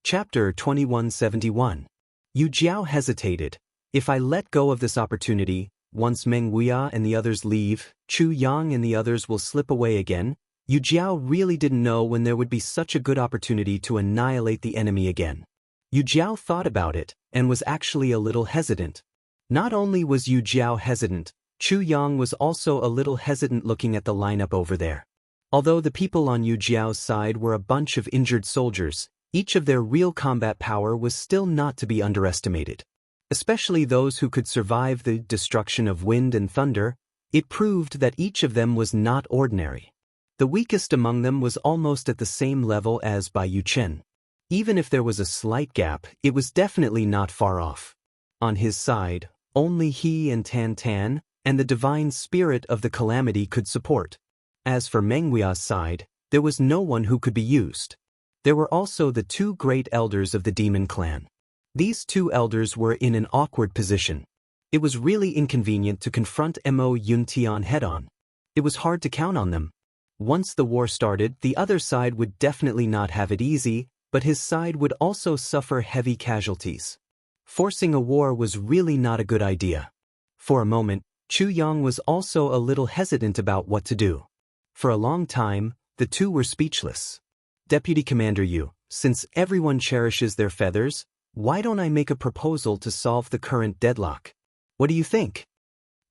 Chapter 2171. Yu Jiao hesitated. If I let go of this opportunity, once Meng Wuya and the others leave, Chu Yang and the others will slip away again. Yu Jiao really didn't know when there would be such a good opportunity to annihilate the enemy again. Yu Jiao thought about it, and was actually a little hesitant. Not only was Yu Jiao hesitant, Chu Yang was also a little hesitant looking at the lineup over there. Although the people on Yu Jiao's side were a bunch of injured soldiers, each of their real combat power was still not to be underestimated. Especially those who could survive the destruction of wind and thunder, it proved that each of them was not ordinary. The weakest among them was almost at the same level as Bai Yuchen. Even if there was a slight gap, it was definitely not far off. On his side, only he and Tan Tan, and the divine spirit of the calamity could support. As for Meng Wuya's side, there was no one who could be used. There were also the two great elders of the demon clan. These two elders were in an awkward position. It was really inconvenient to confront Mo Yuntian head-on. It was hard to count on them. Once the war started, the other side would definitely not have it easy, but his side would also suffer heavy casualties. Forcing a war was really not a good idea. For a moment, Chu Yang was also a little hesitant about what to do. For a long time, the two were speechless. Deputy Commander Yu, since everyone cherishes their feathers, why don't I make a proposal to solve the current deadlock? What do you think?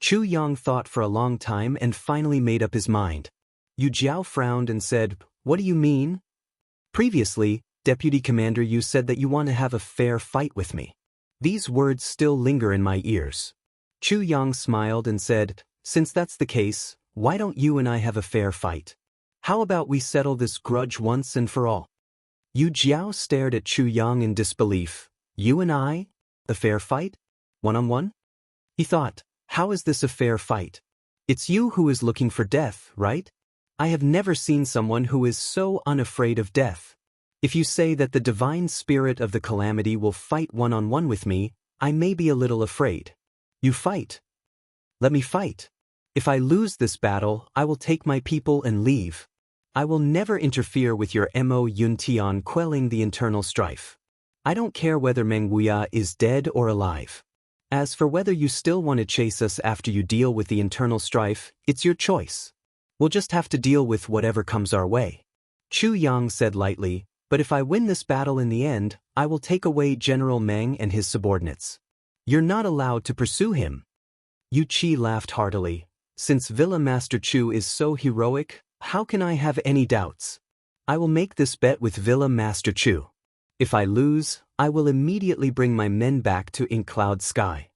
Chu Yang thought for a long time and finally made up his mind. Yu Jiao frowned and said, "What do you mean?" Previously, Deputy Commander Yu said that you want to have a fair fight with me. These words still linger in my ears. Chu Yang smiled and said, "Since that's the case, why don't you and I have a fair fight? How about we settle this grudge once and for all?" Yu Jiao stared at Chu Yang in disbelief. "You and I? A fair fight? One-on-one?" He thought, how is this a fair fight? It's you who is looking for death, right? I have never seen someone who is so unafraid of death. If you say that the divine spirit of the calamity will fight one-on-one with me, I may be a little afraid. You fight. Let me fight. If I lose this battle, I will take my people and leave. I will never interfere with your Mo Yuntian quelling the internal strife. I don't care whether Meng Wuya is dead or alive. As for whether you still want to chase us after you deal with the internal strife, it's your choice. We'll just have to deal with whatever comes our way." Chu Yang said lightly, "But if I win this battle in the end, I will take away General Meng and his subordinates. You're not allowed to pursue him." Yu Qi laughed heartily. "Since Villa Master Chu is so heroic, how can I have any doubts? I will make this bet with Villa Master Chu. If I lose, I will immediately bring my men back to Inkcloud Sky."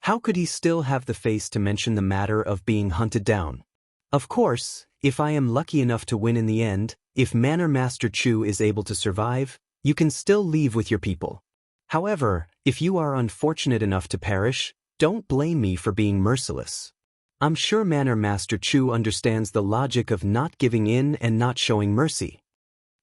How could he still have the face to mention the matter of being hunted down? Of course, if I am lucky enough to win in the end, if Manor Master Chu is able to survive, you can still leave with your people. However, if you are unfortunate enough to perish, don't blame me for being merciless. I'm sure Manor Master Chu understands the logic of not giving in and not showing mercy.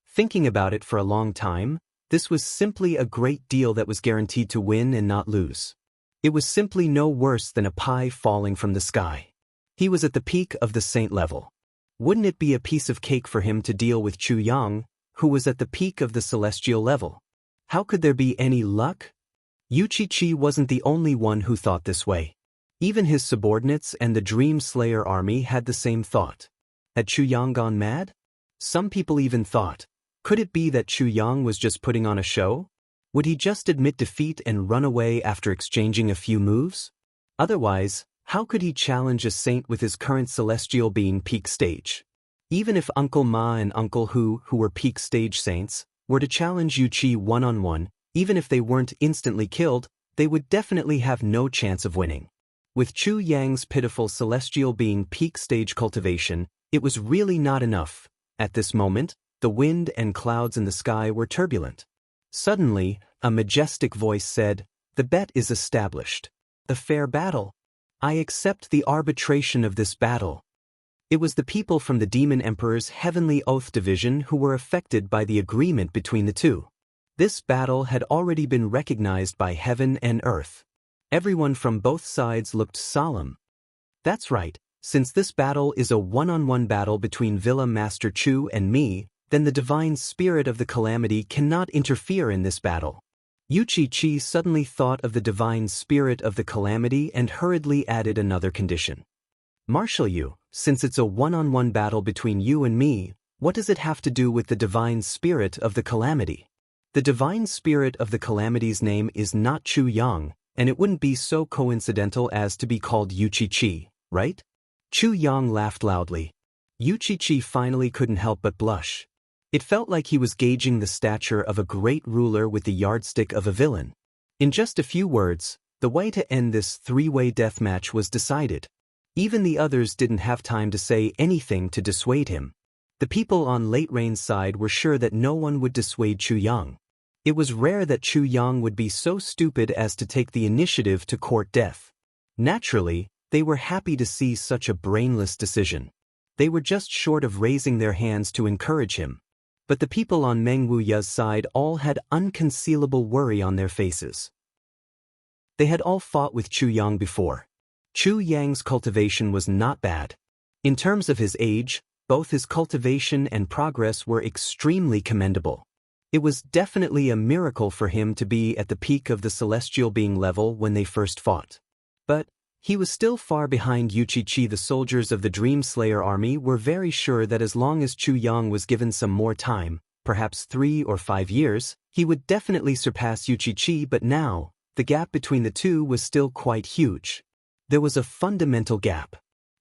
Thinking about it for a long time, this was simply a great deal that was guaranteed to win and not lose. It was simply no worse than a pie falling from the sky. He was at the peak of the saint level. Wouldn't it be a piece of cake for him to deal with Chu Yang, who was at the peak of the celestial level? How could there be any luck? Yu Qi wasn't the only one who thought this way. Even his subordinates and the Dream Slayer army had the same thought. Had Chu Yang gone mad? Some people even thought, could it be that Chu Yang was just putting on a show? Would he just admit defeat and run away after exchanging a few moves? Otherwise, how could he challenge a saint with his current celestial being peak stage? Even if Uncle Ma and Uncle Hu were peak stage saints, were to challenge Yu Qi one-on-one, even if they weren't instantly killed, they would definitely have no chance of winning. With Chu Yang's pitiful celestial being peak stage cultivation, it was really not enough. At this moment, the wind and clouds in the sky were turbulent. Suddenly, a majestic voice said, "The bet is established. A fair battle. I accept the arbitration of this battle." It was the people from the Demon Emperor's Heavenly Oath Division who were affected by the agreement between the two. This battle had already been recognized by heaven and earth. Everyone from both sides looked solemn. That's right, since this battle is a one-on-one battle between Villa Master Chu and me, then the divine spirit of the calamity cannot interfere in this battle. Yu Chi suddenly thought of the divine spirit of the calamity and hurriedly added another condition. Marshal Yu, since it's a one-on-one battle between you and me, what does it have to do with the divine spirit of the calamity? The divine spirit of the calamity's name is not Chu Yang, and it wouldn't be so coincidental as to be called Yu Chi, right? Chu Yang laughed loudly. Yu Chi finally couldn't help but blush. It felt like he was gauging the stature of a great ruler with the yardstick of a villain. In just a few words, the way to end this three-way deathmatch was decided. Even the others didn't have time to say anything to dissuade him. The people on Late Rain's side were sure that no one would dissuade Chu Yang. It was rare that Chu Yang would be so stupid as to take the initiative to court death. Naturally, they were happy to see such a brainless decision. They were just short of raising their hands to encourage him. But the people on Meng Wuya's side all had unconcealable worry on their faces. They had all fought with Chu Yang before. Chu Yang's cultivation was not bad. In terms of his age, both his cultivation and progress were extremely commendable. It was definitely a miracle for him to be at the peak of the celestial being level when they first fought. But he was still far behind Yu Chi. The soldiers of the Dream Slayer army were very sure that as long as Chu Yang was given some more time, perhaps 3 or 5 years, he would definitely surpass Yu Chi, but now, the gap between the two was still quite huge. There was a fundamental gap.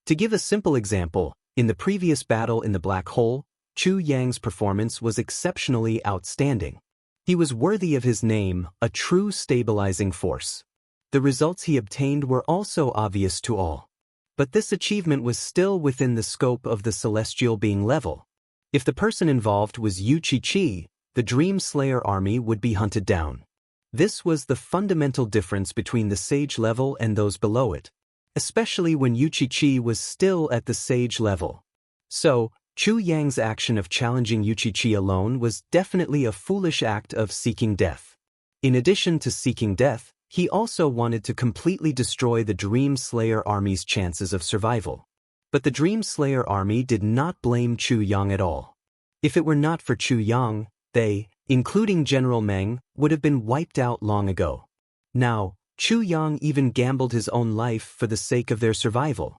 To give a simple example, in the previous battle in the Black Hole, Chu Yang's performance was exceptionally outstanding. He was worthy of his name, a true stabilizing force. The results he obtained were also obvious to all. But this achievement was still within the scope of the celestial being level. If the person involved was Yu Chi, the Dream Slayer army would be hunted down. This was the fundamental difference between the sage level and those below it, especially when Yu Chi was still at the sage level. So, Chu Yang's action of challenging Yu Chi alone was definitely a foolish act of seeking death. In addition to seeking death, he also wanted to completely destroy the Dream Slayer army's chances of survival. But the Dream Slayer army did not blame Chu Yang at all. If it were not for Chu Yang, they, including General Meng, would have been wiped out long ago. Now, Chu Yang even gambled his own life for the sake of their survival.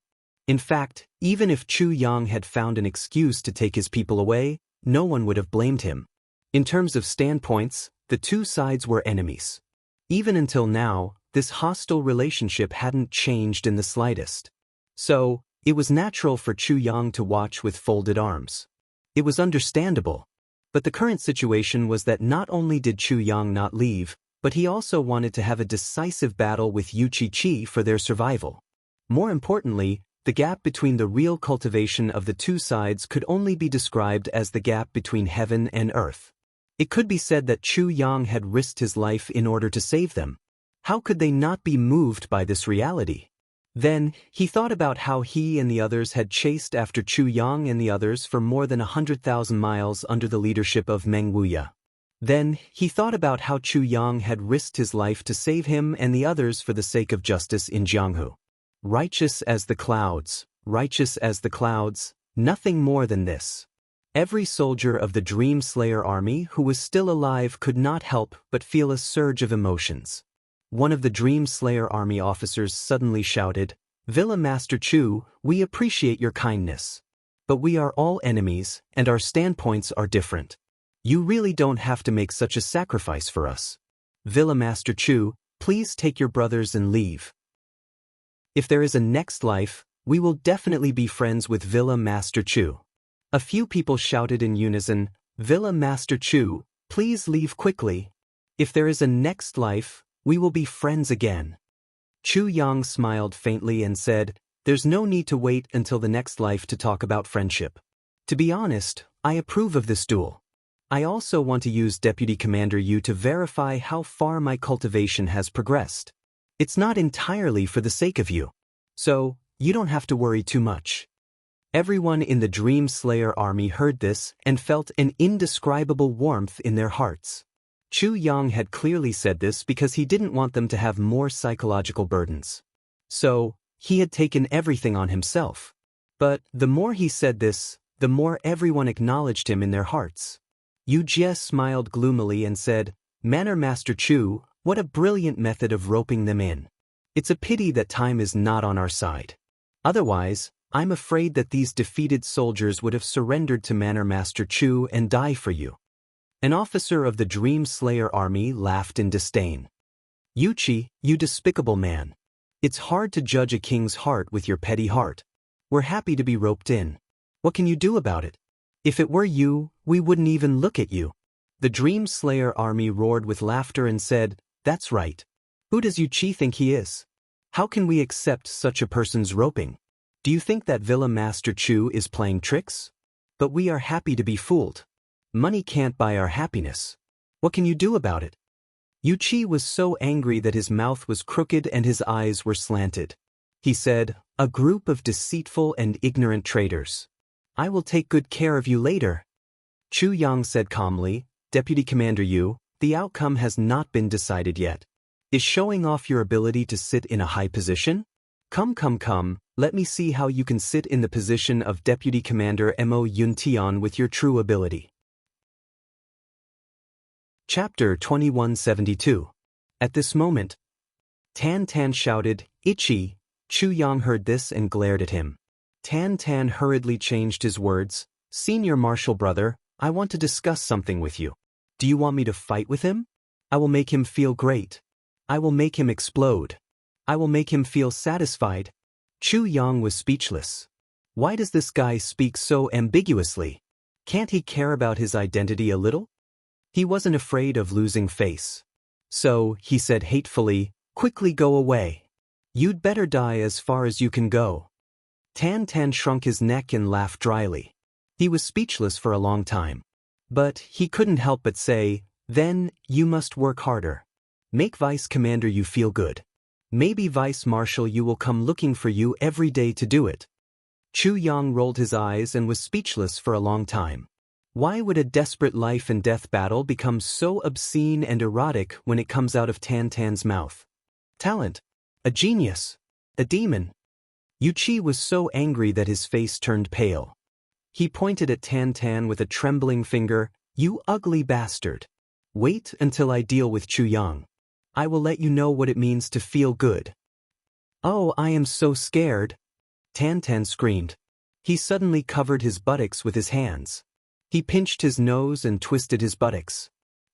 In fact, even if Chu Yang had found an excuse to take his people away, no one would have blamed him. In terms of standpoints, the two sides were enemies. Even until now, this hostile relationship hadn't changed in the slightest. So, it was natural for Chu Yang to watch with folded arms. It was understandable. But the current situation was that not only did Chu Yang not leave, but he also wanted to have a decisive battle with Yu Chi for their survival. More importantly, the gap between the real cultivation of the two sides could only be described as the gap between heaven and earth. It could be said that Chu Yang had risked his life in order to save them. How could they not be moved by this reality? Then, he thought about how he and the others had chased after Chu Yang and the others for more than 100,000 miles under the leadership of Meng Wuya. Then, he thought about how Chu Yang had risked his life to save him and the others for the sake of justice in Jianghu. Righteous as the clouds, nothing more than this. Every soldier of the Dream Slayer army who was still alive could not help but feel a surge of emotions. One of the Dream Slayer army officers suddenly shouted, "Villa Master Chu, we appreciate your kindness. But we are all enemies, and our standpoints are different. You really don't have to make such a sacrifice for us. Villa Master Chu, please take your brothers and leave. If there is a next life, we will definitely be friends with Villa Master Chu." A few people shouted in unison, "Villa Master Chu, please leave quickly. If there is a next life, we will be friends again." Chu Yang smiled faintly and said, "There's no need to wait until the next life to talk about friendship. To be honest, I approve of this duel. I also want to use Deputy Commander Yu to verify how far my cultivation has progressed. It's not entirely for the sake of you. So, you don't have to worry too much." Everyone in the Dream Slayer army heard this and felt an indescribable warmth in their hearts. Chu Yang had clearly said this because he didn't want them to have more psychological burdens. So, he had taken everything on himself. But the more he said this, the more everyone acknowledged him in their hearts. Yu Jie smiled gloomily and said, "Manor Master Chu, what a brilliant method of roping them in. It's a pity that time is not on our side. Otherwise, I'm afraid that these defeated soldiers would have surrendered to Manor Master Chu and die for you." An officer of the Dream Slayer army laughed in disdain. "Yuchi, you despicable man. It's hard to judge a king's heart with your petty heart. We're happy to be roped in. What can you do about it? If it were you, we wouldn't even look at you." The Dream Slayer army roared with laughter and said, "That's right. Who does Yuchi think he is? How can we accept such a person's roping? Do you think that Villa Master Chu is playing tricks? But we are happy to be fooled. Money can't buy our happiness. What can you do about it?" Yuchi was so angry that his mouth was crooked and his eyes were slanted. He said, "A group of deceitful and ignorant traitors. I will take good care of you later." Chu Yang said calmly, "Deputy Commander Yu, the outcome has not been decided yet. Is showing off your ability to sit in a high position? Come, let me see how you can sit in the position of Deputy Commander Mo Yuntian with your true ability." Chapter 2172. At this moment, Tan Tan shouted, "Ichi!" Chu Yang heard this and glared at him. Tan Tan hurriedly changed his words, "Senior Marshal Brother, I want to discuss something with you. Do you want me to fight with him? I will make him feel great. I will make him explode. I will make him feel satisfied." Chu Yang was speechless. Why does this guy speak so ambiguously? Can't he care about his identity a little? He wasn't afraid of losing face. So, he said hatefully, "Quickly go away. You'd better die as far as you can go." Tan Tan shrunk his neck and laughed dryly. He was speechless for a long time. But he couldn't help but say, "Then, you must work harder. Make Vice Commander you feel good. Maybe Vice Marshal you will come looking for you every day to do it." Chu Yang rolled his eyes and was speechless for a long time. Why would a desperate life and death battle become so obscene and erotic when it comes out of Tan Tan's mouth? Talent. A genius. A demon. Yuchi was so angry that his face turned pale. He pointed at Tan Tan with a trembling finger, "You ugly bastard. Wait until I deal with Chu Yang. I will let you know what it means to feel good." "Oh, I am so scared," Tan Tan screamed. He suddenly covered his buttocks with his hands. He pinched his nose and twisted his buttocks.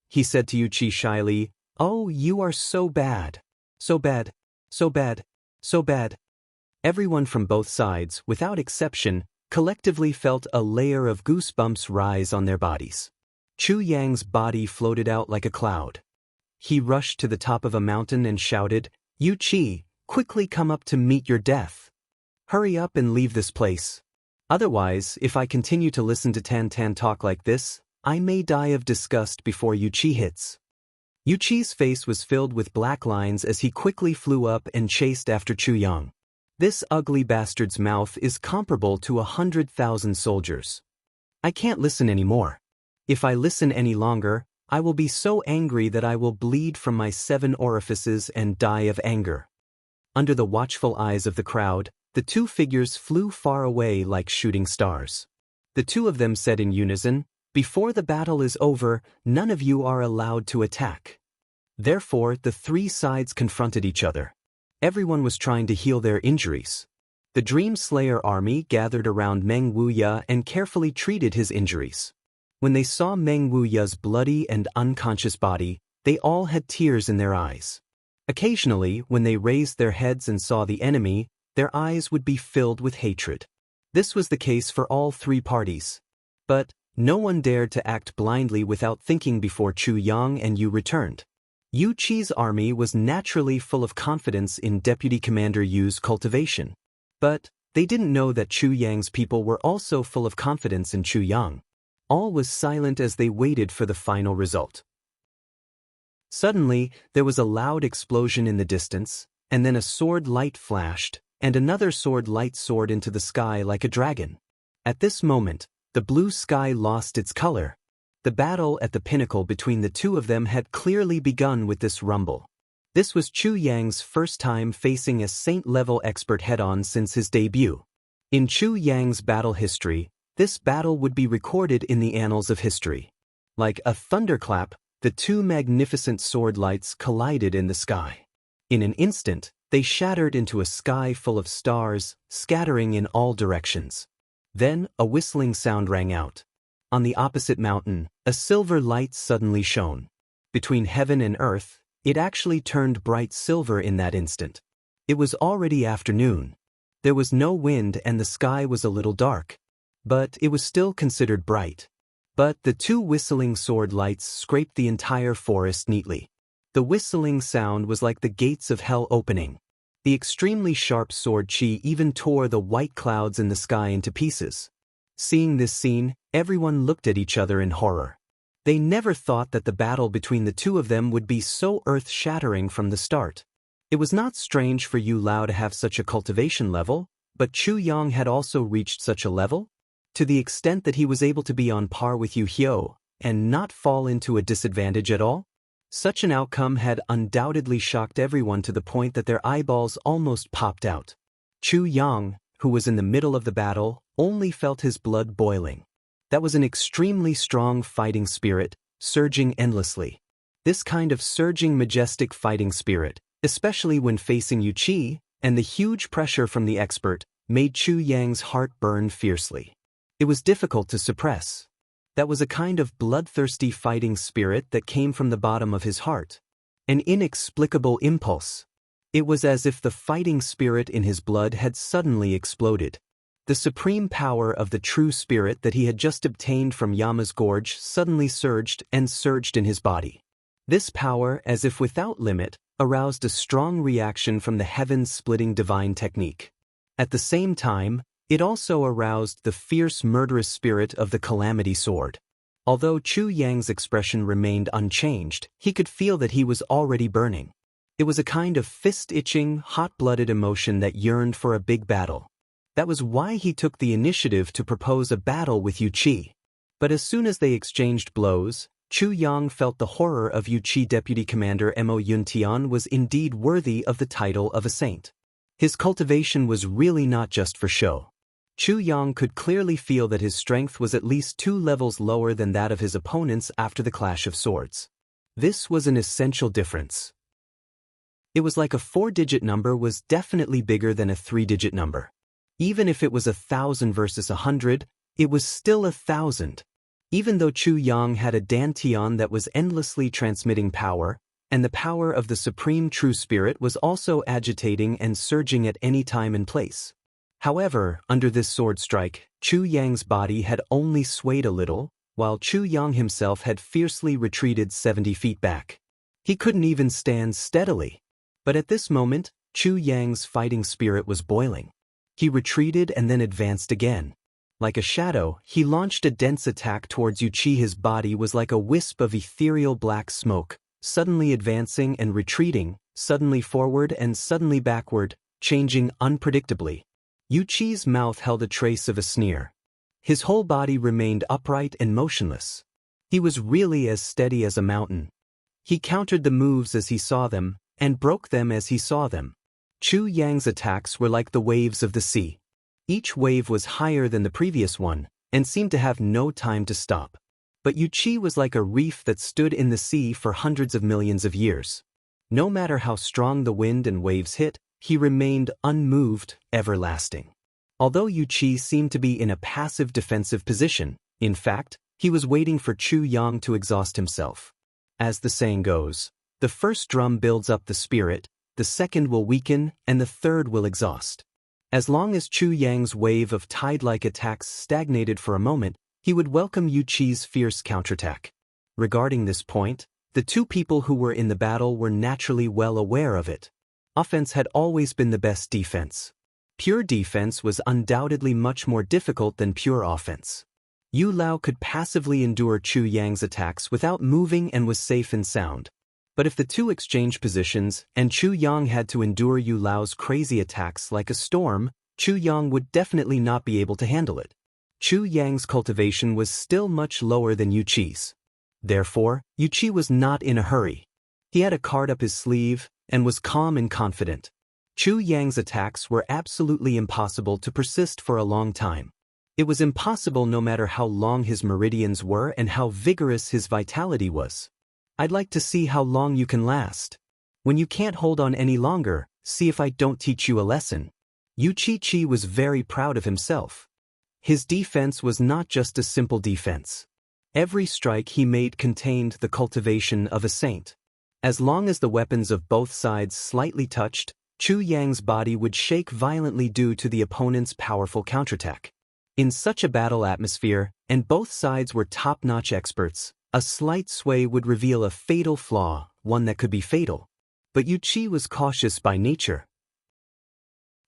He said to Yuchi shyly, "Oh, you are so bad. So bad. So bad. So bad." Everyone from both sides, without exception, collectively felt a layer of goosebumps rise on their bodies. Chu Yang's body floated out like a cloud. He rushed to the top of a mountain and shouted, "Yuchi, quickly come up to meet your death. Hurry up and leave this place. Otherwise, if I continue to listen to Tan Tan talk like this, I may die of disgust before Yuchi hits." Yuchi's face was filled with black lines as he quickly flew up and chased after Chu Yang. This ugly bastard's mouth is comparable to 100,000 soldiers. I can't listen anymore. If I listen any longer, I will be so angry that I will bleed from my 7 orifices and die of anger. Under the watchful eyes of the crowd, the two figures flew far away like shooting stars. The two of them said in unison, "Before the battle is over, none of you are allowed to attack." Therefore, the three sides confronted each other. Everyone was trying to heal their injuries. The Dream Slayer army gathered around Meng Wuya and carefully treated his injuries. When they saw Meng Wuya's bloody and unconscious body, they all had tears in their eyes. Occasionally, when they raised their heads and saw the enemy, their eyes would be filled with hatred. This was the case for all three parties. But no one dared to act blindly without thinking before Chu Yang and Yu returned. Yu Qi's army was naturally full of confidence in Deputy Commander Yu's cultivation. But they didn't know that Chu Yang's people were also full of confidence in Chu Yang. All was silent as they waited for the final result. Suddenly, there was a loud explosion in the distance, and then a sword light flashed, and another sword light soared into the sky like a dragon. At this moment, the blue sky lost its color. The battle at the pinnacle between the two of them had clearly begun with this rumble. This was Chu Yang's first time facing a saint-level expert head-on since his debut. In Chu Yang's battle history, This battle would be recorded in the annals of history. Like a thunderclap, the two magnificent sword lights collided in the sky. In an instant, they shattered into a sky full of stars, scattering in all directions. Then, a whistling sound rang out. On the opposite mountain, a silver light suddenly shone. Between heaven and earth, it actually turned bright silver in that instant. It was already afternoon. There was no wind and the sky was a little dark. But it was still considered bright. But the two whistling sword lights scraped the entire forest neatly. The whistling sound was like the gates of hell opening. The extremely sharp sword chi even tore the white clouds in the sky into pieces. Seeing this scene, everyone looked at each other in horror. They never thought that the battle between the two of them would be so earth-shattering from the start. It was not strange for Yu Lao to have such a cultivation level, but Chu Yang had also reached such a level, to the extent that he was able to be on par with Yu Hyo, and not fall into a disadvantage at all. Such an outcome had undoubtedly shocked everyone to the point that their eyeballs almost popped out. Chu Yang, who was in the middle of the battle, only felt his blood boiling. That was an extremely strong fighting spirit, surging endlessly. This kind of surging majestic fighting spirit, especially when facing Yu Qi, and the huge pressure from the expert, made Chu Yang's heart burn fiercely. It was difficult to suppress. That was a kind of bloodthirsty fighting spirit that came from the bottom of his heart. An inexplicable impulse. It was as if the fighting spirit in his blood had suddenly exploded. The supreme power of the true spirit that he had just obtained from Yama's gorge suddenly surged and surged in his body. This power, as if without limit, aroused a strong reaction from the heavens-splitting divine technique. At the same time, it also aroused the fierce murderous spirit of the Calamity Sword. Although Chu Yang's expression remained unchanged, he could feel that he was already burning. It was a kind of fist-itching, hot-blooded emotion that yearned for a big battle. That was why he took the initiative to propose a battle with Yu Qi. But as soon as they exchanged blows, Chu Yang felt the horror of Yu Qi. Deputy Commander Mo Yuntian was indeed worthy of the title of a saint. His cultivation was really not just for show. Chu Yang could clearly feel that his strength was at least 2 levels lower than that of his opponents after the clash of swords. This was an essential difference. It was like a 4-digit number was definitely bigger than a 3-digit number. Even if it was 1,000 versus 100, it was still 1,000. Even though Chu Yang had a dantian that was endlessly transmitting power, and the power of the supreme true spirit was also agitating and surging at any time and place. However, under this sword strike, Chu Yang's body had only swayed a little, while Chu Yang himself had fiercely retreated 70 feet back. He couldn't even stand steadily. But at this moment, Chu Yang's fighting spirit was boiling. He retreated and then advanced again. Like a shadow, he launched a dense attack towards Yu Qi. His body was like a wisp of ethereal black smoke, suddenly advancing and retreating, suddenly forward and suddenly backward, changing unpredictably. Yu Qi's mouth held a trace of a sneer. His whole body remained upright and motionless. He was really as steady as a mountain. He countered the moves as he saw them, and broke them as he saw them. Chu Yang's attacks were like the waves of the sea. Each wave was higher than the previous one, and seemed to have no time to stop. But Yu Qi was like a reef that stood in the sea for hundreds of millions of years. No matter how strong the wind and waves hit, he remained unmoved, everlasting. Although Yu Qi seemed to be in a passive defensive position, in fact, he was waiting for Chu Yang to exhaust himself. As the saying goes, the first drum builds up the spirit, the second will weaken, and the third will exhaust. As long as Chu Yang's wave of tide-like attacks stagnated for a moment, he would welcome Yu Qi's fierce counterattack. Regarding this point, the two people who were in the battle were naturally well aware of it. Offense had always been the best defense. Pure defense was undoubtedly much more difficult than pure offense. Yu Lao could passively endure Chu Yang's attacks without moving and was safe and sound. But if the two exchanged positions and Chu Yang had to endure Yu Lao's crazy attacks like a storm, Chu Yang would definitely not be able to handle it. Chu Yang's cultivation was still much lower than Yu Qi's. Therefore, Yu Qi was not in a hurry. He had a card up his sleeve and was calm and confident. Chu Yang's attacks were absolutely impossible to persist for a long time. It was impossible no matter how long his meridians were and how vigorous his vitality was. I'd like to see how long you can last. When you can't hold on any longer, see if I don't teach you a lesson. Yu Chi was very proud of himself. His defense was not just a simple defense. Every strike he made contained the cultivation of a saint. As long as the weapons of both sides slightly touched, Chu Yang's body would shake violently due to the opponent's powerful counterattack. In such a battle atmosphere, and both sides were top-notch experts, a slight sway would reveal a fatal flaw, one that could be fatal. But Yu Chi was cautious by nature.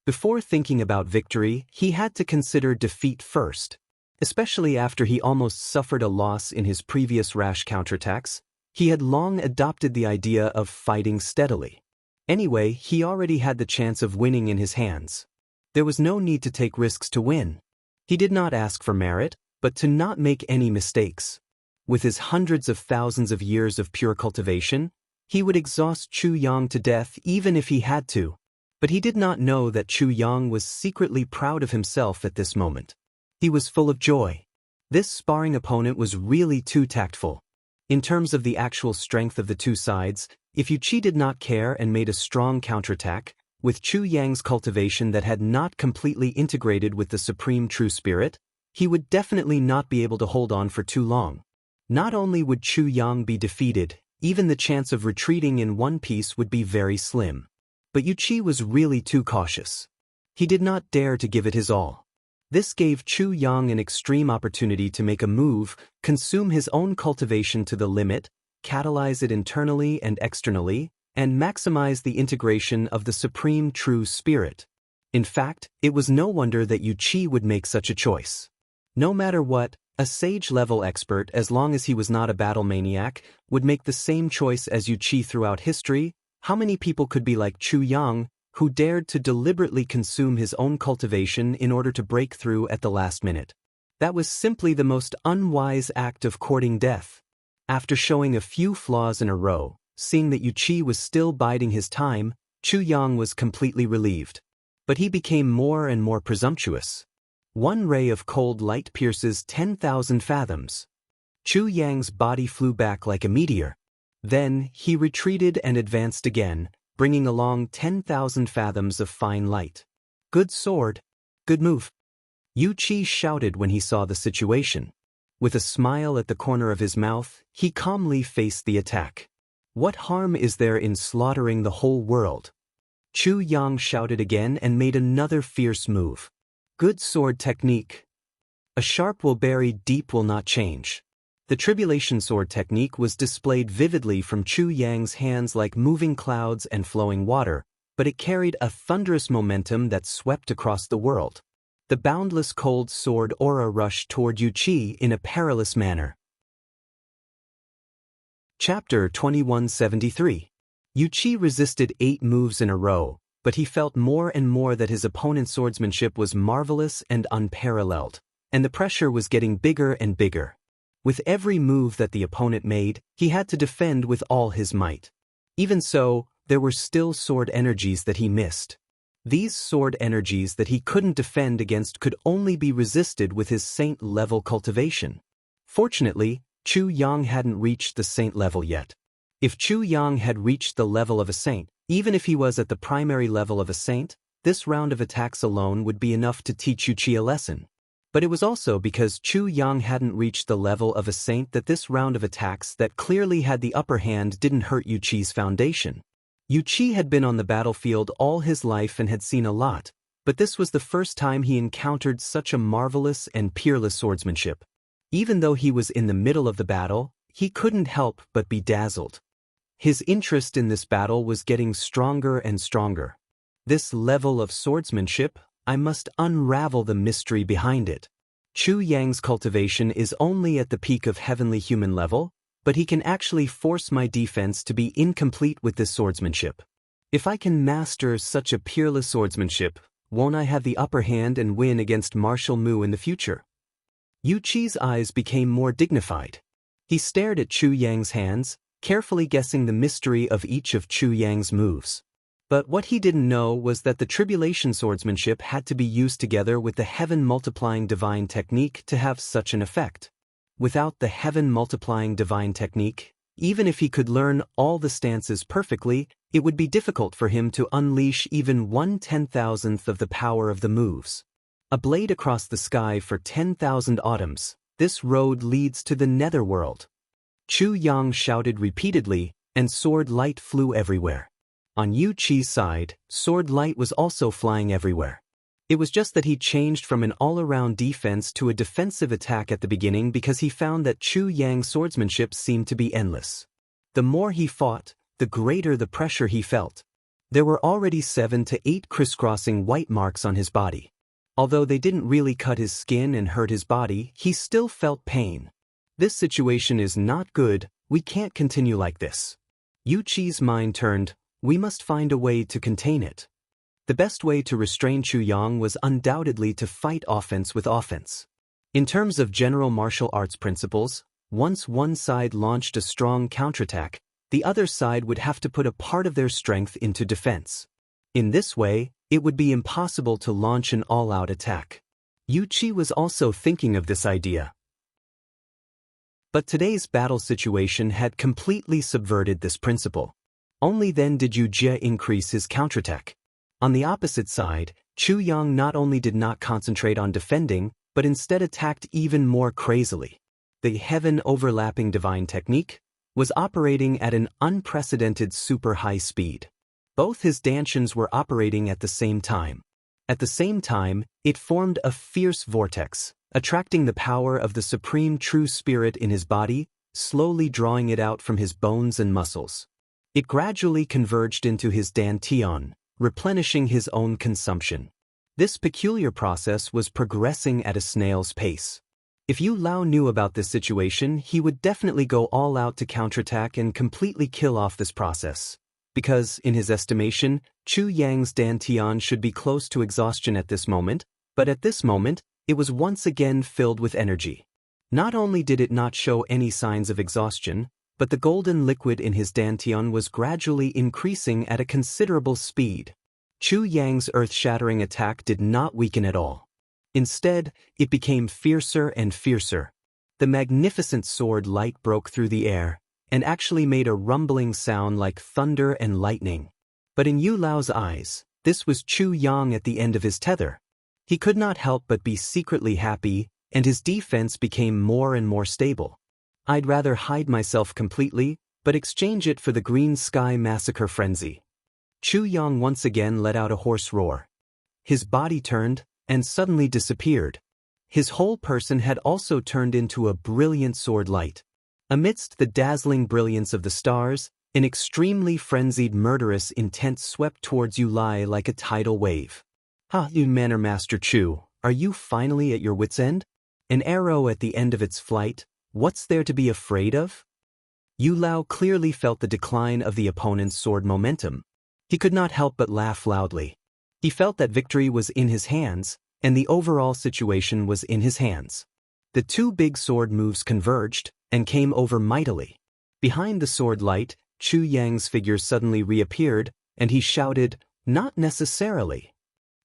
Before thinking about victory, he had to consider defeat first. Especially after he almost suffered a loss in his previous rash counterattacks, he had long adopted the idea of fighting steadily. Anyway, he already had the chance of winning in his hands. There was no need to take risks to win. He did not ask for merit, but to not make any mistakes. With his hundreds of thousands of years of pure cultivation, he would exhaust Chu Yang to death even if he had to. But he did not know that Chu Yang was secretly proud of himself at this moment. He was full of joy. This sparring opponent was really too tactful. In terms of the actual strength of the two sides, if Yu Chi did not care and made a strong counterattack, with Chu Yang's cultivation that had not completely integrated with the supreme true spirit, he would definitely not be able to hold on for too long. Not only would Chu Yang be defeated, even the chance of retreating in one piece would be very slim. But Yu Chi was really too cautious. He did not dare to give it his all. This gave Chu Yang an extreme opportunity to make a move, consume his own cultivation to the limit, catalyze it internally and externally, and maximize the integration of the supreme true spirit. In fact, it was no wonder that Yu Chi would make such a choice. No matter what, a sage-level expert, as long as he was not a battle maniac, would make the same choice as Yu Chi throughout history. How many people could be like Chu Yang, who dared to deliberately consume his own cultivation in order to break through at the last minute? That was simply the most unwise act of courting death. After showing a few flaws in a row, seeing that Yu Chi was still biding his time, Chu Yang was completely relieved. But he became more and more presumptuous. One ray of cold light pierces 10,000 fathoms. Chu Yang's body flew back like a meteor. Then, he retreated and advanced again, bringing along 10,000 fathoms of fine light. Good sword. Good move. Yu Chi shouted when he saw the situation. With a smile at the corner of his mouth, he calmly faced the attack. What harm is there in slaughtering the whole world? Chu Yang shouted again and made another fierce move. Good sword technique. A sharp will bury, deep will not change. The tribulation sword technique was displayed vividly from Chu Yang's hands like moving clouds and flowing water, but it carried a thunderous momentum that swept across the world. The boundless cold sword aura rushed toward Yu Chi in a perilous manner. Chapter 2173. Yu Chi resisted 8 moves in a row, but he felt more and more that his opponent's swordsmanship was marvelous and unparalleled, and the pressure was getting bigger and bigger. With every move that the opponent made, he had to defend with all his might. Even so, there were still sword energies that he missed. These sword energies that he couldn't defend against could only be resisted with his saint-level cultivation. Fortunately, Chu Yang hadn't reached the saint level yet. If Chu Yang had reached the level of a saint, even if he was at the primary level of a saint, this round of attacks alone would be enough to teach Yu Chi a lesson. But it was also because Chu Yang hadn't reached the level of a saint that this round of attacks that clearly had the upper hand didn't hurt Yu Chi's foundation. Yu Chi had been on the battlefield all his life and had seen a lot, but this was the first time he encountered such a marvelous and peerless swordsmanship. Even though he was in the middle of the battle, he couldn't help but be dazzled. His interest in this battle was getting stronger and stronger. This level of swordsmanship, I must unravel the mystery behind it. Chu Yang's cultivation is only at the peak of heavenly human level, but he can actually force my defense to be incomplete with this swordsmanship. If I can master such a peerless swordsmanship, won't I have the upper hand and win against Martial Mu in the future? Yu Chi's eyes became more dignified. He stared at Chu Yang's hands, carefully guessing the mystery of each of Chu Yang's moves. But what he didn't know was that the tribulation swordsmanship had to be used together with the heaven-multiplying divine technique to have such an effect. Without the heaven-multiplying divine technique, even if he could learn all the stances perfectly, it would be difficult for him to unleash even 1/10,000th of the power of the moves. A blade across the sky for 10,000 autumns, this road leads to the netherworld. Chu Yang shouted repeatedly, and sword light flew everywhere. On Yu Qi's side, sword light was also flying everywhere. It was just that he changed from an all-around defense to a defensive attack at the beginning because he found that Chu Yang's swordsmanship seemed to be endless. The more he fought, the greater the pressure he felt. There were already 7 to 8 crisscrossing white marks on his body. Although they didn't really cut his skin and hurt his body, he still felt pain. This situation is not good, we can't continue like this. Yu Qi's mind turned, we must find a way to contain it. The best way to restrain Chu Yang was undoubtedly to fight offense with offense. In terms of general martial arts principles, once one side launched a strong counterattack, the other side would have to put a part of their strength into defense. In this way, it would be impossible to launch an all-out attack. Yu Qi was also thinking of this idea. But today's battle situation had completely subverted this principle. Only then did Yu Jie increase his counterattack. On the opposite side, Chu Yang not only did not concentrate on defending, but instead attacked even more crazily. The heaven-overlapping divine technique was operating at an unprecedented super high speed. Both his dantians were operating at the same time. At the same time, it formed a fierce vortex, attracting the power of the supreme true spirit in his body, slowly drawing it out from his bones and muscles. It gradually converged into his dantian, replenishing his own consumption. This peculiar process was progressing at a snail's pace. If Yu Lao knew about this situation, he would definitely go all out to counterattack and completely kill off this process. Because, in his estimation, Chu Yang's dantian should be close to exhaustion at this moment, but at this moment, it was once again filled with energy. Not only did it not show any signs of exhaustion, but the golden liquid in his dantian was gradually increasing at a considerable speed. Chu Yang's earth-shattering attack did not weaken at all. Instead, it became fiercer and fiercer. The magnificent sword light broke through the air, and actually made a rumbling sound like thunder and lightning. But in Yu Lao's eyes, this was Chu Yang at the end of his tether. He could not help but be secretly happy, and his defense became more and more stable. I'd rather hide myself completely, but exchange it for the green sky massacre frenzy. Chu Yang once again let out a hoarse roar. His body turned, and suddenly disappeared. His whole person had also turned into a brilliant sword light. Amidst the dazzling brilliance of the stars, an extremely frenzied murderous intent swept towards Yu Lai like a tidal wave. Ha, you Manor Master Chu, are you finally at your wits' end? An arrow at the end of its flight, what's there to be afraid of? Yu Lao clearly felt the decline of the opponent's sword momentum. He could not help but laugh loudly. He felt that victory was in his hands, and the overall situation was in his hands. The two big sword moves converged, and came over mightily. Behind the sword light, Chu Yang's figure suddenly reappeared, and he shouted, "Not necessarily."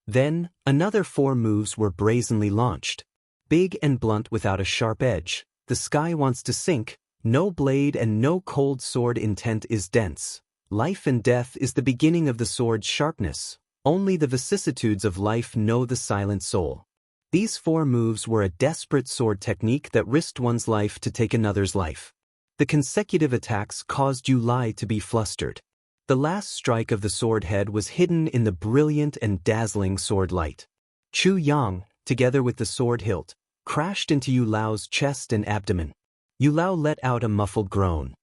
Then, another 4 moves were brazenly launched. Big and blunt without a sharp edge, the sky wants to sink, no blade and no cold sword intent is dense. Life and death is the beginning of the sword's sharpness. Only the vicissitudes of life know the silent soul. These 4 moves were a desperate sword technique that risked one's life to take another's life. The consecutive attacks caused Yu Lai to be flustered. The last strike of the sword head was hidden in the brilliant and dazzling sword light. Chu Yang, together with the sword hilt, crashed into Yu Lao's chest and abdomen. Yu Lao let out a muffled groan.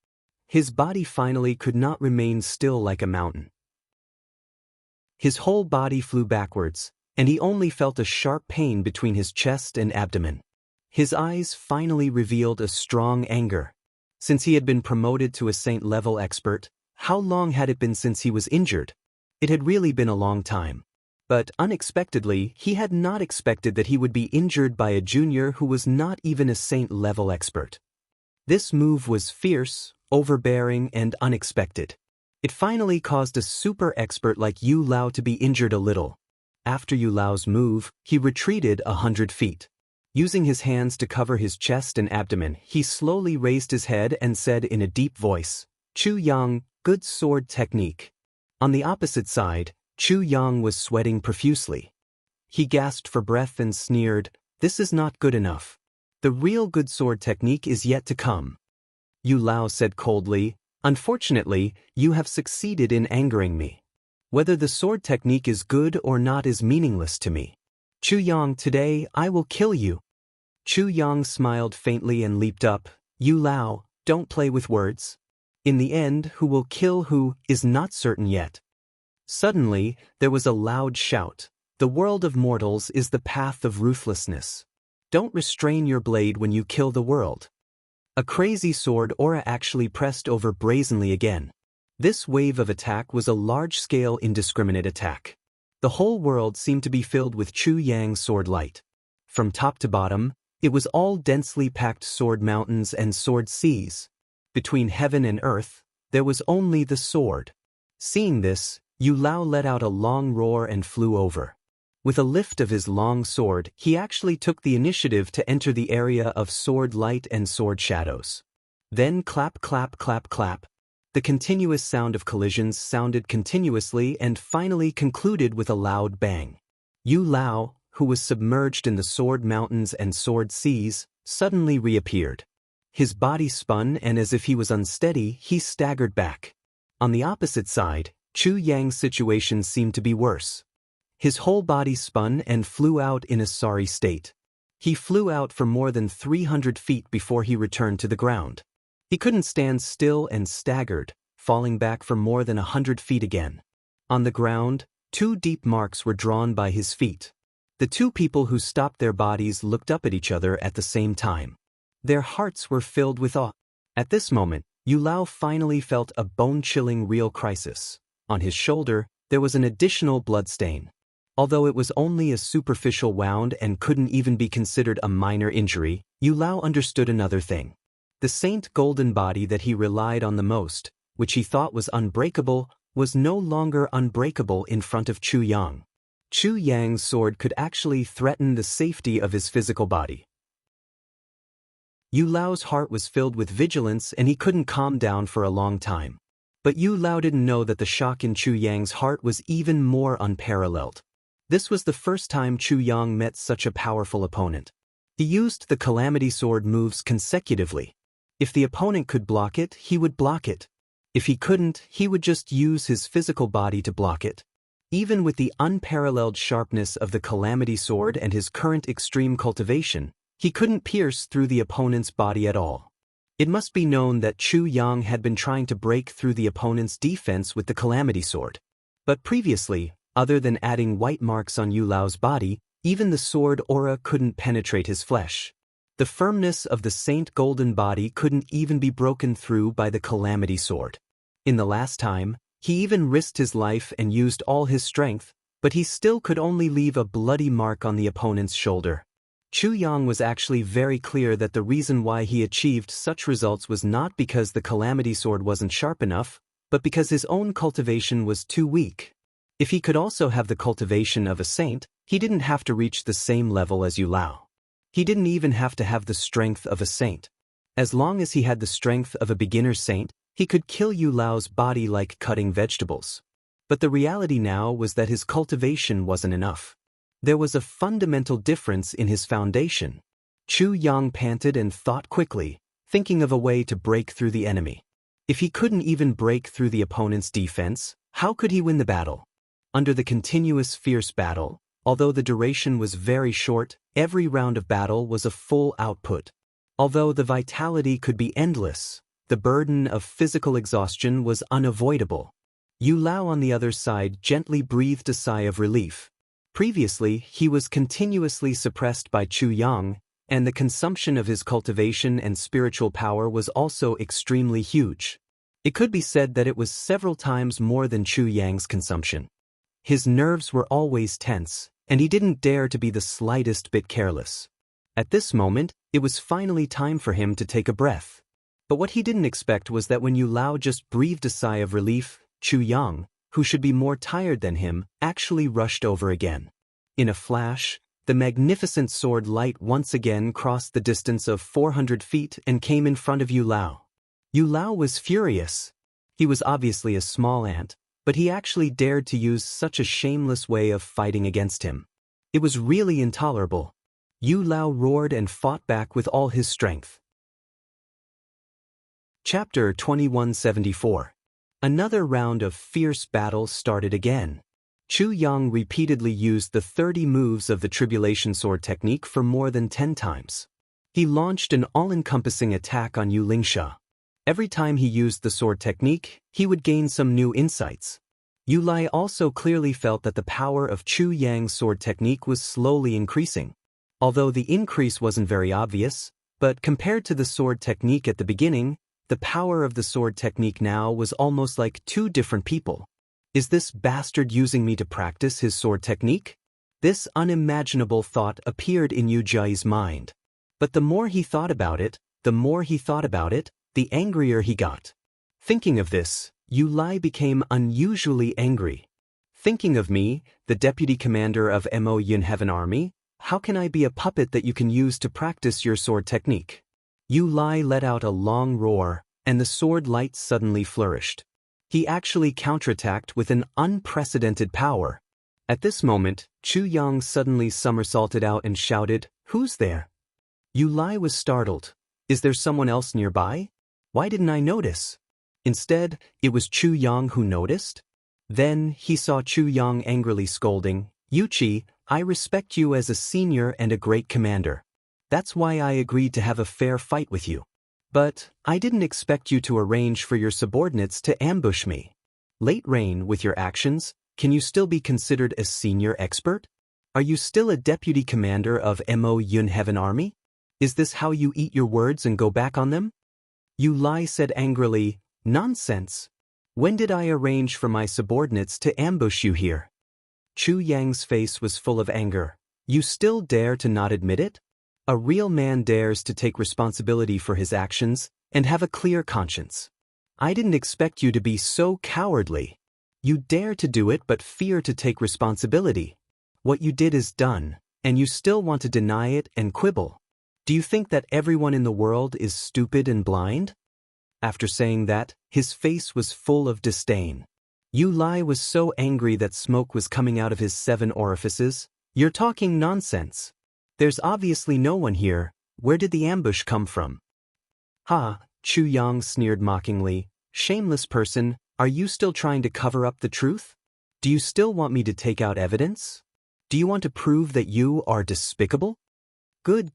His body finally could not remain still like a mountain. His whole body flew backwards, and he only felt a sharp pain between his chest and abdomen. His eyes finally revealed a strong anger. Since he had been promoted to a saint-level expert, how long had it been since he was injured? It had really been a long time. But unexpectedly, he had not expected that he would be injured by a junior who was not even a saint-level expert. This move was fierce, overbearing, and unexpected. It finally caused a super expert like Yu Lao to be injured a little. After Yu Lao's move, he retreated 100 feet. Using his hands to cover his chest and abdomen, he slowly raised his head and said in a deep voice, "Chu Yang, good sword technique." On the opposite side, Chu Yang was sweating profusely. He gasped for breath and sneered, "This is not good enough. The real good sword technique is yet to come." Yu Lao said coldly, "Unfortunately, you have succeeded in angering me. Whether the sword technique is good or not is meaningless to me. Chu Yang, today I will kill you." Chu Yang smiled faintly and leaped up. "Yu Lao, don't play with words. In the end, who will kill who is not certain yet." Suddenly, there was a loud shout. "The world of mortals is the path of ruthlessness. Don't restrain your blade when you kill the world." A crazy sword aura actually pressed over brazenly again. This wave of attack was a large-scale indiscriminate attack. The whole world seemed to be filled with Chu Yang's sword light. From top to bottom, it was all densely packed sword mountains and sword seas. Between heaven and earth, there was only the sword. Seeing this, Yu Lao let out a long roar and flew over. With a lift of his long sword, he actually took the initiative to enter the area of sword light and sword shadows. Then clap clap clap clap. The continuous sound of collisions sounded continuously and finally concluded with a loud bang. Yu Lao, who was submerged in the sword mountains and sword seas, suddenly reappeared. His body spun and as if he was unsteady, he staggered back. On the opposite side, Chu Yang's situation seemed to be worse. His whole body spun and flew out in a sorry state. He flew out for more than 300 feet before he returned to the ground. He couldn't stand still and staggered, falling back for more than 100 feet again. On the ground, 2 deep marks were drawn by his feet. The 2 people who stopped their bodies looked up at each other at the same time. Their hearts were filled with awe. At this moment, Yu Lao finally felt a bone-chilling real crisis. On his shoulder, there was an additional blood stain. Although it was only a superficial wound and couldn't even be considered a minor injury, Yu Lao understood another thing. The saint golden body that he relied on the most, which he thought was unbreakable, was no longer unbreakable in front of Chu Yang. Chu Yang's sword could actually threaten the safety of his physical body. Yu Lao's heart was filled with vigilance and he couldn't calm down for a long time. But Yu Lao didn't know that the shock in Chu Yang's heart was even more unparalleled. This was the first time Chu Yang met such a powerful opponent. He used the Calamity Sword moves consecutively. If the opponent could block it, he would block it. If he couldn't, he would just use his physical body to block it. Even with the unparalleled sharpness of the Calamity Sword and his current extreme cultivation, he couldn't pierce through the opponent's body at all. It must be known that Chu Yang had been trying to break through the opponent's defense with the Calamity Sword. But previously, other than adding white marks on Yu Lao's body, even the sword aura couldn't penetrate his flesh. The firmness of the Saint Golden body couldn't even be broken through by the Calamity Sword. In the last time, he even risked his life and used all his strength, but he still could only leave a bloody mark on the opponent's shoulder. Chu Yang was actually very clear that the reason why he achieved such results was not because the Calamity Sword wasn't sharp enough, but because his own cultivation was too weak. If he could also have the cultivation of a saint, he didn't have to reach the same level as Yu Lao. He didn't even have to have the strength of a saint. As long as he had the strength of a beginner saint, he could kill Yu Lao's body like cutting vegetables. But the reality now was that his cultivation wasn't enough. There was a fundamental difference in his foundation. Chu Yang panted and thought quickly, thinking of a way to break through the enemy. If he couldn't even break through the opponent's defense, how could he win the battle? Under the continuous fierce battle, although the duration was very short, every round of battle was a full output. Although the vitality could be endless, the burden of physical exhaustion was unavoidable. Yu Lao on the other side gently breathed a sigh of relief. Previously, he was continuously suppressed by Chu Yang, and the consumption of his cultivation and spiritual power was also extremely huge. It could be said that it was several times more than Chu Yang's consumption. His nerves were always tense, and he didn't dare to be the slightest bit careless. At this moment, it was finally time for him to take a breath. But what he didn't expect was that when Yu Lao just breathed a sigh of relief, Chu Yang, who should be more tired than him, actually rushed over again. In a flash, the magnificent sword light once again crossed the distance of 400 feet and came in front of Yu Lao. Yu Lao was furious. He was obviously a small ant, but he actually dared to use such a shameless way of fighting against him. It was really intolerable. Yu Lao roared and fought back with all his strength. Chapter 2174. Another round of fierce battle started again. Chu Yang repeatedly used the 30 moves of the Tribulation Sword technique for more than 10 times. He launched an all-encompassing attack on Yu Lingsha. Every time he used the sword technique, he would gain some new insights. Yu Lai also clearly felt that the power of Chu Yang's sword technique was slowly increasing. Although the increase wasn't very obvious, but compared to the sword technique at the beginning, the power of the sword technique now was almost like two different people. Is this bastard using me to practice his sword technique? This unimaginable thought appeared in Yu Jiai's mind. But the more he thought about it, the angrier he got. Thinking of this, Yu Lai became unusually angry. Thinking of me, the deputy commander of Mo Yun Heaven Army, how can I be a puppet that you can use to practice your sword technique? Yu Lai let out a long roar, and the sword light suddenly flourished. He actually counterattacked with an unprecedented power. At this moment, Chu Yang suddenly somersaulted out and shouted, "Who's there?" Yu Lai was startled. Is there someone else nearby? Why didn't I notice? Instead, it was Chu Yang who noticed. Then, he saw Chu Yang angrily scolding, "Yuchi, I respect you as a senior and a great commander. That's why I agreed to have a fair fight with you. But I didn't expect you to arrange for your subordinates to ambush me. Late Rain, with your actions, can you still be considered a senior expert? Are you still a deputy commander of Mo Yun Heaven Army? Is this how you eat your words and go back on them?" Yu Lai said angrily, "Nonsense. When did I arrange for my subordinates to ambush you here?" Chu Yang's face was full of anger. You still dare to not admit it? A real man dares to take responsibility for his actions and have a clear conscience. I didn't expect you to be so cowardly. You dare to do it but fear to take responsibility. What you did is done, and you still want to deny it and quibble. Do you think that everyone in the world is stupid and blind? After saying that, his face was full of disdain. Yu Lai was so angry that smoke was coming out of his 7 orifices. You're talking nonsense. There's obviously no one here. Where did the ambush come from? Ha, Chu Yang sneered mockingly. Shameless person, are you still trying to cover up the truth? Do you still want me to take out evidence? Do you want to prove that you are despicable? Good.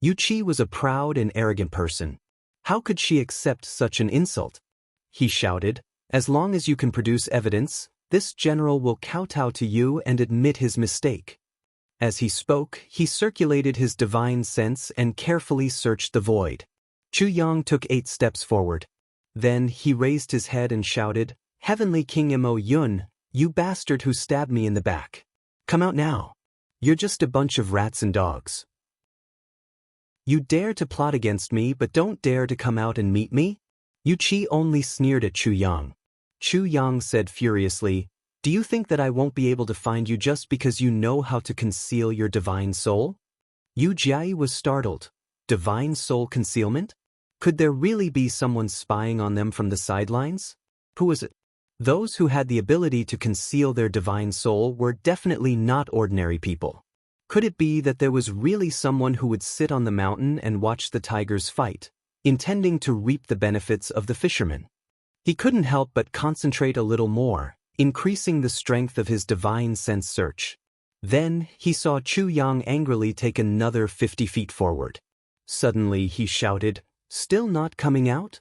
Yu Chi was a proud and arrogant person. How could she accept such an insult? He shouted, as long as you can produce evidence, this general will kowtow to you and admit his mistake. As he spoke, he circulated his divine sense and carefully searched the void. Chu Yang took 8 steps forward. Then he raised his head and shouted, "Heavenly King Mo Yun, you bastard who stabbed me in the back. Come out now. You're just a bunch of rats and dogs. You dare to plot against me but don't dare to come out and meet me?" Yu Chi only sneered at Chu Yang. Chu Yang said furiously, "Do you think that I won't be able to find you just because you know how to conceal your divine soul?" Yu Jiai was startled. Divine soul concealment? Could there really be someone spying on them from the sidelines? Who was it? Those who had the ability to conceal their divine soul were definitely not ordinary people. Could it be that there was really someone who would sit on the mountain and watch the tigers fight, intending to reap the benefits of the fishermen? He couldn't help but concentrate a little more, increasing the strength of his divine sense search. Then he saw Chu Yang angrily take another 50 feet forward. Suddenly he shouted, "Still not coming out?"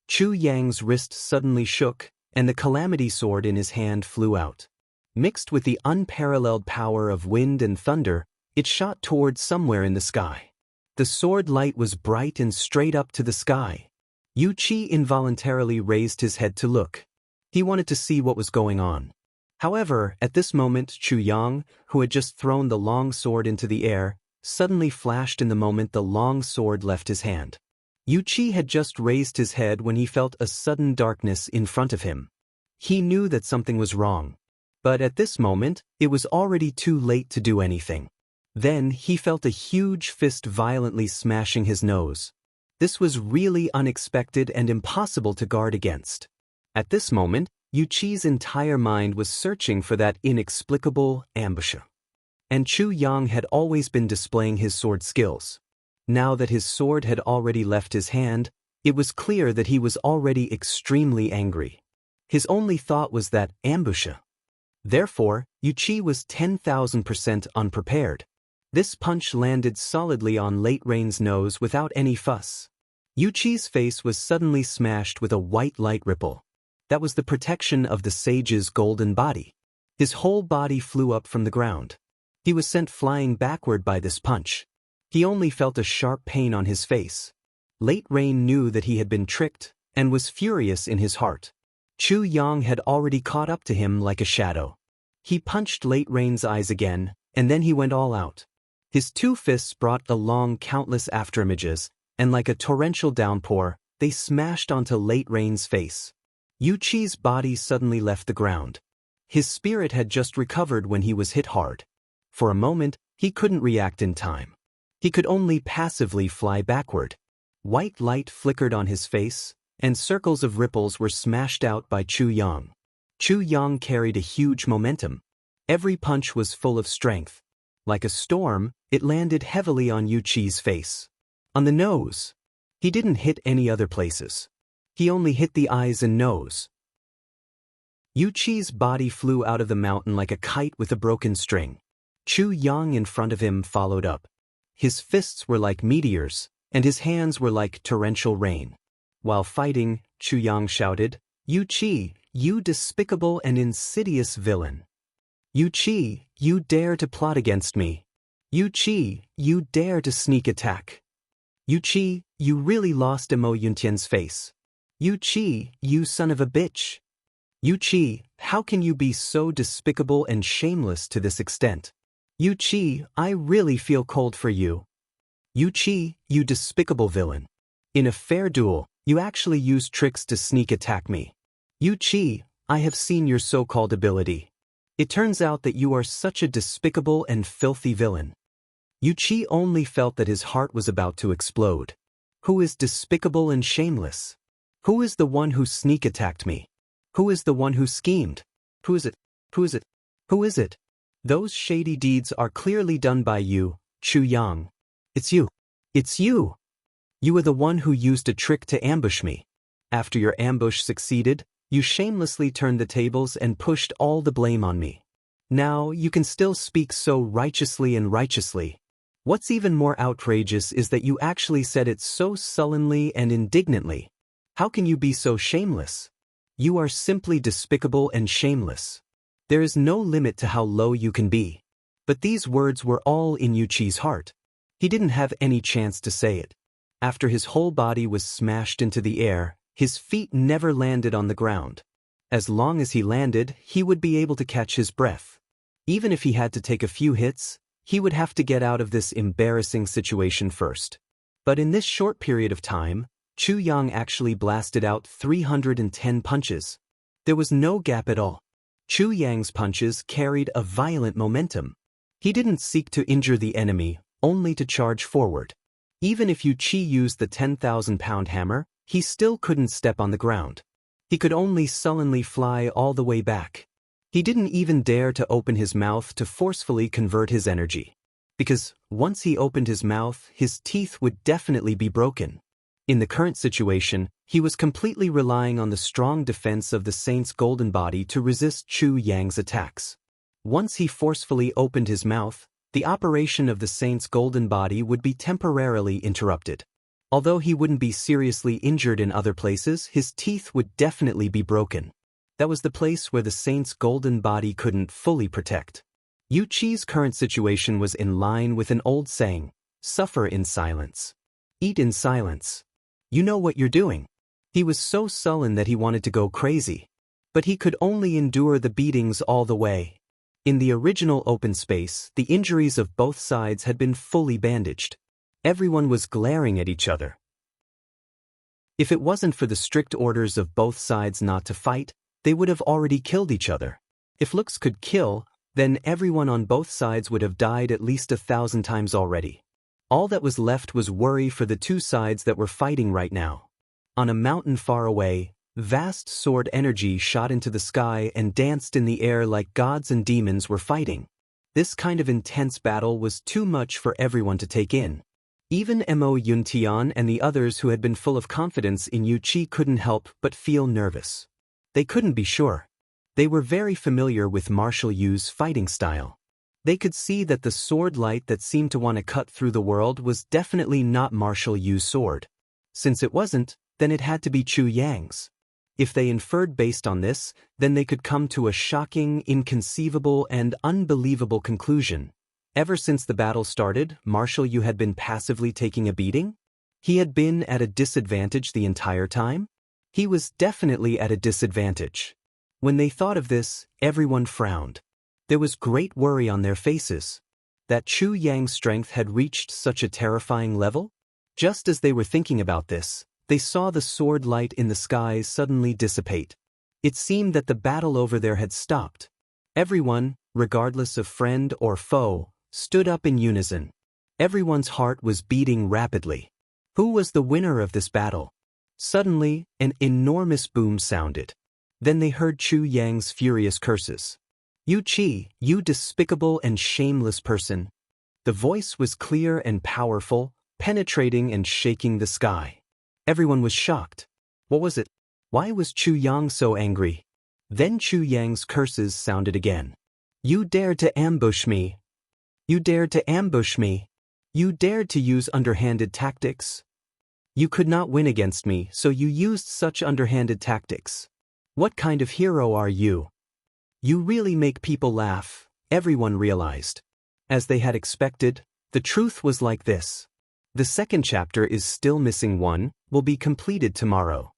Chu Yang's wrist suddenly shook, and the calamity sword in his hand flew out. Mixed with the unparalleled power of wind and thunder, it shot toward somewhere in the sky. The sword light was bright and straight up to the sky. Yu Chi involuntarily raised his head to look. He wanted to see what was going on. However, at this moment Chu Yang, who had just thrown the long sword into the air, suddenly flashed in the moment the long sword left his hand. Yu Chi had just raised his head when he felt a sudden darkness in front of him. He knew that something was wrong. But at this moment, it was already too late to do anything. Then he felt a huge fist violently smashing his nose. This was really unexpected and impossible to guard against. At this moment, Yuqi's entire mind was searching for that inexplicable ambush. And Chu Yang had always been displaying his sword skills. Now that his sword had already left his hand, it was clear that he was already extremely angry. His only thought was that ambush. Therefore, Yuqi was 10,000% unprepared. This punch landed solidly on Late Rain's nose without any fuss. Yuqi's face was suddenly smashed with a white light ripple. That was the protection of the sage's golden body. His whole body flew up from the ground. He was sent flying backward by this punch. He only felt a sharp pain on his face. Late Rain knew that he had been tricked, and was furious in his heart. Chu Yang had already caught up to him like a shadow. He punched Late Rain's eyes again, and then he went all out. His two fists brought along countless afterimages, and like a torrential downpour, they smashed onto Late Rain's face. Yuqi's body suddenly left the ground. His spirit had just recovered when he was hit hard. For a moment, he couldn't react in time. He could only passively fly backward. White light flickered on his face, and circles of ripples were smashed out by Chu Yang. Chu Yang carried a huge momentum. Every punch was full of strength. Like a storm, it landed heavily on Yuqi's face. On the nose. He didn't hit any other places. He only hit the eyes and nose. Yuqi's body flew out of the mountain like a kite with a broken string. Chu Yang in front of him followed up. His fists were like meteors, and his hands were like torrential rain. While fighting, Chu Yang shouted, "Yuqi, you despicable and insidious villain! Yuqi, you dare to plot against me! Yuqi, you dare to sneak attack! Yuqi, you really lost Emo Yuntian's face! Yuqi, you son of a bitch! Yuqi, how can you be so despicable and shameless to this extent? Yuqi, I really feel cold for you. Yuqi, you despicable villain. In a fair duel, you actually use tricks to sneak attack me. Yuqi, I have seen your so-called ability. It turns out that you are such a despicable and filthy villain." Yuqi only felt that his heart was about to explode. Who is despicable and shameless? Who is the one who sneak attacked me? Who is the one who schemed? Who is it? Who is it? Who is it? Those shady deeds are clearly done by you, Chu Yang. It's you. It's you. You were the one who used a trick to ambush me. After your ambush succeeded, you shamelessly turned the tables and pushed all the blame on me. Now you can still speak so righteously and righteously. What's even more outrageous is that you actually said it so sullenly and indignantly. How can you be so shameless? You are simply despicable and shameless. There is no limit to how low you can be. But these words were all in Yuqi's heart. He didn't have any chance to say it. After his whole body was smashed into the air, his feet never landed on the ground. As long as he landed, he would be able to catch his breath. Even if he had to take a few hits, he would have to get out of this embarrassing situation first. But in this short period of time, Chu Yang actually blasted out 310 punches. There was no gap at all. Chu Yang's punches carried a violent momentum. He didn't seek to injure the enemy, only to charge forward. Even if Yuqi used the 10,000-pound hammer, he still couldn't step on the ground. He could only sullenly fly all the way back. He didn't even dare to open his mouth to forcefully convert his energy. Because once he opened his mouth, his teeth would definitely be broken. In the current situation, he was completely relying on the strong defense of the saint's golden body to resist Chu Yang's attacks. Once he forcefully opened his mouth, the operation of the saint's golden body would be temporarily interrupted. Although he wouldn't be seriously injured in other places, his teeth would definitely be broken. That was the place where the saint's golden body couldn't fully protect. Yuqi's current situation was in line with an old saying, "Suffer in silence. Eat in silence. You know what you're doing." He was so sullen that he wanted to go crazy. But he could only endure the beatings all the way. In the original open space, the injuries of both sides had been fully bandaged. Everyone was glaring at each other. If it wasn't for the strict orders of both sides not to fight, they would have already killed each other. If looks could kill, then everyone on both sides would have died at least 1,000 times already. All that was left was worry for the two sides that were fighting right now. On a mountain far away, vast sword energy shot into the sky and danced in the air like gods and demons were fighting. This kind of intense battle was too much for everyone to take in. Even Mo Yuntian and the others who had been full of confidence in Yu Qi couldn't help but feel nervous. They couldn't be sure. They were very familiar with Martial Yu's fighting style. They could see that the sword light that seemed to want to cut through the world was definitely not Martial Yu's sword. Since it wasn't, then it had to be Chu Yang's. If they inferred based on this, then they could come to a shocking, inconceivable, and unbelievable conclusion. Ever since the battle started, Martial Yu had been passively taking a beating? He had been at a disadvantage the entire time? He was definitely at a disadvantage. When they thought of this, everyone frowned. There was great worry on their faces. That Chu Yang's strength had reached such a terrifying level? Just as they were thinking about this, they saw the sword light in the skies suddenly dissipate. It seemed that the battle over there had stopped. Everyone, regardless of friend or foe, stood up in unison. Everyone's heart was beating rapidly. Who was the winner of this battle? Suddenly, an enormous boom sounded. Then they heard Chu Yang's furious curses. "Yu Qi, you despicable and shameless person." The voice was clear and powerful, penetrating and shaking the sky. Everyone was shocked. What was it? Why was Chu Yang so angry? Then Chu Yang's curses sounded again. "You dared to ambush me. You dared to ambush me. You dared to use underhanded tactics. You could not win against me, so you used such underhanded tactics. What kind of hero are you? You really make people laugh," everyone realized. As they had expected, the truth was like this. The second chapter is still missing one, will be completed tomorrow.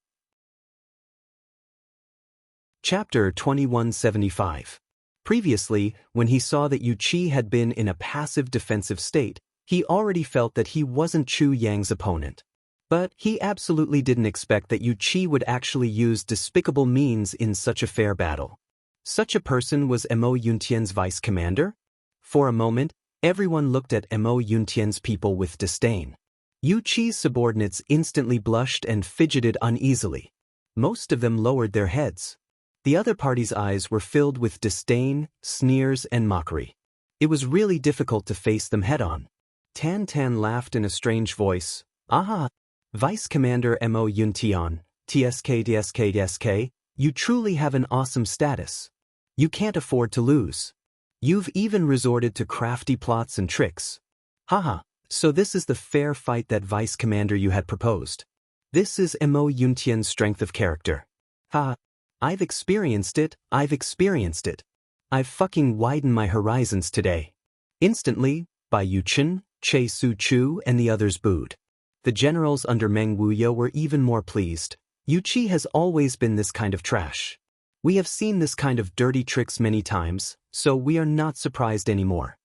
Chapter 2175. Previously, when he saw that Yu Qi had been in a passive defensive state, he already felt that he wasn't Chu Yang's opponent. But he absolutely didn't expect that Yu Qi would actually use despicable means in such a fair battle. Such a person was Mo Yuntian's vice commander? For a moment, everyone looked at Mo Yuntian's people with disdain. Yu Qi's subordinates instantly blushed and fidgeted uneasily. Most of them lowered their heads. The other party's eyes were filled with disdain, sneers, and mockery. It was really difficult to face them head-on. Tan Tan laughed in a strange voice. "Aha! Vice Commander Mo Yuntian, TSK, you truly have an awesome status. You can't afford to lose. You've even resorted to crafty plots and tricks. Haha, so this is the fair fight that Vice Commander you had proposed. This is Mo Yuntian's strength of character. Ha! I've experienced it. I've fucking widened my horizons today." Instantly, Bai Yuchen, Che Su Chu, and the others booed. The generals under Meng Wuya were even more pleased. Yu Qi has always been this kind of trash. We have seen this kind of dirty tricks many times, so we are not surprised anymore.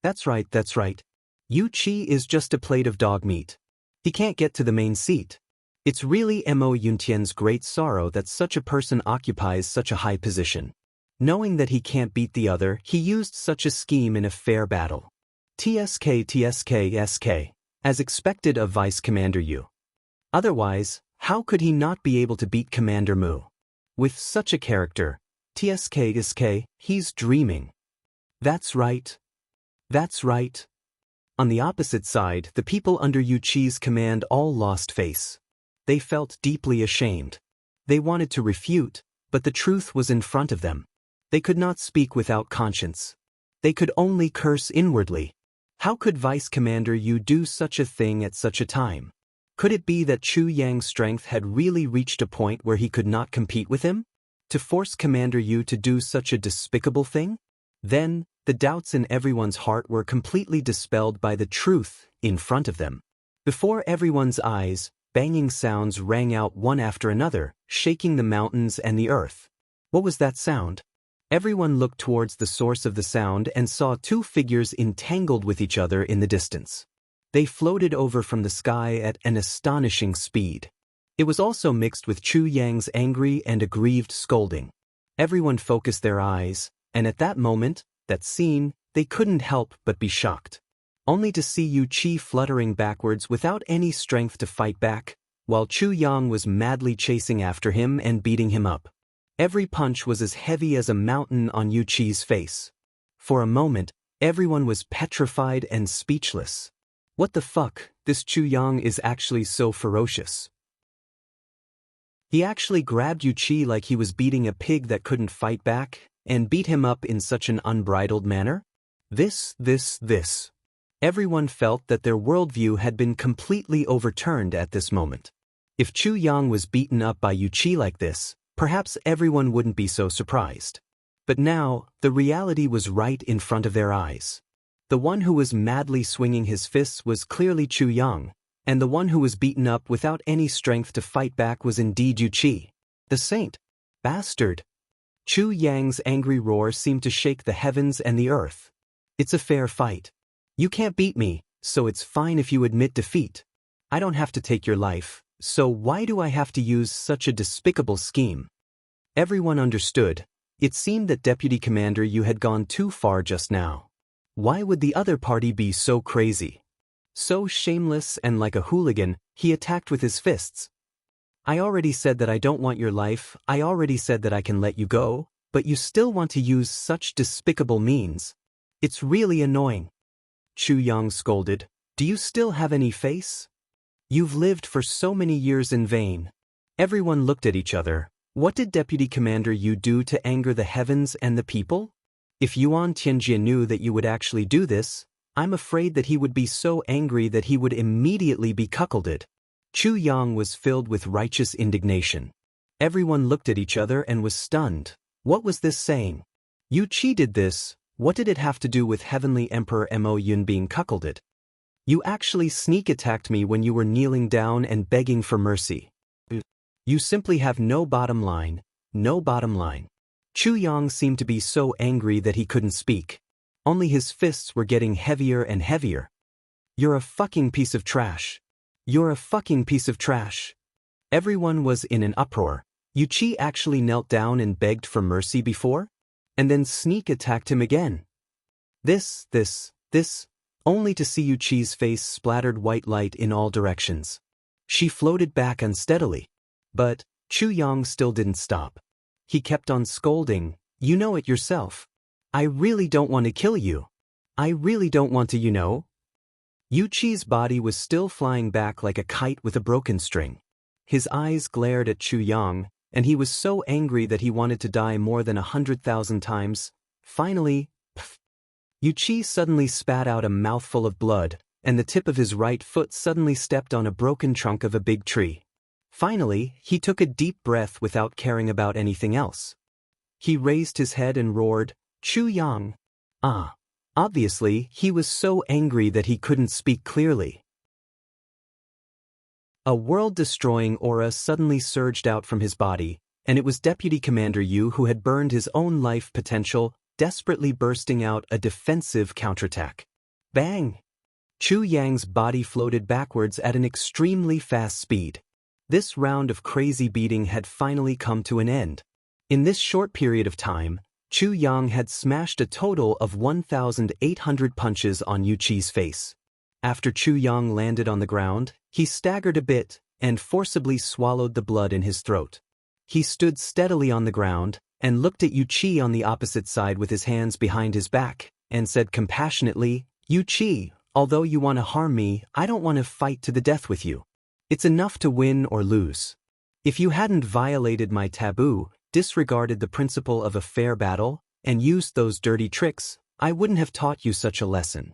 That's right. Yu Qi is just a plate of dog meat. He can't get to the main seat. It's really Mo Yuntian's great sorrow that such a person occupies such a high position. Knowing that he can't beat the other, he used such a scheme in a fair battle. TSK, as expected of Vice Commander Yu. Otherwise, how could he not be able to beat Commander Mu? With such a character, TSK, he's dreaming. That's right. On the opposite side, the people under Yu Qi's command all lost face. They felt deeply ashamed. They wanted to refute, but the truth was in front of them. They could not speak without conscience. They could only curse inwardly. How could Vice Commander Yu do such a thing at such a time? Could it be that Chu Yang's strength had really reached a point where he could not compete with him? To force Commander Yu to do such a despicable thing? Then, the doubts in everyone's heart were completely dispelled by the truth in front of them. Before everyone's eyes, banging sounds rang out one after another, shaking the mountains and the earth. What was that sound? Everyone looked towards the source of the sound and saw two figures entangled with each other in the distance. They floated over from the sky at an astonishing speed. It was also mixed with Chu Yang's angry and aggrieved scolding. Everyone focused their eyes, and at that moment, that scene, they couldn't help but be shocked. Only to see Yu Qi fluttering backwards without any strength to fight back, while Chu Yang was madly chasing after him and beating him up. Every punch was as heavy as a mountain on Yu Qi's face. For a moment, everyone was petrified and speechless. What the fuck, this Chu Yang is actually so ferocious. He actually grabbed Yu Qi like he was beating a pig that couldn't fight back, and beat him up in such an unbridled manner? This. Everyone felt that their worldview had been completely overturned at this moment. If Chu Yang was beaten up by Yu Qi like this, perhaps everyone wouldn't be so surprised. But now, the reality was right in front of their eyes. The one who was madly swinging his fists was clearly Chu Yang, and the one who was beaten up without any strength to fight back was indeed Yu Qi. The saint. Bastard. Chu Yang's angry roar seemed to shake the heavens and the earth. It's a fair fight. You can't beat me, so it's fine if you admit defeat. I don't have to take your life, so why do I have to use such a despicable scheme? Everyone understood. It seemed that Deputy Commander Yu had gone too far just now. Why would the other party be so crazy? So shameless and like a hooligan, he attacked with his fists. I already said that I don't want your life, I already said that I can let you go, but you still want to use such despicable means. It's really annoying. Chu Yang scolded. Do you still have any face? You've lived for so many years in vain. Everyone looked at each other. What did Deputy Commander Yu do to anger the heavens and the people? If Yuan Tianjie knew that you would actually do this, I'm afraid that he would be so angry that he would immediately be cuckolded. Chu Yang was filled with righteous indignation. Everyone looked at each other and was stunned. What was this saying? Yu Qi did this. What did it have to do with Heavenly Emperor Mo Yun being cuckolded? You actually sneak attacked me when you were kneeling down and begging for mercy. You simply have no bottom line, no bottom line. Chu Yang seemed to be so angry that he couldn't speak. Only his fists were getting heavier and heavier. You're a fucking piece of trash. You're a fucking piece of trash. Everyone was in an uproar. Yu Qi actually knelt down and begged for mercy before? And then sneak attacked him again. This, only to see Yu Qi's face splattered white light in all directions. She floated back unsteadily. But Chu Yang still didn't stop. He kept on scolding. You know it yourself. I really don't want to kill you. I really don't want to, you know. Yu Qi's body was still flying back like a kite with a broken string. His eyes glared at Chu Yang, and he was so angry that he wanted to die more than 100,000 times. Finally, pff. Yu Qi suddenly spat out a mouthful of blood, and the tip of his right foot suddenly stepped on a broken trunk of a big tree. Finally, he took a deep breath without caring about anything else. He raised his head and roared, Chu Yang. Obviously, he was so angry that he couldn't speak clearly. A world-destroying aura suddenly surged out from his body, and it was Deputy Commander Yu who had burned his own life potential, desperately bursting out a defensive counterattack. Bang! Chu Yang's body floated backwards at an extremely fast speed. This round of crazy beating had finally come to an end. In this short period of time, Chu Yang had smashed a total of 1,800 punches on Yu Qi's face. After Chu Yang landed on the ground, he staggered a bit and forcibly swallowed the blood in his throat. He stood steadily on the ground and looked at Yu Qi on the opposite side with his hands behind his back and said compassionately, Yu Qi, although you want to harm me, I don't want to fight to the death with you. It's enough to win or lose. If you hadn't violated my taboo, disregarded the principle of a fair battle, and used those dirty tricks, I wouldn't have taught you such a lesson.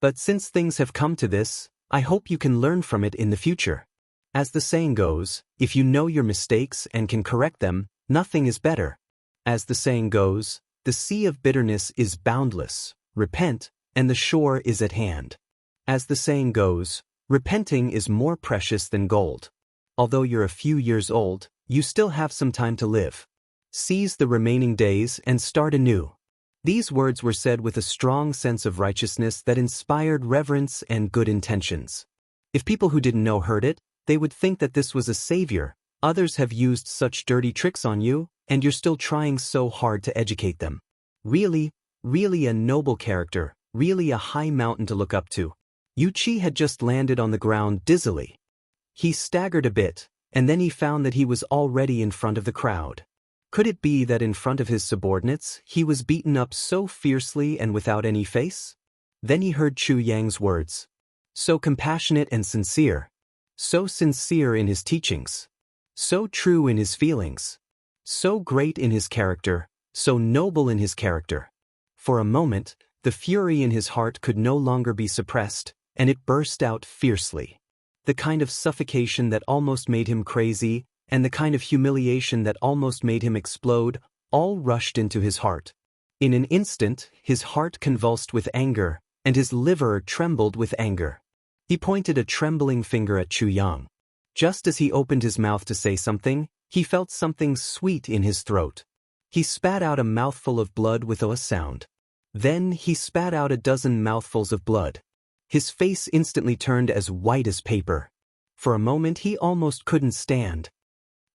But since things have come to this, I hope you can learn from it in the future. As the saying goes, if you know your mistakes and can correct them, nothing is better. As the saying goes, the sea of bitterness is boundless, repent, and the shore is at hand. As the saying goes, repenting is more precious than gold. Although you're a few years old, you still have some time to live. Seize the remaining days and start anew. These words were said with a strong sense of righteousness that inspired reverence and good intentions. If people who didn't know heard it, They would think that this was a savior. Others have used such dirty tricks on you, and you're still trying so hard to educate them. Really, really a noble character, really a high mountain to look up to. Yu Qi had just landed on the ground dizzily. He staggered a bit, and then he found that he was already in front of the crowd. Could it be that in front of his subordinates, he was beaten up so fiercely and without any face? Then he heard Chu Yang's words. So compassionate and sincere. So sincere in his teachings. So true in his feelings. So great in his character, so noble in his character. For a moment, the fury in his heart could no longer be suppressed, and it burst out fiercely. The kind of suffocation that almost made him crazy, and the kind of humiliation that almost made him explode, all rushed into his heart. In an instant, his heart convulsed with anger, and his liver trembled with anger. He pointed a trembling finger at Chu Yang. Just as he opened his mouth to say something, he felt something sweet in his throat. He spat out a mouthful of blood with a sound. Then he spat out a dozen mouthfuls of blood. His face instantly turned as white as paper. For a moment he almost couldn't stand.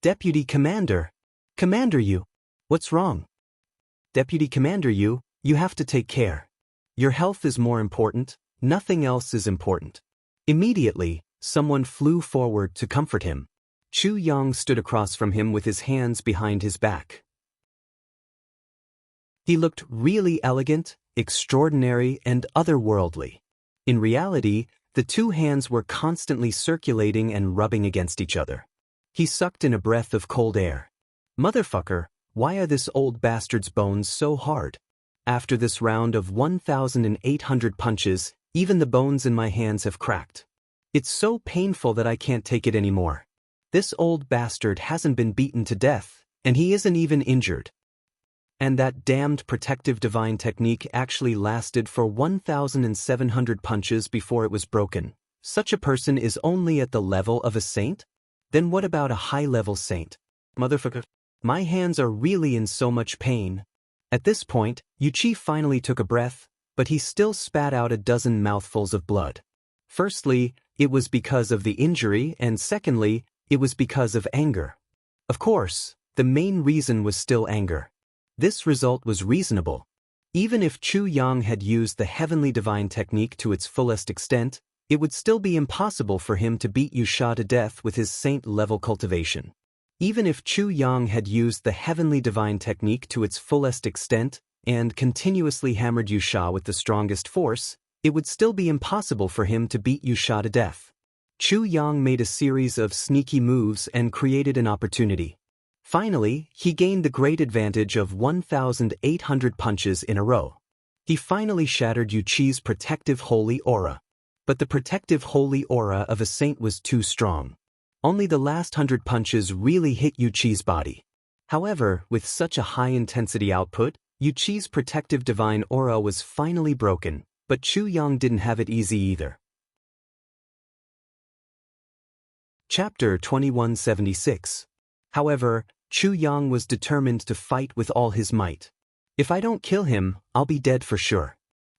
Deputy Commander! Commander Yu! What's wrong? Deputy Commander Yu, you have to take care. Your health is more important, nothing else is important. Immediately, someone flew forward to comfort him. Chu Yang stood across from him with his hands behind his back. He looked really elegant, extraordinary, and otherworldly. In reality, the two hands were constantly circulating and rubbing against each other. He sucked in a breath of cold air. Motherfucker, why are this old bastard's bones so hard? After this round of 1,800 punches, even the bones in my hands have cracked. It's so painful that I can't take it anymore. This old bastard hasn't been beaten to death, and he isn't even injured. And that damned protective divine technique actually lasted for 1,700 punches before it was broken. Such a person is only at the level of a saint? Then what about a high-level saint? Motherfucker, my hands are really in so much pain. At this point, Yu Qi finally took a breath, but he still spat out a dozen mouthfuls of blood. Firstly, it was because of the injury, and secondly, it was because of anger. Of course, the main reason was still anger. This result was reasonable. Even if Chu Yang had used the heavenly divine technique to its fullest extent, it would still be impossible for him to beat Wuxia to death with his saint-level cultivation. Even if Chu Yang had used the heavenly divine technique to its fullest extent and continuously hammered Wuxia with the strongest force, it would still be impossible for him to beat Wuxia to death. Chu Yang made a series of sneaky moves and created an opportunity. Finally, he gained the great advantage of 1,800 punches in a row. He finally shattered Yu Qi's protective holy aura. But the protective holy aura of a saint was too strong. Only the last 100 punches really hit Yu Qi's body. However, with such a high-intensity output, Yu Qi's protective divine aura was finally broken, but Chu Yang didn't have it easy either. Chapter 2176. However, Chu Yang was determined to fight with all his might. If I don't kill him, I'll be dead for sure.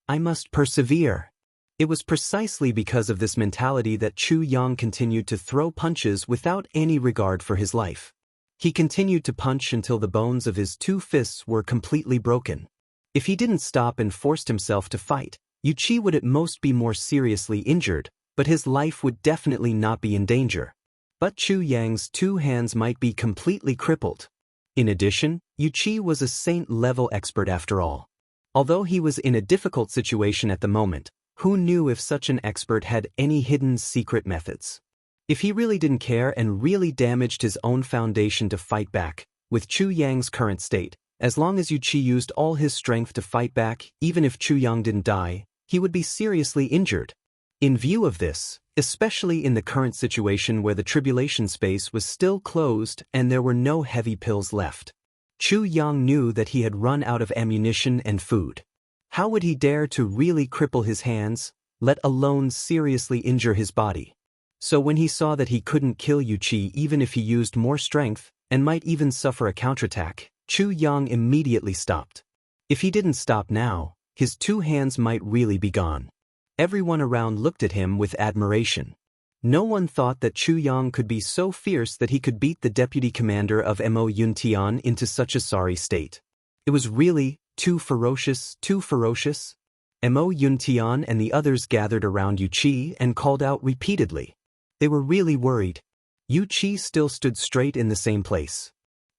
I must persevere. It was precisely because of this mentality that Chu Yang continued to throw punches without any regard for his life. He continued to punch until the bones of his two fists were completely broken. If he didn't stop and forced himself to fight, Yu Qi would at most be more seriously injured, but his life would definitely not be in danger. But Chu Yang's two hands might be completely crippled. In addition, Yu Qi was a saint-level expert after all. Although he was in a difficult situation at the moment, who knew if such an expert had any hidden secret methods? If he really didn't care and really damaged his own foundation to fight back, with Chu Yang's current state, as long as Yu Qi used all his strength to fight back, even if Chu Yang didn't die, he would be seriously injured. In view of this, especially in the current situation where the tribulation space was still closed and there were no heavy pills left, Chu Yang knew that he had run out of ammunition and food. How would he dare to really cripple his hands, let alone seriously injure his body? So when he saw that he couldn't kill Yu Qi even if he used more strength, and might even suffer a counterattack, Chu Yang immediately stopped. If he didn't stop now, his two hands might really be gone. Everyone around looked at him with admiration. No one thought that Chu Yang could be so fierce that he could beat the deputy commander of Mo Yuntian into such a sorry state. It was really too ferocious, too ferocious. Mo Yuntian and the others gathered around Yu Qi and called out repeatedly. They were really worried. Yu Qi still stood straight in the same place.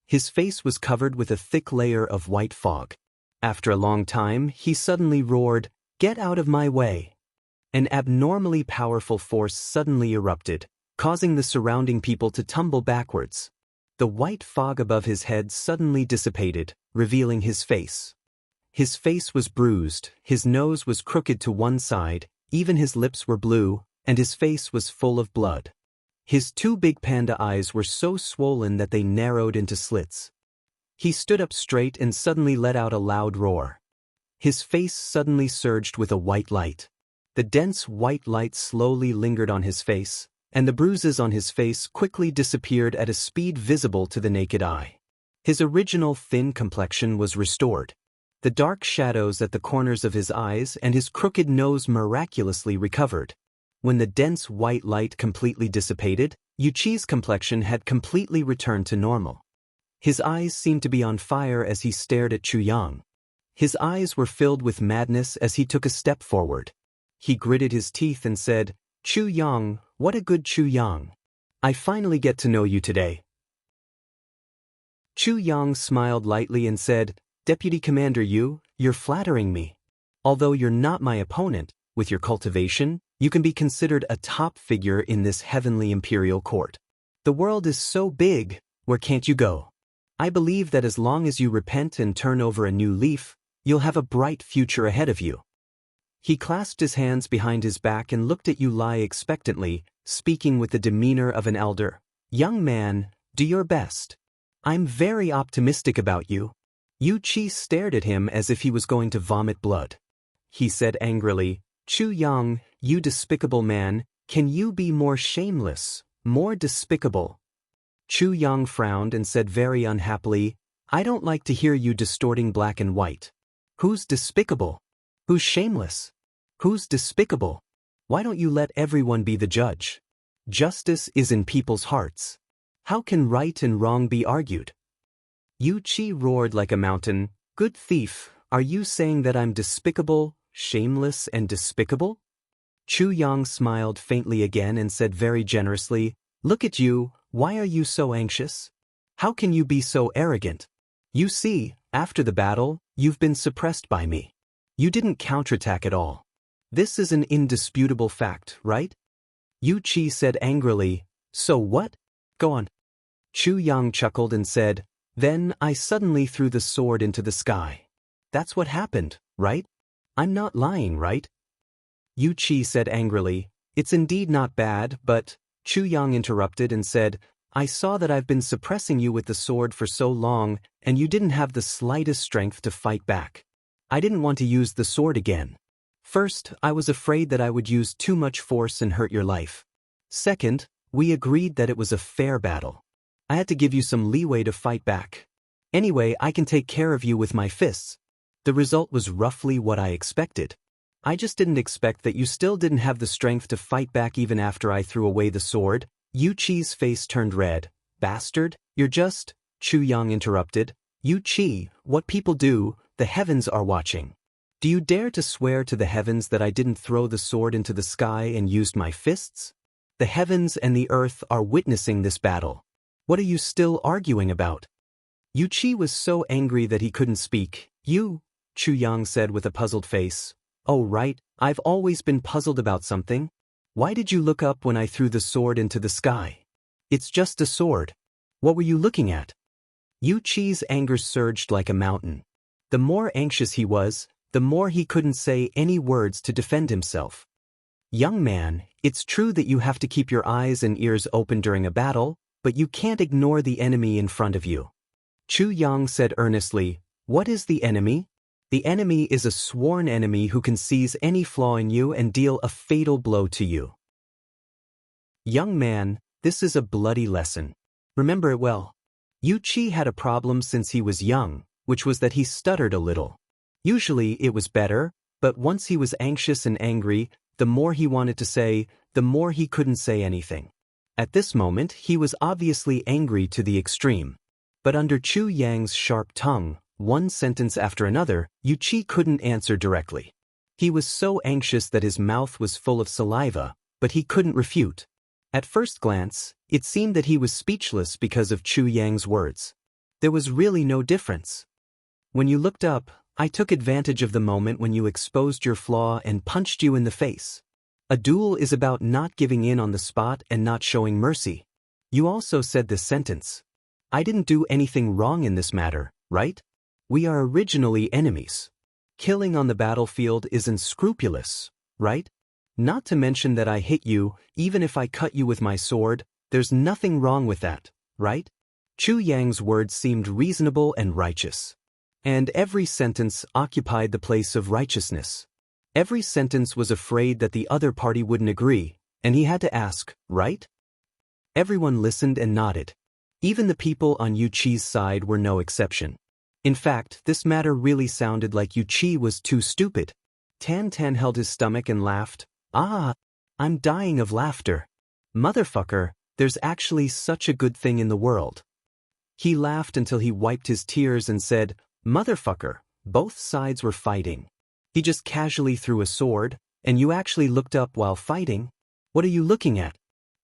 His face was covered with a thick layer of white fog. After a long time, he suddenly roared, "Get out of my way!" An abnormally powerful force suddenly erupted, causing the surrounding people to tumble backwards. The white fog above his head suddenly dissipated, revealing his face. His face was bruised, his nose was crooked to one side, even his lips were blue, and his face was full of blood. His two big panda eyes were so swollen that they narrowed into slits. He stood up straight and suddenly let out a loud roar. His face suddenly surged with a white light. The dense white light slowly lingered on his face, and the bruises on his face quickly disappeared at a speed visible to the naked eye. His original thin complexion was restored. The dark shadows at the corners of his eyes and his crooked nose miraculously recovered. When the dense white light completely dissipated, Yu Qi's complexion had completely returned to normal. His eyes seemed to be on fire as he stared at Chu Yang. His eyes were filled with madness as he took a step forward. He gritted his teeth and said, "Chu Yang, what a good Chu Yang. I finally get to know you today." Chu Yang smiled lightly and said, "Deputy Commander Yu, you're flattering me. Although you're not my opponent, with your cultivation, you can be considered a top figure in this heavenly imperial court. The world is so big, where can't you go? I believe that as long as you repent and turn over a new leaf, you'll have a bright future ahead of you." He clasped his hands behind his back and looked at Yu Lai expectantly, speaking with the demeanor of an elder. "Young man, do your best. I'm very optimistic about you." Yu Qi stared at him as if he was going to vomit blood. He said angrily, "Chu Yang, you despicable man, can you be more shameless, more despicable?" Chu Yang frowned and said very unhappily, "I don't like to hear you distorting black and white. Who's despicable? Who's shameless? Who's despicable? Why don't you let everyone be the judge? Justice is in people's hearts. How can right and wrong be argued?" Yu Qi roared like a mountain, "Good thief, are you saying that I'm despicable, shameless and despicable?" Chu Yang smiled faintly again and said very generously, "Look at you, why are you so anxious? How can you be so arrogant? You see, after the battle, you've been suppressed by me. You didn't counterattack at all. This is an indisputable fact, right?" Yu Qi said angrily, "So what? Go on." Chu Yang chuckled and said, "Then I suddenly threw the sword into the sky. That's what happened, right? I'm not lying, right?" Yu Qi said angrily, "It's indeed not bad, but..." Chu Yang interrupted and said, "I saw that I've been suppressing you with the sword for so long, and you didn't have the slightest strength to fight back. I didn't want to use the sword again. First, I was afraid that I would use too much force and hurt your life. Second, we agreed that it was a fair battle. I had to give you some leeway to fight back. Anyway, I can take care of you with my fists. The result was roughly what I expected. I just didn't expect that you still didn't have the strength to fight back even after I threw away the sword." Yu Qi's face turned red. "Bastard, you're just..." Chu Yang interrupted. "Yu Qi, what people do, the heavens are watching. Do you dare to swear to the heavens that I didn't throw the sword into the sky and used my fists? The heavens and the earth are witnessing this battle. What are you still arguing about?" Yu Qi was so angry that he couldn't speak. "You," Chu Yang said with a puzzled face. "Oh right, I've always been puzzled about something. Why did you look up when I threw the sword into the sky? It's just a sword. What were you looking at?" Yu Qi's anger surged like a mountain. The more anxious he was, the more he couldn't say any words to defend himself. "Young man, it's true that you have to keep your eyes and ears open during a battle, but you can't ignore the enemy in front of you." Chu Yang said earnestly, "What is the enemy?" "The enemy is a sworn enemy who can seize any flaw in you and deal a fatal blow to you." "Young man, this is a bloody lesson. Remember it well." Yu Qi had a problem since he was young, which was that he stuttered a little. Usually it was better, but once he was anxious and angry, The more he wanted to say, the more he couldn't say anything. At this moment, he was obviously angry to the extreme. But under Chu Yang's sharp tongue, one sentence after another, Yu Qi couldn't answer directly. He was so anxious that his mouth was full of saliva, but he couldn't refute. At first glance, it seemed that he was speechless because of Chu Yang's words. There was really no difference. When you looked up, I took advantage of the moment when you exposed your flaw and punched you in the face. A duel is about not giving in on the spot and not showing mercy. You also said this sentence. I didn't do anything wrong in this matter, right? We are originally enemies. Killing on the battlefield is unscrupulous, right? Not to mention that I hit you, even if I cut you with my sword, there's nothing wrong with that, right? Chu Yang's words seemed reasonable and righteous. And every sentence occupied the place of righteousness. Every sentence was afraid that the other party wouldn't agree, and he had to ask, right? Everyone listened and nodded. Even the people on Yu Qi's side were no exception. In fact, this matter really sounded like Yu Qi was too stupid. Tan Tan held his stomach and laughed. Ah, I'm dying of laughter. Motherfucker, there's actually such a good thing in the world. He laughed until he wiped his tears and said, Motherfucker, both sides were fighting. He just casually threw a sword, and you actually looked up while fighting? What are you looking at?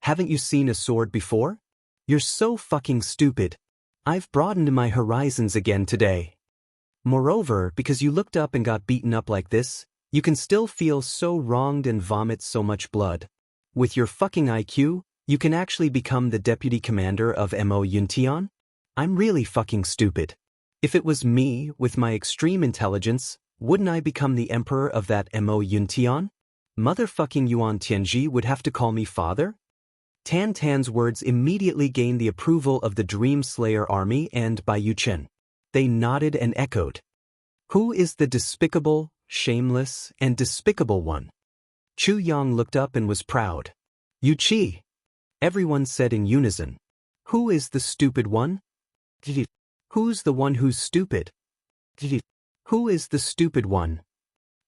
Haven't you seen a sword before? You're so fucking stupid. I've broadened my horizons again today. Moreover, because you looked up and got beaten up like this, you can still feel so wronged and vomit so much blood. With your fucking IQ, you can actually become the deputy commander of Mo Yuntian? I'm really fucking stupid. If it was me, with my extreme intelligence, wouldn't I become the emperor of that Mo Yuntian? Motherfucking Yuan Tianji would have to call me father? Tan Tan's words immediately gained the approval of the Dream Slayer army and by Yu Chen. They nodded and echoed. Who is the despicable, shameless, and despicable one? Chu Yang looked up and was proud. Yu Qi. Everyone said in unison. Who is the stupid one? Who's the one who's stupid? Who is the stupid one?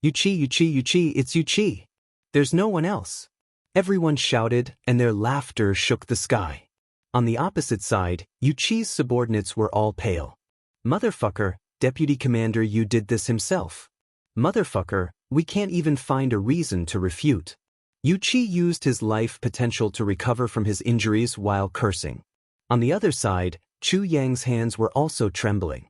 Yu Qi, Yu Qi, Yu Qi, it's Yu Qi. There's no one else. Everyone shouted, and their laughter shook the sky. On the opposite side, Yu Qi's subordinates were all pale. Motherfucker, Deputy Commander, you did this himself. Motherfucker, we can't even find a reason to refute. Yu Qi used his life potential to recover from his injuries while cursing. On the other side, Chu Yang's hands were also trembling.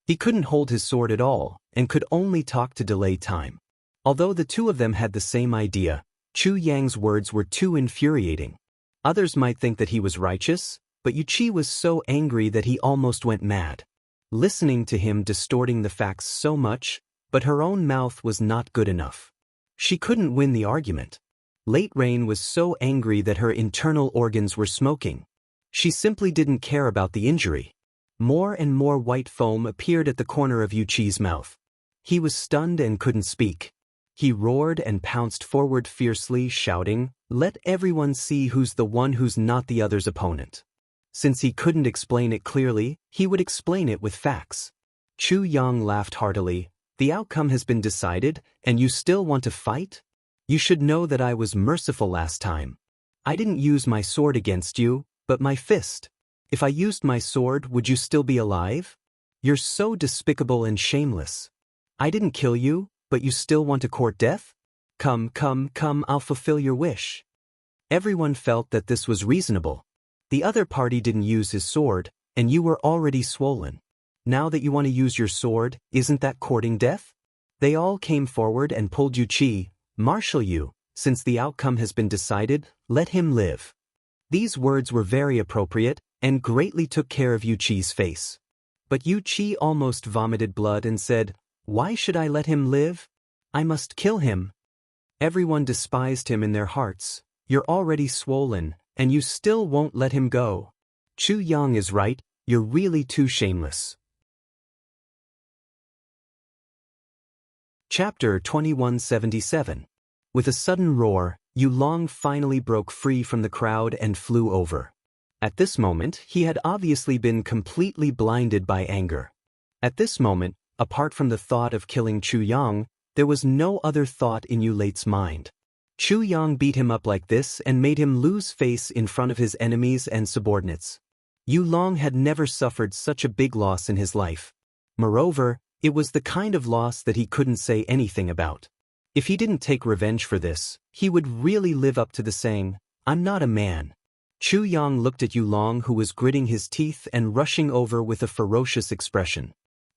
He couldn't hold his sword at all, and could only talk to delay time. Although the two of them had the same idea, Chu Yang's words were too infuriating. Others might think that he was righteous, but Yu Qi was so angry that he almost went mad. Listening to him distorting the facts so much, but her own mouth was not good enough. She couldn't win the argument. Late Rain was so angry that her internal organs were smoking. She simply didn't care about the injury. More and more white foam appeared at the corner of Yu Qi's mouth. He was stunned and couldn't speak. He roared and pounced forward fiercely, shouting, "Let everyone see who's the one who's not the other's opponent." Since he couldn't explain it clearly, he would explain it with facts. Chu Yang laughed heartily. The outcome has been decided, and you still want to fight? You should know that I was merciful last time. I didn't use my sword against you, but my fist. If I used my sword, would you still be alive? You're so despicable and shameless. I didn't kill you, but you still want to court death? Come, I'll fulfill your wish. Everyone felt that this was reasonable. The other party didn't use his sword, and you were already swollen. Now that you want to use your sword, isn't that courting death? They all came forward and pulled Yu Qi. Marshal you, since the outcome has been decided, let him live. These words were very appropriate, and greatly took care of Yu Qi's face. But Yu Qi almost vomited blood and said, "Why should I let him live? I must kill him." Everyone despised him in their hearts. You're already swollen, and you still won't let him go. Chu Yang is right, you're really too shameless. Chapter 2177. With a sudden roar, Yu Long finally broke free from the crowd and flew over. At this moment, he had obviously been completely blinded by anger. At this moment, apart from the thought of killing Chu Yang, There was no other thought in Yu Late's mind. Chu Yang beat him up like this and made him lose face in front of his enemies and subordinates. Yu Long had never suffered such a big loss in his life. Moreover, it was the kind of loss that he couldn't say anything about. If he didn't take revenge for this, he would really live up to the saying, "I'm not a man." Chu Yang looked at Yu Long, who was gritting his teeth and rushing over with a ferocious expression.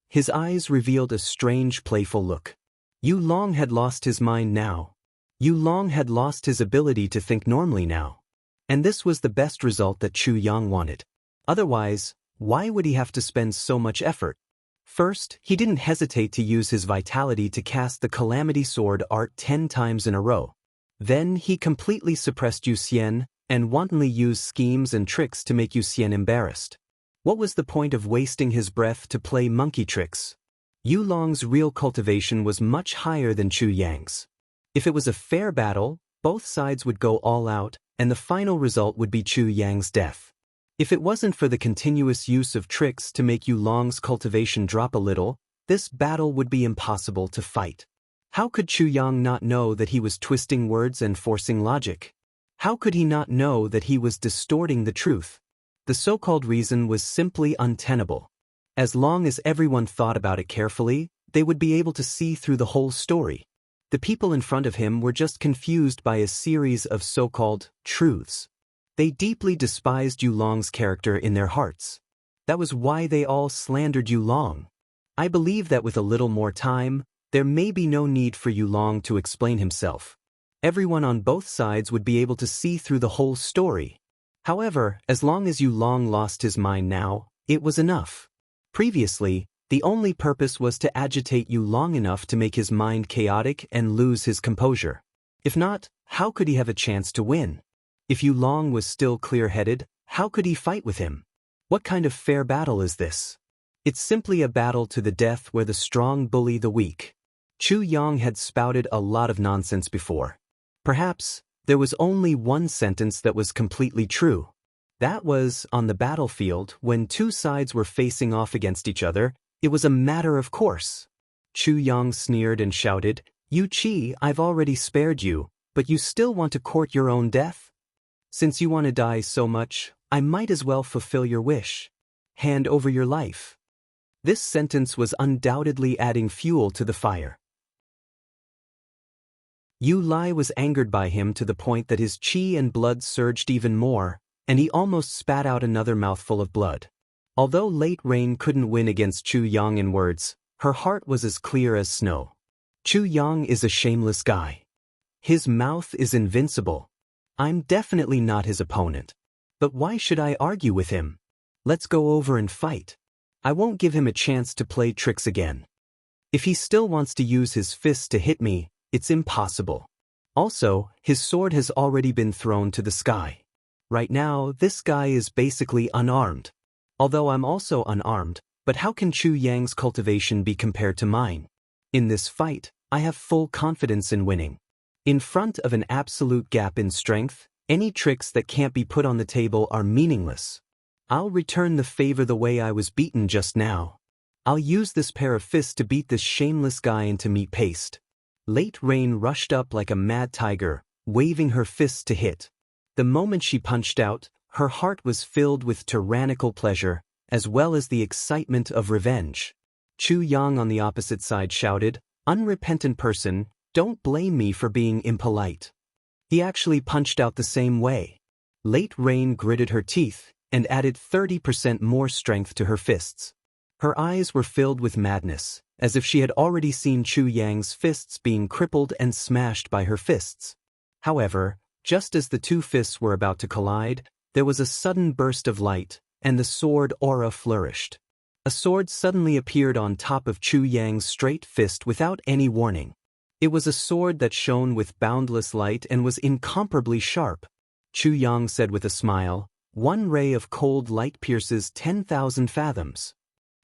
His eyes revealed a strange, playful look. Yu Long had lost his mind now. Yu Long had lost his ability to think normally now. And this was the best result that Chu Yang wanted. Otherwise, why would he have to spend so much effort? First, he didn't hesitate to use his vitality to cast the Calamity Sword art 10 times in a row. Then he completely suppressed Yu Xian, and wantonly used schemes and tricks to make Yu Xian embarrassed. What was the point of wasting his breath to play monkey tricks? Yu Long's real cultivation was much higher than Chu Yang's. If it was a fair battle, both sides would go all out, and the final result would be Chu Yang's death. If it wasn't for the continuous use of tricks to make Yu Long's cultivation drop a little, this battle would be impossible to fight. How could Chu Yang not know that he was twisting words and forcing logic? How could he not know that he was distorting the truth? The so-called reason was simply untenable. As long as everyone thought about it carefully, they would be able to see through the whole story. The people in front of him were just confused by a series of so-called truths. They deeply despised Yu Long's character in their hearts. That was why they all slandered Yu Long. I believe that with a little more time, there may be no need for Yu Long to explain himself. Everyone on both sides would be able to see through the whole story. However, as long as Yu Long lost his mind now, it was enough. Previously, the only purpose was to agitate Yu Long enough to make his mind chaotic and lose his composure. If not, how could he have a chance to win? If Yu Long was still clear-headed, how could he fight with him? What kind of fair battle is this? It's simply a battle to the death where the strong bully the weak. Chu Yang had spouted a lot of nonsense before. Perhaps, there was only one sentence that was completely true. That was, on the battlefield, when two sides were facing off against each other, it was a matter of course. Chu Yang sneered and shouted, "Yu Qi, I've already spared you, but you still want to court your own death? Since you want to die so much, I might as well fulfill your wish. Hand over your life." This sentence was undoubtedly adding fuel to the fire. Yu Lai was angered by him to the point that his qi and blood surged even more, and he almost spat out another mouthful of blood. Although Late Rain couldn't win against Chu Yang in words, her heart was as clear as snow. Chu Yang is a shameless guy. His mouth is invincible. I'm definitely not his opponent. But why should I argue with him? Let's go over and fight. I won't give him a chance to play tricks again. If he still wants to use his fists to hit me, it's impossible. Also, his sword has already been thrown to the sky. Right now, this guy is basically unarmed. Although I'm also unarmed, but how can Chu Yang's cultivation be compared to mine? In this fight, I have full confidence in winning. In front of an absolute gap in strength, any tricks that can't be put on the table are meaningless. I'll return the favor the way I was beaten just now. I'll use this pair of fists to beat this shameless guy into meat paste. Late Rain rushed up like a mad tiger, waving her fists to hit. The moment she punched out, her heart was filled with tyrannical pleasure, as well as the excitement of revenge. Chu Yang on the opposite side shouted, "Unrepentant person, don't blame me for being impolite." He actually punched out the same way. Late Rain gritted her teeth and added 30% more strength to her fists. Her eyes were filled with madness, as if she had already seen Chu Yang's fists being crippled and smashed by her fists. However, just as the two fists were about to collide, there was a sudden burst of light, and the sword aura flourished. A sword suddenly appeared on top of Chu Yang's straight fist without any warning. It was a sword that shone with boundless light and was incomparably sharp. Chu Yang said with a smile, "One ray of cold light pierces 10,000 fathoms."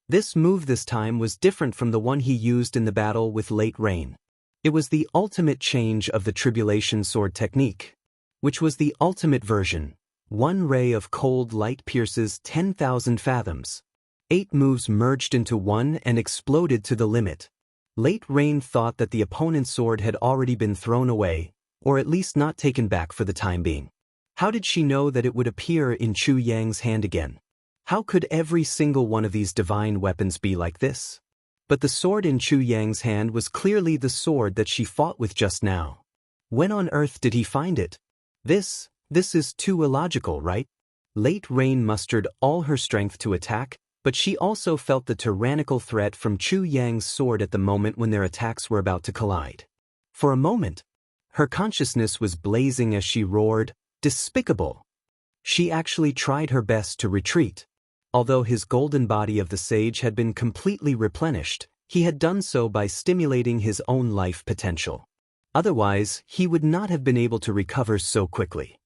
This move this time was different from the one he used in the battle with Late Rain. It was the ultimate change of the Tribulation Sword technique, which was the ultimate version. One ray of cold light pierces 10,000 fathoms. 8 moves merged into one and exploded to the limit. Late Rain thought that the opponent's sword had already been thrown away, or at least not taken back for the time being. How did she know that it would appear in Chu Yang's hand again? How could every single one of these divine weapons be like this? But the sword in Chu Yang's hand was clearly the sword that she fought with just now. When on earth did he find it? This is too illogical, right? Late Rain mustered all her strength to attack, but she also felt the tyrannical threat from Chu Yang's sword at the moment when their attacks were about to collide. For a moment, her consciousness was blazing as she roared, "Despicable!" She actually tried her best to retreat. Although his golden body of the sage had been completely replenished, he had done so by stimulating his own life potential. Otherwise, he would not have been able to recover so quickly.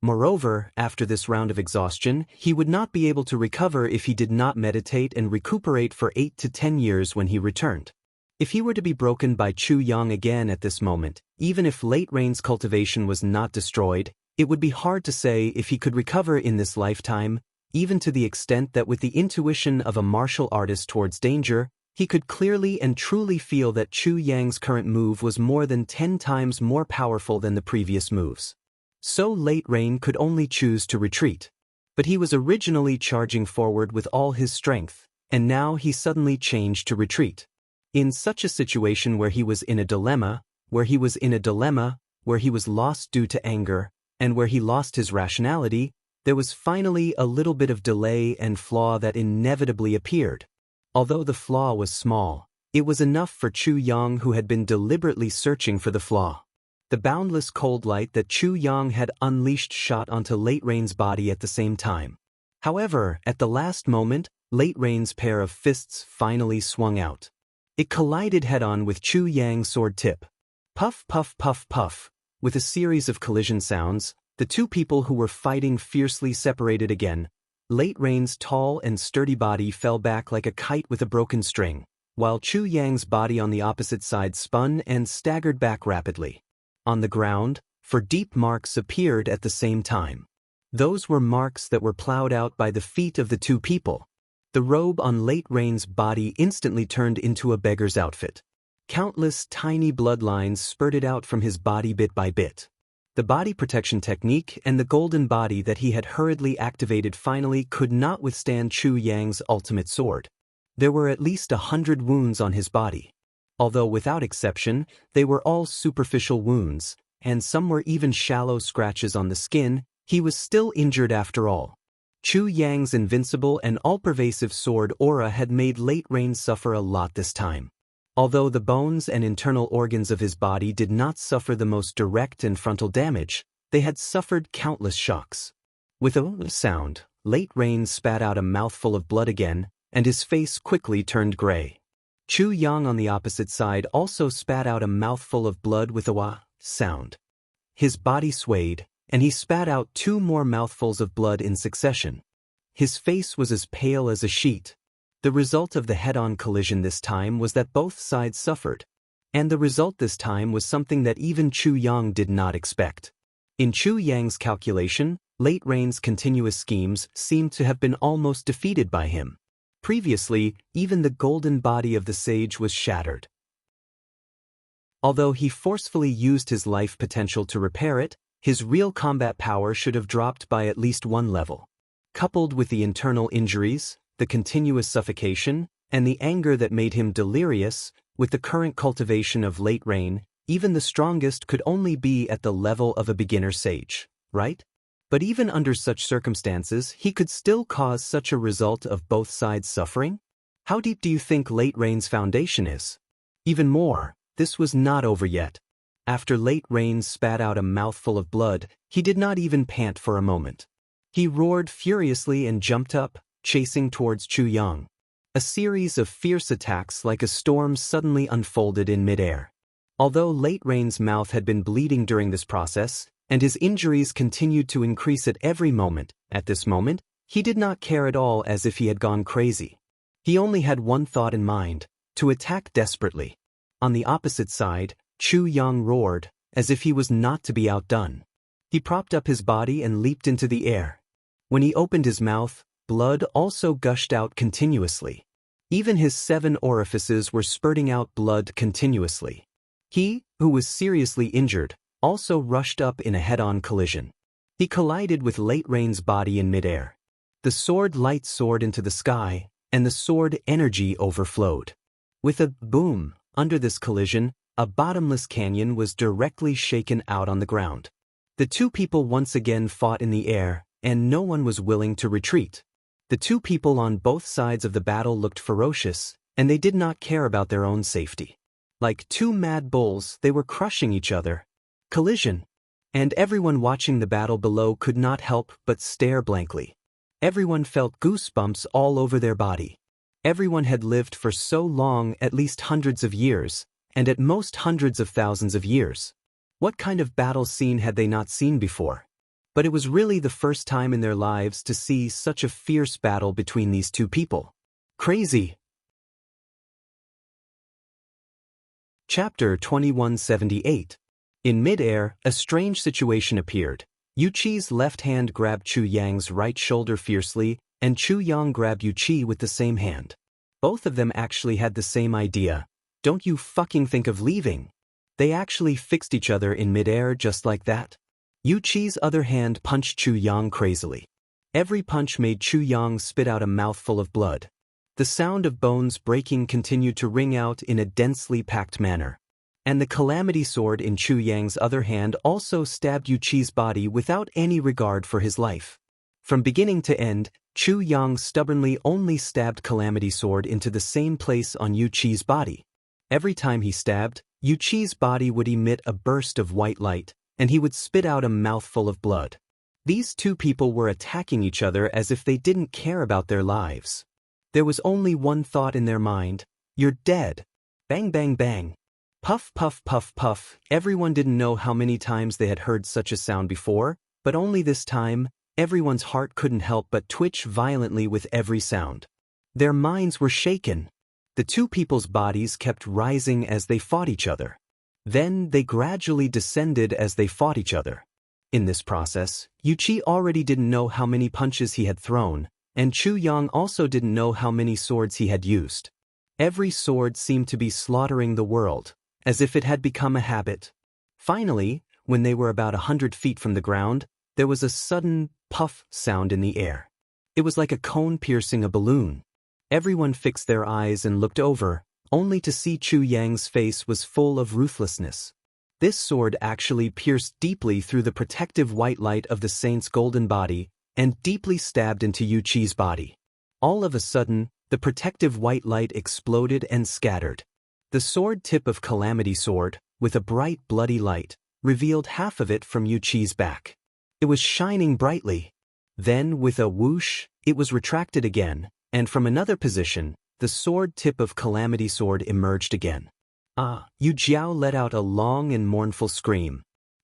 Moreover, after this round of exhaustion, he would not be able to recover if he did not meditate and recuperate for 8 to 10 years when he returned. If he were to be broken by Chu Yang again at this moment, even if Late Rain's cultivation was not destroyed, it would be hard to say if he could recover in this lifetime, even to the extent that with the intuition of a martial artist towards danger, he could clearly and truly feel that Chu Yang's current move was more than 10 times more powerful than the previous moves. So Late Rain could only choose to retreat. But he was originally charging forward with all his strength, and now he suddenly changed to retreat. In such a situation where he was in a dilemma, where he was lost due to anger, and where he lost his rationality, there was finally a little bit of delay and flaw that inevitably appeared. Although the flaw was small, it was enough for Chu Yang, who had been deliberately searching for the flaw. The boundless cold light that Chu Yang had unleashed shot onto Late Rain's body at the same time. However, at the last moment, Late Rain's pair of fists finally swung out. It collided head-on with Chu Yang's sword tip. Puff, puff, puff, puff. With a series of collision sounds, the two people who were fighting fiercely separated again. Late Rain's tall and sturdy body fell back like a kite with a broken string, while Chu Yang's body on the opposite side spun and staggered back rapidly. On the ground, 4 deep marks appeared at the same time. Those were marks that were plowed out by the feet of the two people. The robe on Late Rain's body instantly turned into a beggar's outfit. Countless tiny bloodlines spurted out from his body bit by bit. The body protection technique and the golden body that he had hurriedly activated finally could not withstand Chu Yang's ultimate sword. There were at least 100 wounds on his body. Although without exception, they were all superficial wounds, and some were even shallow scratches on the skin, he was still injured after all. Chu Yang's invincible and all-pervasive sword aura had made Late Rain suffer a lot this time. Although the bones and internal organs of his body did not suffer the most direct and frontal damage, they had suffered countless shocks. With a sound, Late Rain spat out a mouthful of blood again, and his face quickly turned gray. Chu Yang on the opposite side also spat out a mouthful of blood with a wah sound. His body swayed, and he spat out 2 more mouthfuls of blood in succession. His face was as pale as a sheet. The result of the head-on collision this time was that both sides suffered. And the result this time was something that even Chu Yang did not expect. In Chu Yang's calculation, Late Rain's continuous schemes seemed to have been almost defeated by him. Previously, even the golden body of the sage was shattered. Although he forcefully used his life potential to repair it, his real combat power should have dropped by at least 1 level. Coupled with the internal injuries, the continuous suffocation, and the anger that made him delirious, with the current cultivation of Late Rain, even the strongest could only be at the level of a beginner sage, right? But even under such circumstances, he could still cause such a result of both sides suffering? How deep do you think Late Rain's foundation is? Even more, this was not over yet. After Late Rain spat out a mouthful of blood, he did not even pant for a moment. He roared furiously and jumped up, chasing towards Chu Yang. A series of fierce attacks like a storm suddenly unfolded in midair. Although Late Rain's mouth had been bleeding during this process, and his injuries continued to increase at every moment, at this moment, he did not care at all as if he had gone crazy. He only had one thought in mind, to attack desperately. On the opposite side, Chu Yang roared, as if he was not to be outdone. He propped up his body and leaped into the air. When he opened his mouth, blood also gushed out continuously. Even his 7 orifices were spurting out blood continuously. He, who was seriously injured, also rushed up in a head-on collision. He collided with Late Rain's body in midair. The sword light soared into the sky, and the sword energy overflowed. With a boom, under this collision, a bottomless canyon was directly shaken out on the ground. The two people once again fought in the air, and no one was willing to retreat. The two people on both sides of the battle looked ferocious, and they did not care about their own safety. Like two mad bulls, they were crushing each other. Collision. And everyone watching the battle below could not help but stare blankly. Everyone felt goosebumps all over their body. Everyone had lived for so long, at least hundreds of years, and at most hundreds of thousands of years. What kind of battle scene had they not seen before? But it was really the first time in their lives to see such a fierce battle between these two people. Crazy. Chapter 2178. In mid-air, a strange situation appeared. Yu Qi's left hand grabbed Chu Yang's right shoulder fiercely, and Chu Yang grabbed Yu Qi with the same hand. Both of them actually had the same idea. Don't you fucking think of leaving. They actually fixed each other in mid-air just like that. Yu Qi's other hand punched Chu Yang crazily. Every punch made Chu Yang spit out a mouthful of blood. The sound of bones breaking continued to ring out in a densely packed manner. And the Calamity Sword in Chu Yang's other hand also stabbed Yu Qi's body without any regard for his life. From beginning to end, Chu Yang stubbornly only stabbed Calamity Sword into the same place on Yu Qi's body. Every time he stabbed, Yu Qi's body would emit a burst of white light, and he would spit out a mouthful of blood. These two people were attacking each other as if they didn't care about their lives. There was only one thought in their mind: you're dead. Bang bang bang. Puff puff puff puff. Everyone didn't know how many times they had heard such a sound before, but only this time, everyone's heart couldn't help but twitch violently with every sound. Their minds were shaken. The two people's bodies kept rising as they fought each other. Then they gradually descended as they fought each other. In this process, Yu Qi already didn't know how many punches he had thrown, and Chu Yang also didn't know how many swords he had used. Every sword seemed to be slaughtering the world, as if it had become a habit. Finally, when they were about 100 feet from the ground, there was a sudden puff sound in the air. It was like a cone piercing a balloon. Everyone fixed their eyes and looked over, only to see Chu Yang's face was full of ruthlessness. This sword actually pierced deeply through the protective white light of the saint's golden body and deeply stabbed into Yu Qi's body. All of a sudden, the protective white light exploded and scattered. The sword tip of Calamity Sword, with a bright bloody light, revealed half of it from Yu Qi's back. It was shining brightly. Then, with a whoosh, it was retracted again, and from another position, the sword tip of Calamity Sword emerged again. Yu Jiao let out a long and mournful scream.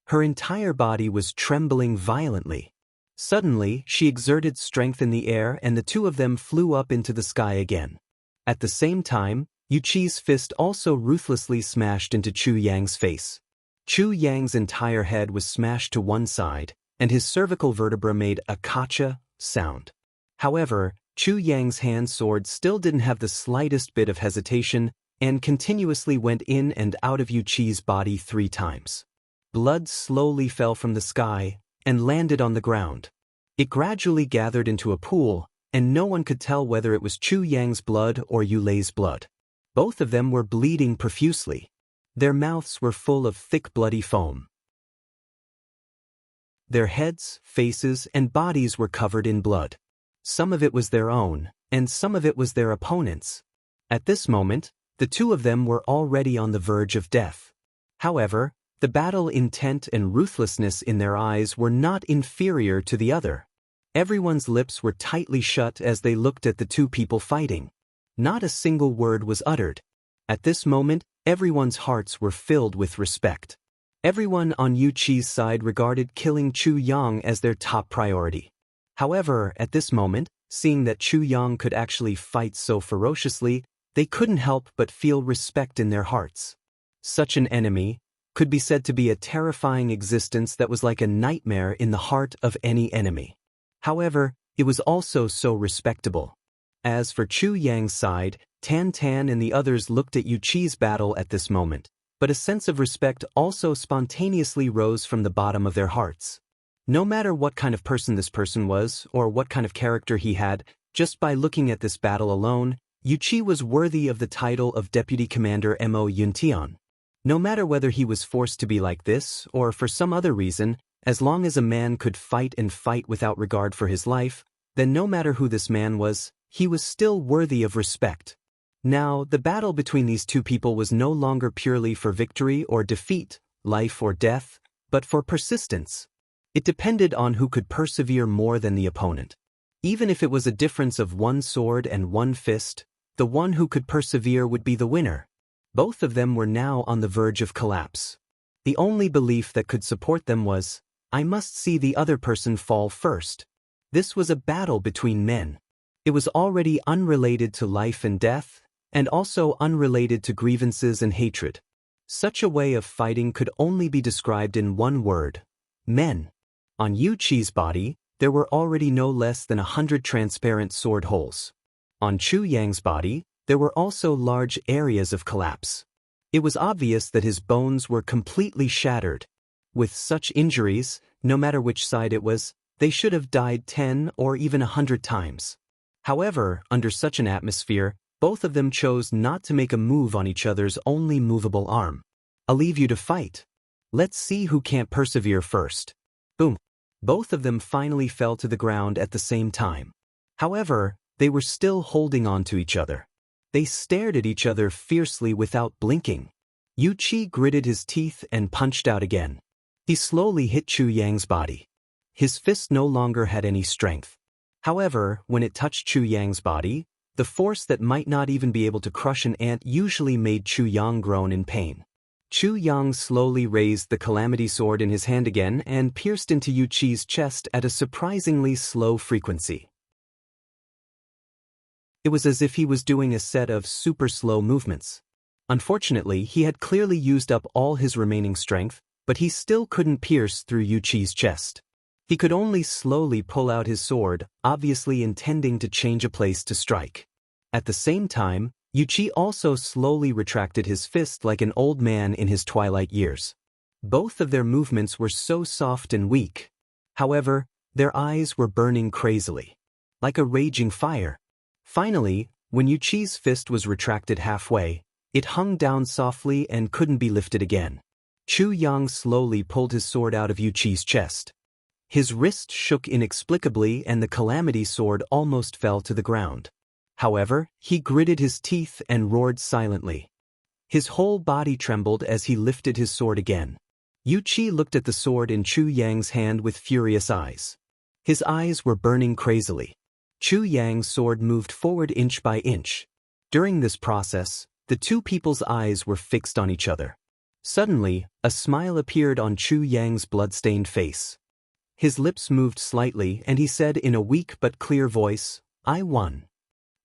Her entire body was trembling violently. Suddenly, she exerted strength in the air and the two of them flew up into the sky again. At the same time, Yu Qi's fist also ruthlessly smashed into Chu Yang's face. Chu Yang's entire head was smashed to one side, and his cervical vertebra made a kacha sound. However, Chu Yang's hand sword still didn't have the slightest bit of hesitation and continuously went in and out of Yu Qi's body 3 times. Blood slowly fell from the sky and landed on the ground. It gradually gathered into a pool, and no one could tell whether it was Chu Yang's blood or Yu Lei's blood. Both of them were bleeding profusely. Their mouths were full of thick bloody foam. Their heads, faces, and bodies were covered in blood. Some of it was their own, and some of it was their opponents'. At this moment, the two of them were already on the verge of death. However, the battle intent and ruthlessness in their eyes were not inferior to the other. Everyone's lips were tightly shut as they looked at the two people fighting. Not a single word was uttered. At this moment, everyone's hearts were filled with respect. Everyone on Yu Qi's side regarded killing Chu Yang as their top priority. However, at this moment, seeing that Chu Yang could actually fight so ferociously, they couldn't help but feel respect in their hearts. Such an enemy could be said to be a terrifying existence that was like a nightmare in the heart of any enemy. However, it was also so respectable. As for Chu Yang's side, Tan Tan and the others looked at Yu Qi's battle at this moment, but a sense of respect also spontaneously rose from the bottom of their hearts. No matter what kind of person this person was, or what kind of character he had, just by looking at this battle alone, Yu Qi was worthy of the title of Deputy Commander Mo Yuntian. No matter whether he was forced to be like this, or for some other reason, as long as a man could fight and fight without regard for his life, then no matter who this man was, he was still worthy of respect. Now, the battle between these two people was no longer purely for victory or defeat, life or death, but for persistence. It depended on who could persevere more than the opponent. Even if it was a difference of one sword and one fist, the one who could persevere would be the winner. Both of them were now on the verge of collapse. The only belief that could support them was, I must see the other person fall first. This was a battle between men. It was already unrelated to life and death, and also unrelated to grievances and hatred. Such a way of fighting could only be described in one word: men. On Yu Qi's body, there were already no less than 100 transparent sword holes. On Chu Yang's body, there were also large areas of collapse. It was obvious that his bones were completely shattered. With such injuries, no matter which side it was, they should have died 10 or even 100 times. However, under such an atmosphere, both of them chose not to make a move on each other's only movable arm. I'll leave you to fight. Let's see who can't persevere first. Boom. Both of them finally fell to the ground at the same time. However, they were still holding on to each other. They stared at each other fiercely without blinking. Yu Qi gritted his teeth and punched out again. He slowly hit Chu Yang's body. His fist no longer had any strength. However, when it touched Chu Yang's body, the force that might not even be able to crush an ant usually made Chu Yang groan in pain. Chu Yang slowly raised the calamity sword in his hand again and pierced into Yu Qi's chest at a surprisingly slow frequency. It was as if he was doing a set of super slow movements. Unfortunately, he had clearly used up all his remaining strength, but he still couldn't pierce through Yu Qi's chest. He could only slowly pull out his sword, obviously intending to change a place to strike. At the same time, Yu Qi also slowly retracted his fist like an old man in his twilight years. Both of their movements were so soft and weak. However, their eyes were burning crazily, like a raging fire. Finally, when Yu Qi's fist was retracted halfway, it hung down softly and couldn't be lifted again. Chu Yang slowly pulled his sword out of Yu Qi's chest. His wrist shook inexplicably and the calamity sword almost fell to the ground. However, he gritted his teeth and roared silently. His whole body trembled as he lifted his sword again. Yu Qi looked at the sword in Chu Yang's hand with furious eyes. His eyes were burning crazily. Chu Yang's sword moved forward inch by inch. During this process, the two people's eyes were fixed on each other. Suddenly, a smile appeared on Chu Yang's blood-stained face. His lips moved slightly and he said in a weak but clear voice, "I won."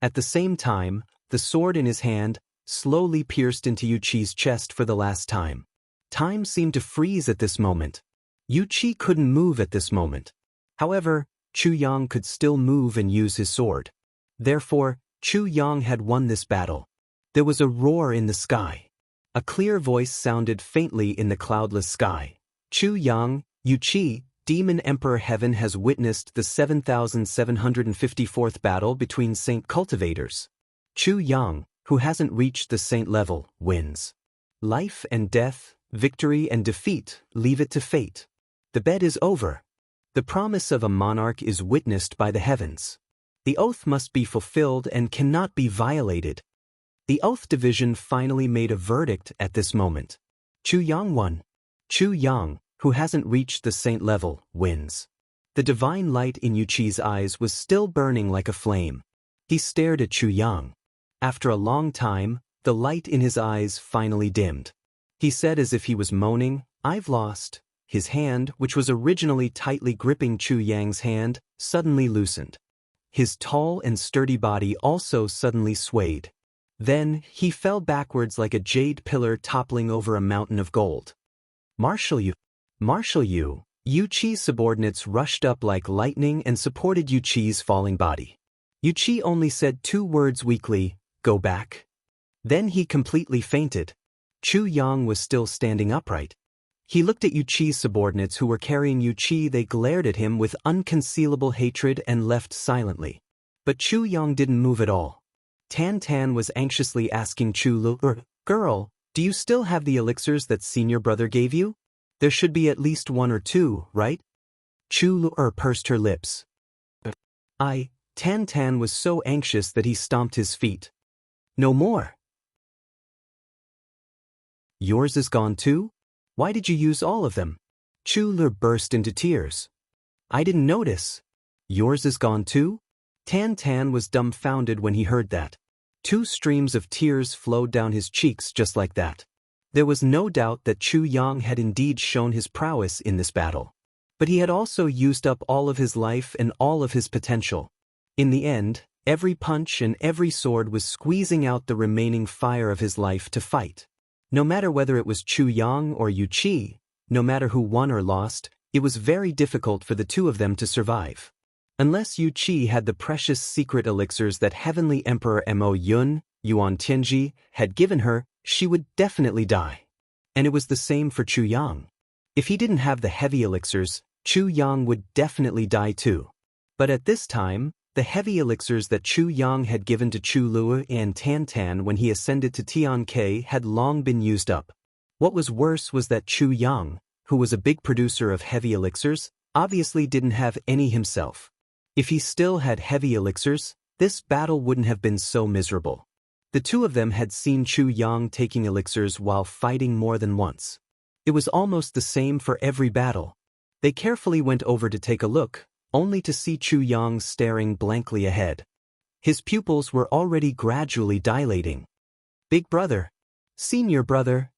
At the same time, the sword in his hand slowly pierced into Yu Qi's chest for the last time. Time seemed to freeze at this moment. Yu Qi couldn't move at this moment. However, Chu Yang could still move and use his sword. Therefore, Chu Yang had won this battle. There was a roar in the sky. A clear voice sounded faintly in the cloudless sky. Chu Yang, Yu Qi, Demon Emperor Heaven has witnessed the 7,754th battle between Saint Cultivators. Chu Yang, who hasn't reached the Saint level, wins. Life and death, victory and defeat, leave it to fate. The bet is over. The promise of a monarch is witnessed by the heavens. The oath must be fulfilled and cannot be violated. The Oath Division finally made a verdict at this moment. Chu Yang won. Chu Yang, who hasn't reached the saint level, wins. The divine light in Yu Qi's eyes was still burning like a flame. He stared at Chu Yang. After a long time, the light in his eyes finally dimmed. He said as if he was moaning, "I've lost." His hand, which was originally tightly gripping Chu Yang's hand, suddenly loosened. His tall and sturdy body also suddenly swayed. Then, he fell backwards like a jade pillar toppling over a mountain of gold. "Marshal Yu! Marshal Yu!" Yu Qi's subordinates rushed up like lightning and supported Yu Qi's falling body. Yu Qi only said two words weakly, Go back. Then he completely fainted. Chu Yang was still standing upright. He looked at Yu Qi's subordinates who were carrying Yu Qi. They glared at him with unconcealable hatred and left silently. But Chu Yang didn't move at all. Tan Tan was anxiously asking Chu Lu, "Girl, do you still have the elixirs that senior brother gave you? There should be at least 1 or 2, right?" Chu Lu pursed her lips. Tan Tan was so anxious that he stomped his feet. "No more." "Yours is gone too? Why did you use all of them?" Chu Lu burst into tears. "I didn't notice." "Yours is gone too?" Tan Tan was dumbfounded when he heard that. 2 streams of tears flowed down his cheeks just like that. There was no doubt that Chu Yang had indeed shown his prowess in this battle. But he had also used up all of his life and all of his potential. In the end, every punch and every sword was squeezing out the remaining fire of his life to fight. No matter whether it was Chu Yang or Yu Qi, no matter who won or lost, it was very difficult for the 2 of them to survive. Unless Yu Qi had the precious secret elixirs that Heavenly Emperor Mo Yun, Yuan Tianji, had given her, she would definitely die. And it was the same for Chu Yang. If he didn't have the heavy elixirs, Chu Yang would definitely die too. But at this time, the heavy elixirs that Chu Yang had given to Chu Lu and Tan Tan when he ascended to Tian Ke had long been used up. What was worse was that Chu Yang, who was a big producer of heavy elixirs, obviously didn't have any himself. If he still had heavy elixirs, this battle wouldn't have been so miserable. The 2 of them had seen Chu Yang taking elixirs while fighting more than once. It was almost the same for every battle. They carefully went over to take a look, only to see Chu Yang staring blankly ahead. His pupils were already gradually dilating. "Big brother! Senior brother!"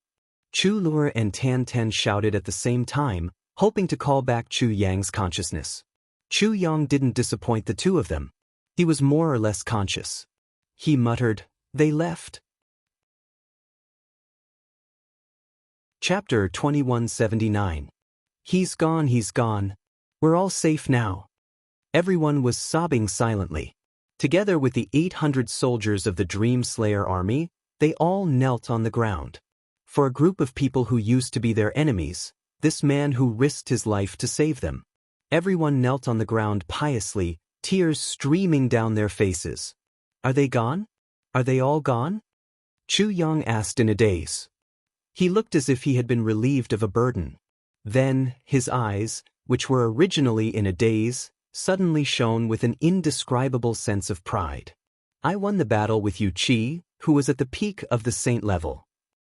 Chu Lu and Tan Tan shouted at the same time, hoping to call back Chu Yang's consciousness. Chu Yang didn't disappoint the 2 of them. He was more or less conscious. He muttered, "They left." Chapter 2179. He's gone. We're all safe now. Everyone was sobbing silently. Together with the 800 soldiers of the Dream Slayer army, they all knelt on the ground. For a group of people who used to be their enemies, this man who risked his life to save them. Everyone knelt on the ground piously, tears streaming down their faces. "Are they gone? Are they all gone?" Chu Yang asked in a daze. He looked as if he had been relieved of a burden. Then, his eyes, which were originally in a daze, suddenly shone with an indescribable sense of pride. "I won the battle with Yu Qi, who was at the peak of the saint level."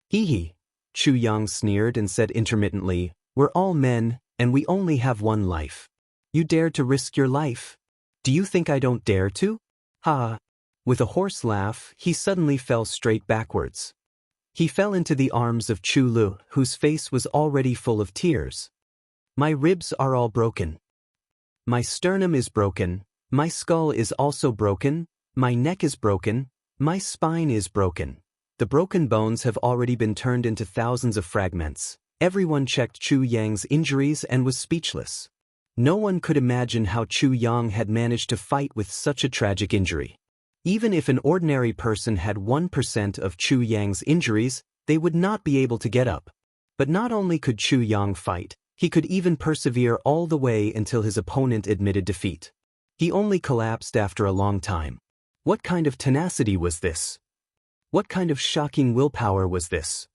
"Hee," Chu Yang sneered and said intermittently, "We're all men, and we only have 1 life. You dare to risk your life? Do you think I don't dare to? Ha!" With a hoarse laugh, he suddenly fell straight backwards. He fell into the arms of Chu Lu, whose face was already full of tears. "My ribs are all broken. My sternum is broken, my skull is also broken, my neck is broken, my spine is broken. The broken bones have already been turned into thousands of fragments." Everyone checked Chu Yang's injuries and was speechless. No one could imagine how Chu Yang had managed to fight with such a tragic injury. Even if an ordinary person had 1% of Chu Yang's injuries, they would not be able to get up. But not only could Chu Yang fight, he could even persevere all the way until his opponent admitted defeat. He only collapsed after a long time. What kind of tenacity was this? What kind of shocking willpower was this?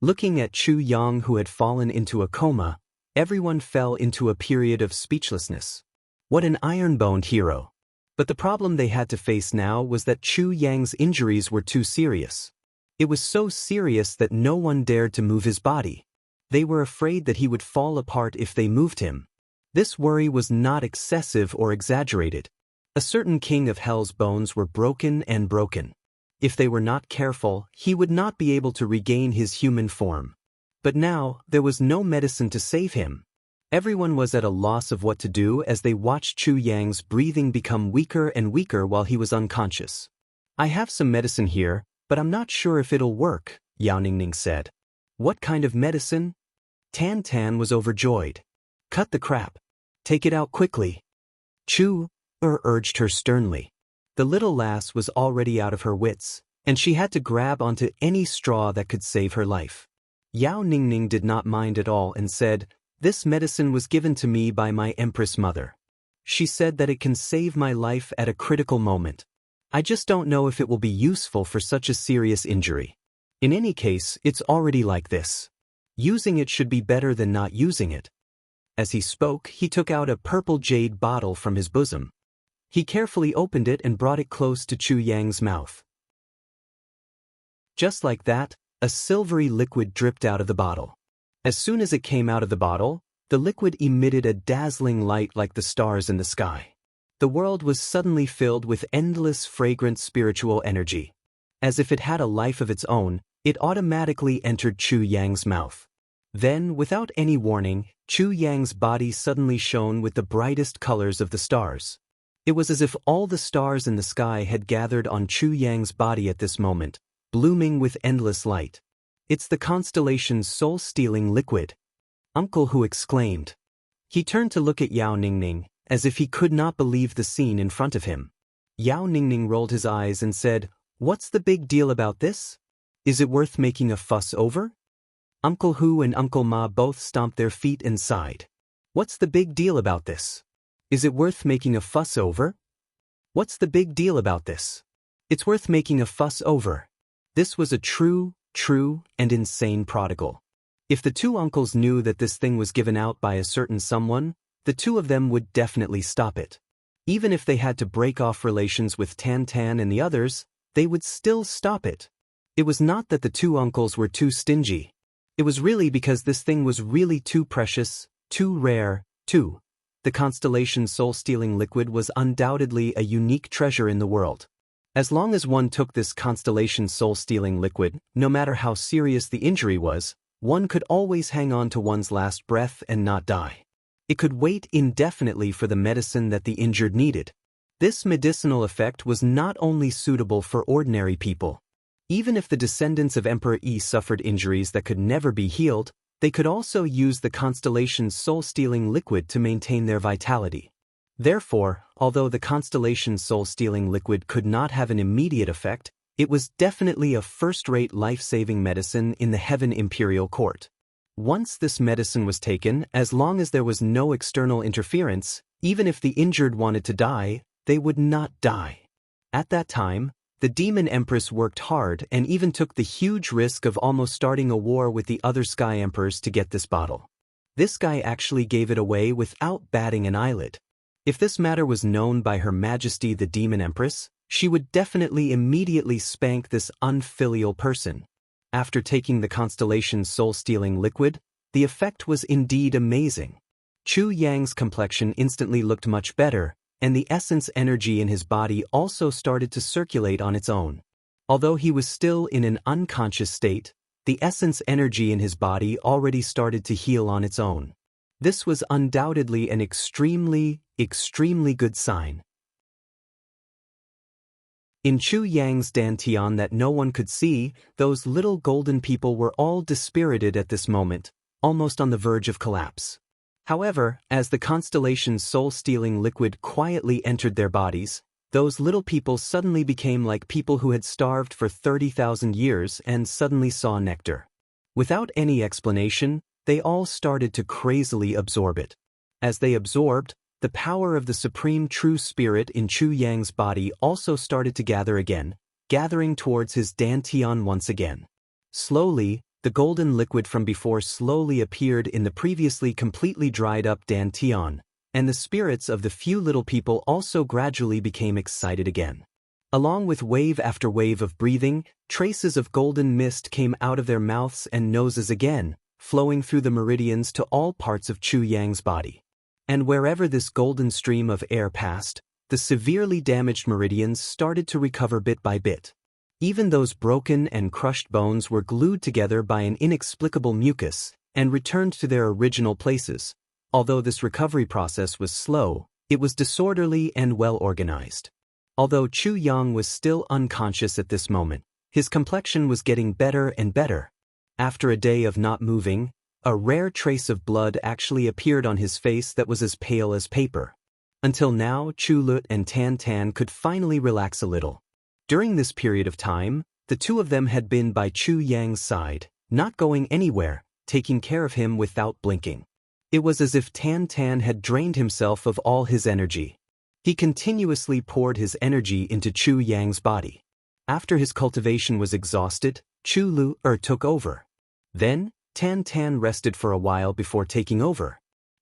Looking at Chu Yang, who had fallen into a coma, everyone fell into a period of speechlessness. What an iron-boned hero. But the problem they had to face now was that Chu Yang's injuries were too serious. It was so serious that no one dared to move his body. They were afraid that he would fall apart if they moved him. This worry was not excessive or exaggerated. A certain king of hell's bones were broken and broken. If they were not careful, he would not be able to regain his human form. But now, there was no medicine to save him. Everyone was at a loss of what to do as they watched Chu Yang's breathing become weaker and weaker while he was unconscious. "I have some medicine here, but I'm not sure if it'll work," Yao Ningning said. "What kind of medicine?" Tan Tan was overjoyed. "Cut the crap. Take it out quickly." Chu urged her sternly. The little lass was already out of her wits, and she had to grab onto any straw that could save her life. Yao Ningning did not mind at all and said, "This medicine was given to me by my Empress Mother. She said that it can save my life at a critical moment. I just don't know if it will be useful for such a serious injury. In any case, it's already like this. Using it should be better than not using it." As he spoke, he took out a purple jade bottle from his bosom. He carefully opened it and brought it close to Chu Yang's mouth. Just like that, a silvery liquid dripped out of the bottle. As soon as it came out of the bottle, the liquid emitted a dazzling light like the stars in the sky. The world was suddenly filled with endless fragrant spiritual energy. As if it had a life of its own, it automatically entered Chu Yang's mouth. Then, without any warning, Chu Yang's body suddenly shone with the brightest colors of the stars. It was as if all the stars in the sky had gathered on Chu Yang's body at this moment, blooming with endless light. "It's the constellation's soul-stealing liquid," Uncle Hu exclaimed. He turned to look at Yao Ningning, as if he could not believe the scene in front of him. Yao Ningning rolled his eyes and said, "What's the big deal about this? Is it worth making a fuss over?" Uncle Hu and Uncle Ma both stomped their feet and sighed. "What's the big deal about this? Is it worth making a fuss over? What's the big deal about this? It's worth making a fuss over." This was a true, and insane prodigal. If the two uncles knew that this thing was given out by a certain someone, the two of them would definitely stop it. Even if they had to break off relations with Tan Tan and the others, they would still stop it. It was not that the two uncles were too stingy. It was really because this thing was really too precious, too rare, too. The constellation soul-stealing liquid was undoubtedly a unique treasure in the world. As long as one took this constellation soul-stealing liquid, no matter how serious the injury was, one could always hang on to one's last breath and not die. It could wait indefinitely for the medicine that the injured needed. This medicinal effect was not only suitable for ordinary people. Even if the descendants of Emperor Yi suffered injuries that could never be healed, they could also use the constellation's soul-stealing liquid to maintain their vitality. Therefore, although the constellation's soul-stealing liquid could not have an immediate effect, it was definitely a first-rate life-saving medicine in the Heaven Imperial Court. Once this medicine was taken, as long as there was no external interference, even if the injured wanted to die, they would not die. At that time, the Demon Empress worked hard and even took the huge risk of almost starting a war with the other Sky Emperors to get this bottle. This guy actually gave it away without batting an eyelid. If this matter was known by Her Majesty the Demon Empress, she would definitely immediately spank this unfilial person. After taking the constellation's soul-stealing liquid, the effect was indeed amazing. Chu Yang's complexion instantly looked much better, and the essence energy in his body also started to circulate on its own. Although he was still in an unconscious state, the essence energy in his body already started to heal on its own. This was undoubtedly an extremely good sign. In Chu Yang's dantian that no one could see, those little golden people were all dispirited at this moment, almost on the verge of collapse. However, as the constellation's soul-stealing liquid quietly entered their bodies, those little people suddenly became like people who had starved for 30,000 years and suddenly saw nectar. Without any explanation, they all started to crazily absorb it. As they absorbed, the power of the Supreme True Spirit in Chu Yang's body also started to gather again, gathering towards his dantian once again. Slowly, the golden liquid from before slowly appeared in the previously completely dried-up dantian, and the spirits of the few little people also gradually became excited again. Along with wave after wave of breathing, traces of golden mist came out of their mouths and noses again, flowing through the meridians to all parts of Chu Yang's body. And wherever this golden stream of air passed, the severely damaged meridians started to recover bit by bit. Even those broken and crushed bones were glued together by an inexplicable mucus and returned to their original places. Although this recovery process was slow, it was disorderly and well organized. Although Chu Yang was still unconscious at this moment, his complexion was getting better and better. After a day of not moving, a rare trace of blood actually appeared on his face that was as pale as paper. Until now, Chu Lut and Tan Tan could finally relax a little. During this period of time, the two of them had been by Chu Yang's side, not going anywhere, taking care of him without blinking. It was as if Tan Tan had drained himself of all his energy. He continuously poured his energy into Chu Yang's body. After his cultivation was exhausted, Chu Lu took over. Then, Tan Tan rested for a while before taking over.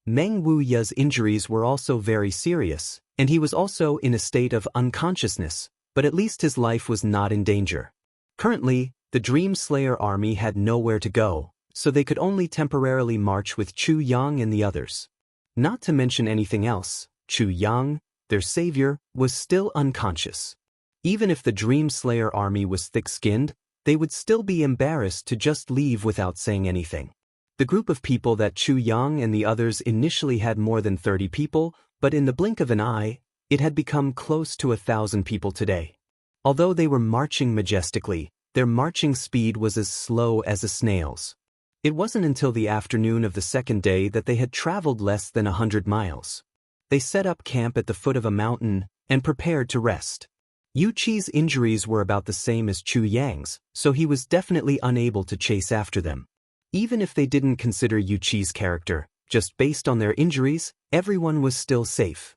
Meng Wuya's injuries were also very serious, and he was also in a state of unconsciousness, but at least his life was not in danger. Currently, the Dream Slayer army had nowhere to go, so they could only temporarily march with Chu Yang and the others. Not to mention anything else, Chu Yang, their savior, was still unconscious. Even if the Dream Slayer army was thick-skinned, they would still be embarrassed to just leave without saying anything. The group of people that Chu Yang and the others initially had more than 30 people, but in the blink of an eye, it had become close to 1,000 people today. Although they were marching majestically, their marching speed was as slow as a snail's. It wasn't until the afternoon of the second day that they had traveled less than 100 miles. They set up camp at the foot of a mountain and prepared to rest. Yu Qi's injuries were about the same as Chu Yang's, so he was definitely unable to chase after them. Even if they didn't consider Yu Qi's character, just based on their injuries, everyone was still safe.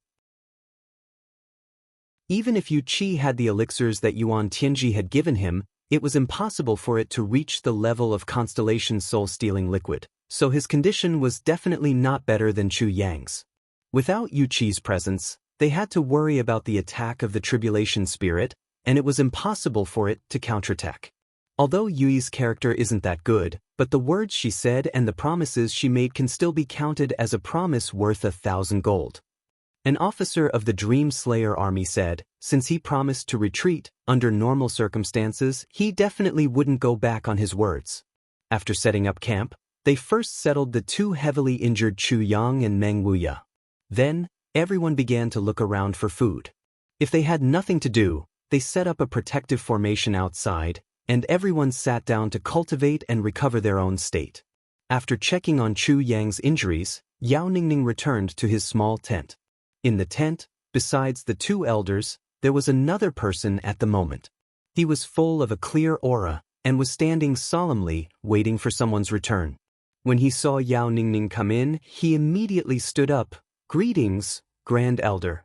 Even if Yu Qi had the elixirs that Yuan Tianji had given him, it was impossible for it to reach the level of Constellation soul-stealing liquid, so his condition was definitely not better than Chu Yang's. Without Yu Qi's presence, they had to worry about the attack of the Tribulation Spirit, and it was impossible for it to counterattack. Although Yui's character isn't that good, but the words she said and the promises she made can still be counted as a promise worth 1,000 gold. An officer of the Dream Slayer army said, since he promised to retreat, under normal circumstances, he definitely wouldn't go back on his words. After setting up camp, they first settled the two heavily injured Chu Yang and Meng Wuya. Then, everyone began to look around for food. If they had nothing to do, they set up a protective formation outside, and everyone sat down to cultivate and recover their own state. After checking on Chu Yang's injuries, Yao Ningning returned to his small tent. In the tent, besides the two elders, there was another person at the moment. He was full of a clear aura, and was standing solemnly, waiting for someone's return. When he saw Yao Ningning come in, he immediately stood up. "Greetings, Grand Elder.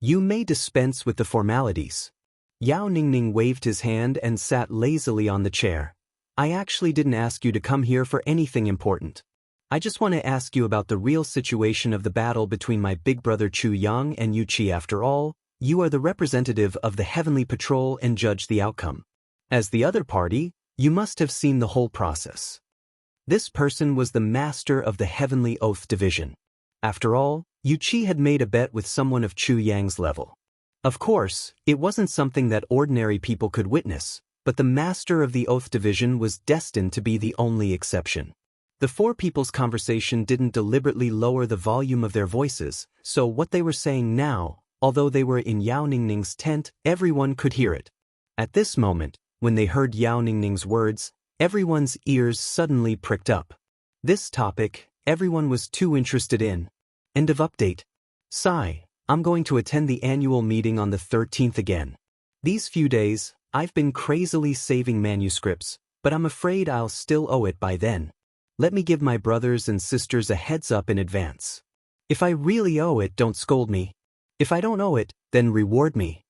You may dispense with the formalities." Yao Ningning waved his hand and sat lazily on the chair. "I actually didn't ask you to come here for anything important. I just want to ask you about the real situation of the battle between my big brother Chu Yang and Yu Qi. After all, you are the representative of the Heavenly Patrol and judge the outcome. As the other party, you must have seen the whole process." This person was the master of the Heavenly Oath Division. After all, Yu Qi had made a bet with someone of Chu Yang's level. Of course, it wasn't something that ordinary people could witness, but the master of the Oath Division was destined to be the only exception. The four people's conversation didn't deliberately lower the volume of their voices, so what they were saying now, although they were in Yao Ningning's tent, everyone could hear it. At this moment, when they heard Yao Ningning's words, everyone's ears suddenly pricked up. This topic, everyone was too interested in. End of update. Sigh. I'm going to attend the annual meeting on the 13th again. These few days, I've been crazily saving manuscripts, but I'm afraid I'll still owe it by then. Let me give my brothers and sisters a heads up in advance. If I really owe it, don't scold me. If I don't owe it, then reward me.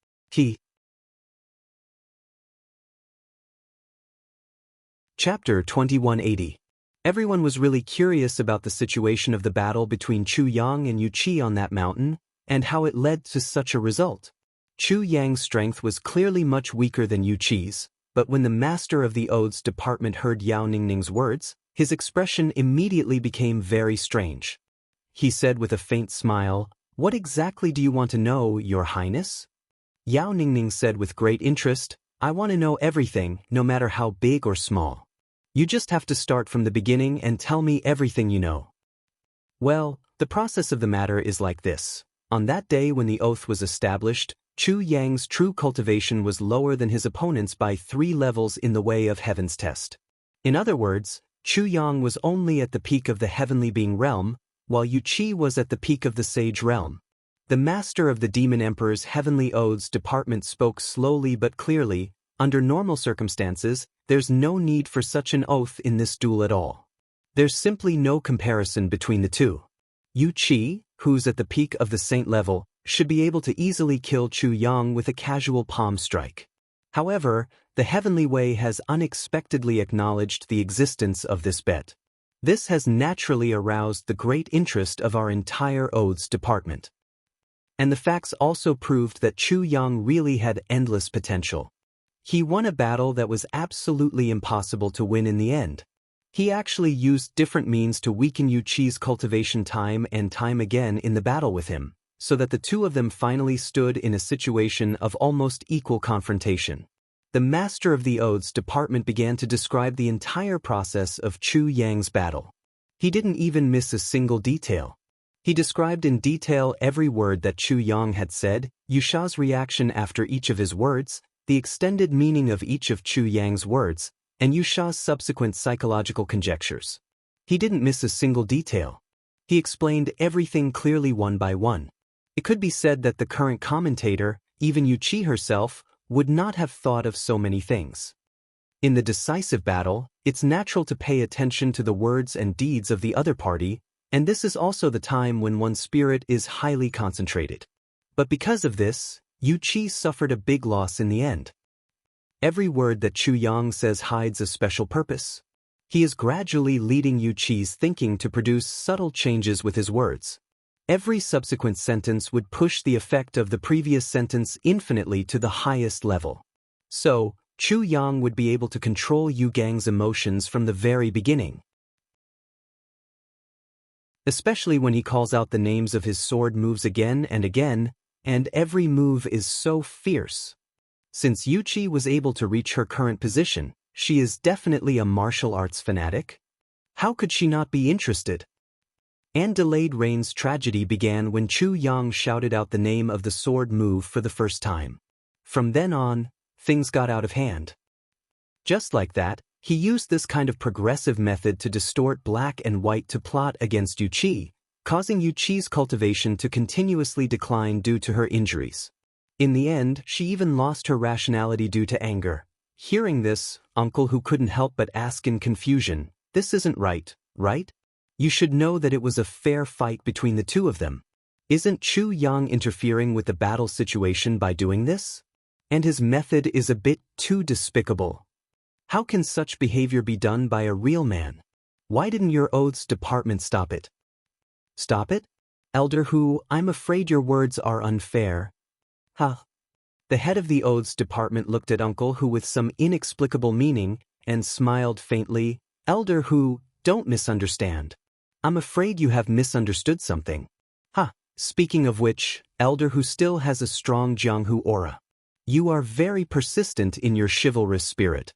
Chapter 2180. Everyone was really curious about the situation of the battle between Chu Yang and Yu Qi on that mountain, and how it led to such a result. Chu Yang's strength was clearly much weaker than Yu Qi's, but when the master of the Oaths department heard Yao Ningning's words, his expression immediately became very strange. He said with a faint smile, "What exactly do you want to know, Your Highness?" Yao Ningning said with great interest, "I want to know everything, no matter how big or small. You just have to start from the beginning and tell me everything you know." Well, the process of the matter is like this. On that day when the oath was established, Chu Yang's true cultivation was lower than his opponent's by 3 levels in the way of Heaven's test. In other words, Chu Yang was only at the peak of the Heavenly Being realm, while Yu Qi was at the peak of the Sage realm. The master of the Demon Emperor's Heavenly Odes department spoke slowly but clearly. Under normal circumstances, there's no need for such an oath in this duel at all. There's simply no comparison between the two. Yu Qi, who's at the peak of the saint level, should be able to easily kill Chu Yang with a casual palm strike. However, the Heavenly Way has unexpectedly acknowledged the existence of this bet. This has naturally aroused the great interest of our entire Odes department. And the facts also proved that Chu Yang really had endless potential. He won a battle that was absolutely impossible to win in the end. He actually used different means to weaken Yu Qi's cultivation time and time again in the battle with him, so that the two of them finally stood in a situation of almost equal confrontation. The master of the Odes department began to describe the entire process of Chu Yang's battle. He didn't even miss a single detail. He described in detail every word that Chu Yang had said, Yu Sha's reaction after each of his words, the extended meaning of each of Chu Yang's words, and Yu Sha's subsequent psychological conjectures. He didn't miss a single detail. He explained everything clearly one by one. It could be said that the current commentator, even Yu Qi herself, would not have thought of so many things. In the decisive battle, it's natural to pay attention to the words and deeds of the other party, and this is also the time when one's spirit is highly concentrated. But because of this, Yu Qi suffered a big loss in the end. Every word that Chu Yang says hides a special purpose. He is gradually leading Yu Qi's thinking to produce subtle changes with his words. Every subsequent sentence would push the effect of the previous sentence infinitely to the highest level. So, Chu Yang would be able to control Yu Gang's emotions from the very beginning. Especially when he calls out the names of his sword moves again, and every move is so fierce. Since Yu Qi was able to reach her current position, she is definitely a martial arts fanatic. How could she not be interested? And Delayed Rain's tragedy began when Chu Yang shouted out the name of the sword move for the first time. From then on, things got out of hand. Just like that, he used this kind of progressive method to distort black and white to plot against Yu Qi, causing Yu Qi's cultivation to continuously decline due to her injuries. In the end, she even lost her rationality due to anger. Hearing this, Uncle Hu couldn't help but ask in confusion, "This isn't right, right? You should know that it was a fair fight between the two of them. Isn't Chu Yang interfering with the battle situation by doing this? And his method is a bit too despicable. How can such behavior be done by a real man? Why didn't your Odes department stop it?" "Stop it? Elder Hu, I'm afraid your words are unfair." Huh. The head of the Odes department looked at Uncle Hu with some inexplicable meaning and smiled faintly. "Elder Hu, don't misunderstand. I'm afraid you have misunderstood something." Speaking of which, Elder Hu still has a strong Jianghu aura. You are very persistent in your chivalrous spirit.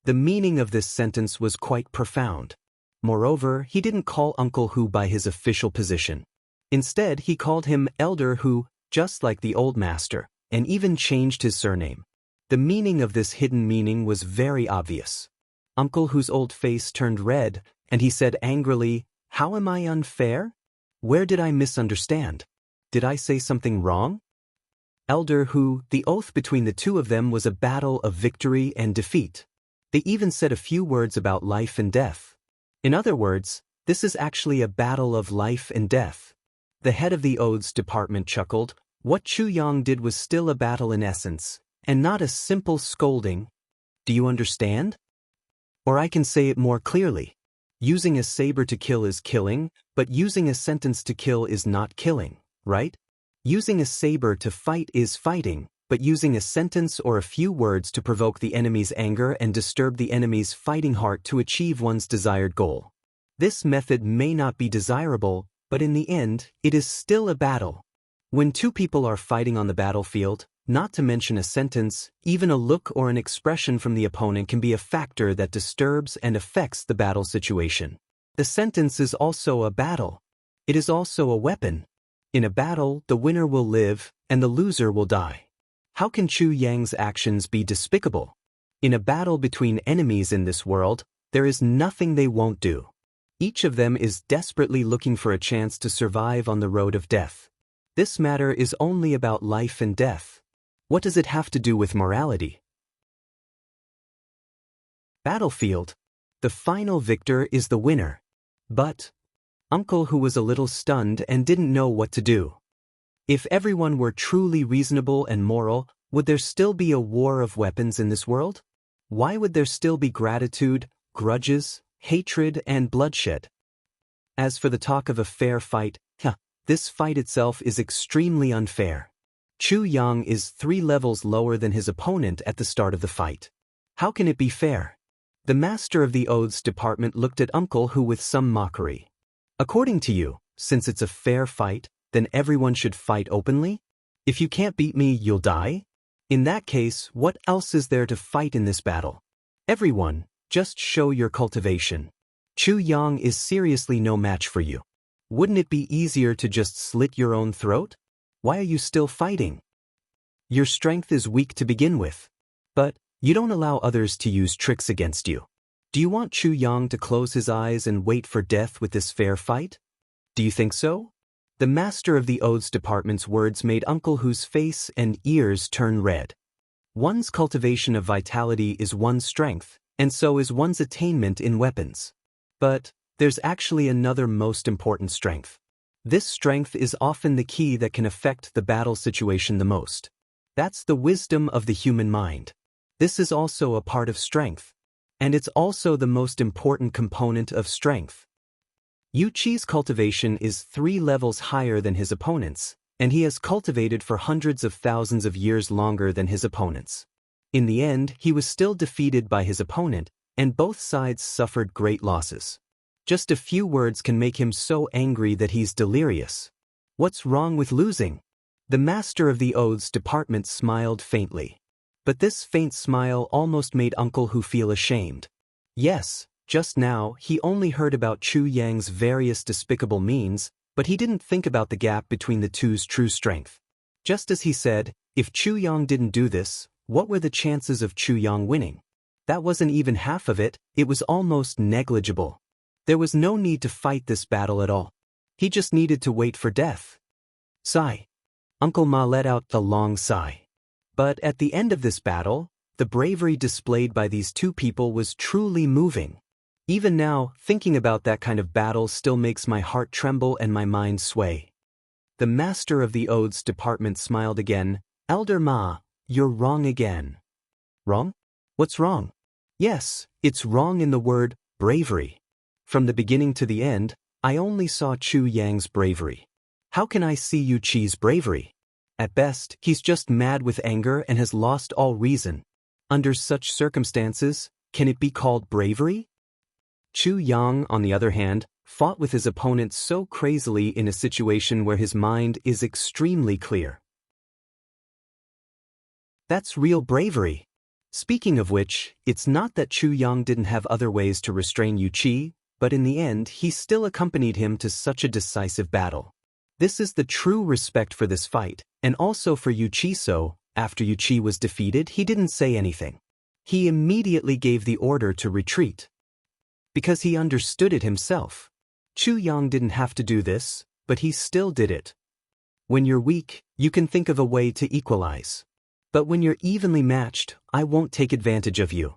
The meaning of this sentence was quite profound. Moreover, he didn't call Uncle Hu by his official position. Instead, he called him Elder Hu, just like the old master, and even changed his surname. The meaning of this hidden meaning was very obvious. Uncle Hu's old face turned red, and he said angrily, "How am I unfair? Where did I misunderstand? Did I say something wrong?" Elder Hu, the oath between the two of them was a battle of victory and defeat. They even said a few words about life and death. In other words, this is actually a battle of life and death. The head of the Odes department chuckled. What Chu Yang did was still a battle in essence, and not a simple scolding. Do you understand? Or I can say it more clearly. Using a saber to kill is killing, but using a sentence to kill is not killing, right? Using a saber to fight is fighting, but using a sentence or a few words to provoke the enemy's anger and disturb the enemy's fighting heart to achieve one's desired goal. This method may not be desirable, but in the end, it is still a battle. When two people are fighting on the battlefield, not to mention a sentence, even a look or an expression from the opponent can be a factor that disturbs and affects the battle situation. The sentence is also a battle. It is also a weapon. In a battle, the winner will live, and the loser will die. How can Chu Yang's actions be despicable? In a battle between enemies in this world, there is nothing they won't do. Each of them is desperately looking for a chance to survive on the road of death. This matter is only about life and death. What does it have to do with morality? Battlefield. The final victor is the winner. But Uncle, who was a little stunned and didn't know what to do. If everyone were truly reasonable and moral, would there still be a war of weapons in this world? Why would there still be gratitude, grudges, hatred, and bloodshed? As for the talk of a fair fight, this fight itself is extremely unfair. Chu Yang is 3 levels lower than his opponent at the start of the fight. How can it be fair? The master of the oaths department looked at Uncle, who with some mockery. According to you, since it's a fair fight, then everyone should fight openly? If you can't beat me, you'll die? In that case, what else is there to fight in this battle? Everyone, just show your cultivation. Chu Yang is seriously no match for you. Wouldn't it be easier to just slit your own throat? Why are you still fighting? Your strength is weak to begin with. But you don't allow others to use tricks against you. Do you want Chu Yang to close his eyes and wait for death with this fair fight? Do you think so? The master of the oaths department's words made Uncle Hu's face and ears turn red. One's cultivation of vitality is one's strength, and so is one's attainment in weapons. But there's actually another most important strength. This strength is often the key that can affect the battle situation the most. That's the wisdom of the human mind. This is also a part of strength. And it's also the most important component of strength. Yu Qi's cultivation is 3 levels higher than his opponent's, and he has cultivated for hundreds of thousands of years longer than his opponents. In the end, he was still defeated by his opponent, and both sides suffered great losses. Just a few words can make him so angry that he's delirious. What's wrong with losing? The master of the oaths department smiled faintly. But this faint smile almost made Uncle Hu feel ashamed. Yes, just now he only heard about Chu Yang's various despicable means, but he didn't think about the gap between the two's true strength. Just as he said, if Chu Yang didn't do this, what were the chances of Chu Yang winning? That wasn't even half of it, it was almost negligible. There was no need to fight this battle at all. He just needed to wait for death. Sigh. Uncle Ma let out a long sigh. But at the end of this battle, the bravery displayed by these two people was truly moving. Even now, thinking about that kind of battle still makes my heart tremble and my mind sway. The master of the oaths department smiled again. Elder Ma, you're wrong again. Wrong? What's wrong? Yes, it's wrong in the word bravery. From the beginning to the end, I only saw Chu Yang's bravery. How can I see Yu Qi's bravery? At best, he's just mad with anger and has lost all reason. Under such circumstances, can it be called bravery? Chu Yang, on the other hand, fought with his opponent so crazily in a situation where his mind is extremely clear. That's real bravery. Speaking of which, it's not that Chu Yang didn't have other ways to restrain Yu Qi, but in the end he still accompanied him to such a decisive battle. This is the true respect for this fight, and also for Yu Qi. So, after Yu Qi was defeated, he didn't say anything. He immediately gave the order to retreat. Because he understood it himself. Chu Yang didn't have to do this, but he still did it. When you're weak, you can think of a way to equalize. But when you're evenly matched, I won't take advantage of you.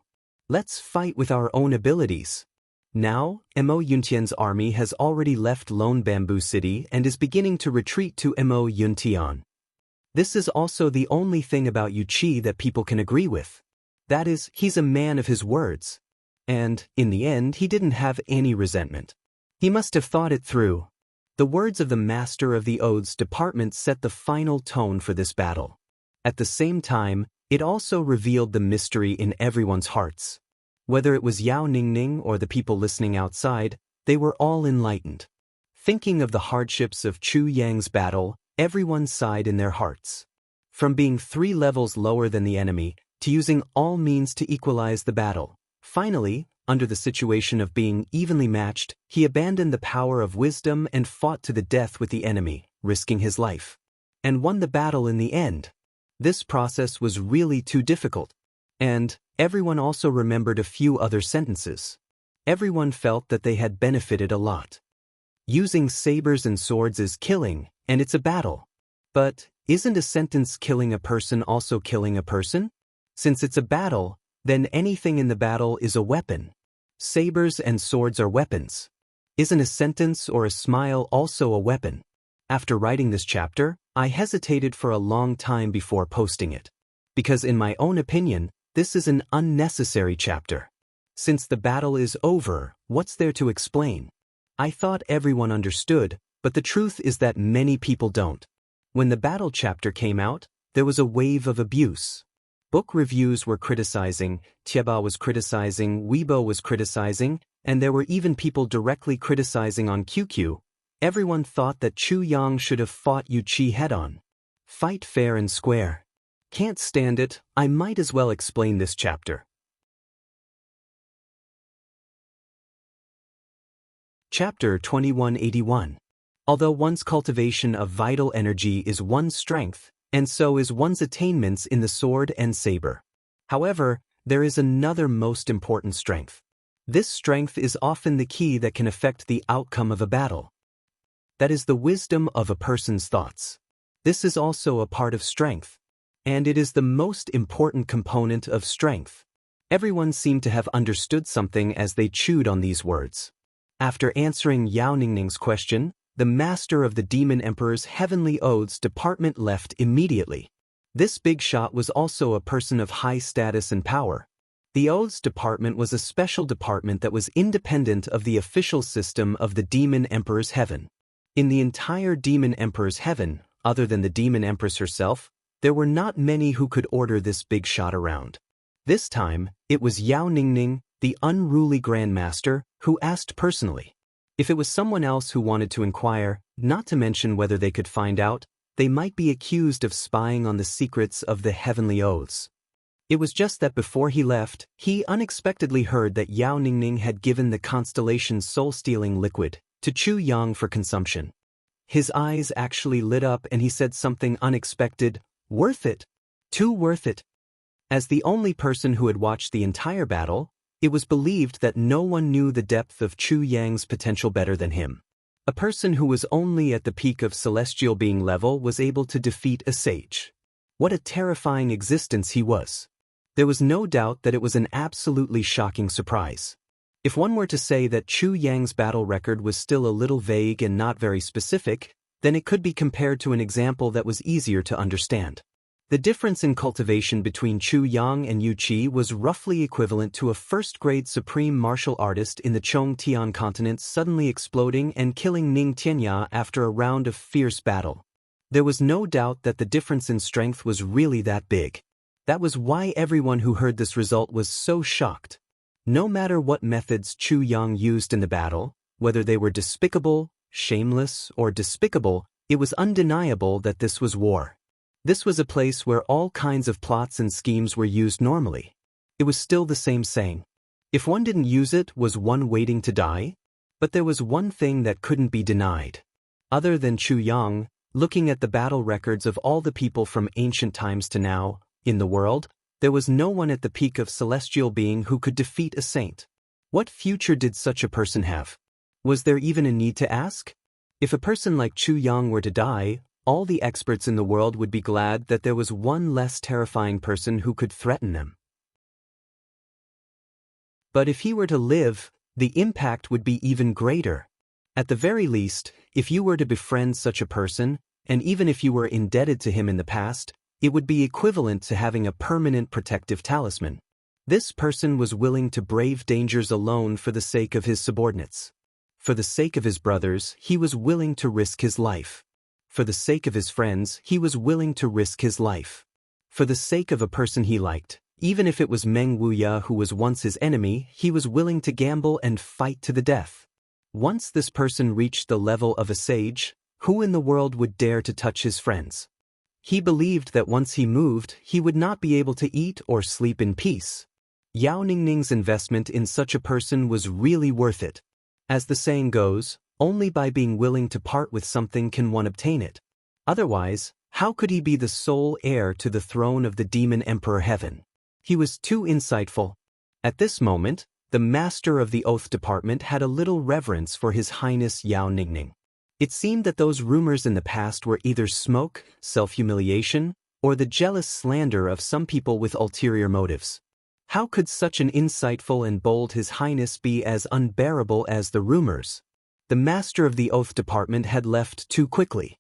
Let's fight with our own abilities. Now, Mo Yuntian's army has already left Lone Bamboo City and is beginning to retreat to Mo Yuntian. This is also the only thing about Yu Qi that people can agree with. That is, he's a man of his words. And, in the end, he didn't have any resentment. He must have thought it through. The words of the master of the oaths department set the final tone for this battle. At the same time, it also revealed the mystery in everyone's hearts. Whether it was Yao Ningning or the people listening outside, they were all enlightened. Thinking of the hardships of Chu Yang's battle, everyone sighed in their hearts. From being 3 levels lower than the enemy, to using all means to equalize the battle. Finally, under the situation of being evenly matched, he abandoned the power of wisdom and fought to the death with the enemy, risking his life. And won the battle in the end. This process was really too difficult. And everyone also remembered a few other sentences. Everyone felt that they had benefited a lot. Using sabers and swords is killing, and it's a battle. But, isn't a sentence killing a person also killing a person? Since it's a battle, then anything in the battle is a weapon. Sabers and swords are weapons. Isn't a sentence or a smile also a weapon? After writing this chapter, I hesitated for a long time before posting it. Because in my own opinion, this is an unnecessary chapter. Since the battle is over, what's there to explain? I thought everyone understood, but the truth is that many people don't. When the battle chapter came out, there was a wave of abuse. Book reviews were criticizing, Tieba was criticizing, Weibo was criticizing, and there were even people directly criticizing on QQ. Everyone thought that Chu Yang should have fought Yu Qi head-on. Fight fair and square. Can't stand it, I might as well explain this chapter. Chapter 2181. Although one's cultivation of vital energy is one's strength, and so is one's attainments in the sword and saber. However, there is another most important strength. This strength is often the key that can affect the outcome of a battle. That is the wisdom of a person's thoughts. This is also a part of strength, and it is the most important component of strength. Everyone seemed to have understood something as they chewed on these words. After answering Yao Ningning's question, the master of the Demon Emperor's Heavenly Oaths department left immediately. This big shot was also a person of high status and power. The Oaths department was a special department that was independent of the official system of the Demon Emperor's Heaven. In the entire Demon Emperor's Heaven, other than the Demon Empress herself, there were not many who could order this big shot around. This time, it was Yao Ningning, the unruly Grandmaster, who asked personally. If it was someone else who wanted to inquire, not to mention whether they could find out, they might be accused of spying on the secrets of the Heavenly Oaths. It was just that before he left, he unexpectedly heard that Yao Ningning had given the constellation's soul-stealing liquid to Chu Yang for consumption. His eyes actually lit up and he said something unexpected, "Worth it. Too worth it." As the only person who had watched the entire battle, it was believed that no one knew the depth of Chu Yang's potential better than him. A person who was only at the peak of celestial being level was able to defeat a sage. What a terrifying existence he was. There was no doubt that it was an absolutely shocking surprise. If one were to say that Chu Yang's battle record was still a little vague and not very specific, then it could be compared to an example that was easier to understand. The difference in cultivation between Chu Yang and Yu Qi was roughly equivalent to a first-grade supreme martial artist in the Chongtian continent suddenly exploding and killing Ning Tianya after a round of fierce battle. There was no doubt that the difference in strength was really that big. That was why everyone who heard this result was so shocked. No matter what methods Chu Yang used in the battle, whether they were despicable, shameless, or despicable, it was undeniable that this was war. This was a place where all kinds of plots and schemes were used normally. It was still the same saying. If one didn't use it, was one waiting to die? But there was one thing that couldn't be denied. Other than Chu Yang, looking at the battle records of all the people from ancient times to now, in the world, there was no one at the peak of celestial being who could defeat a saint. What future did such a person have? Was there even a need to ask? If a person like Chu Yang were to die, all the experts in the world would be glad that there was one less terrifying person who could threaten them. But if he were to live, the impact would be even greater. At the very least, if you were to befriend such a person, and even if you were indebted to him in the past, it would be equivalent to having a permanent protective talisman. This person was willing to brave dangers alone for the sake of his subordinates. For the sake of his brothers, he was willing to risk his life. For the sake of his friends, he was willing to risk his life. For the sake of a person he liked, even if it was Meng Wuya who was once his enemy, he was willing to gamble and fight to the death. Once this person reached the level of a sage, who in the world would dare to touch his friends? He believed that once he moved, he would not be able to eat or sleep in peace. Yao Ningning's investment in such a person was really worth it. As the saying goes, only by being willing to part with something can one obtain it. Otherwise, how could he be the sole heir to the throne of the Demon Emperor Heaven? He was too insightful. At this moment, the master of the Oath Department had a little reverence for His Highness Yao Ningning. It seemed that those rumors in the past were either smoke, self-humiliation, or the jealous slander of some people with ulterior motives. How could such an insightful and bold His Highness be as unbearable as the rumors? The master of the Oath Department had left too quickly.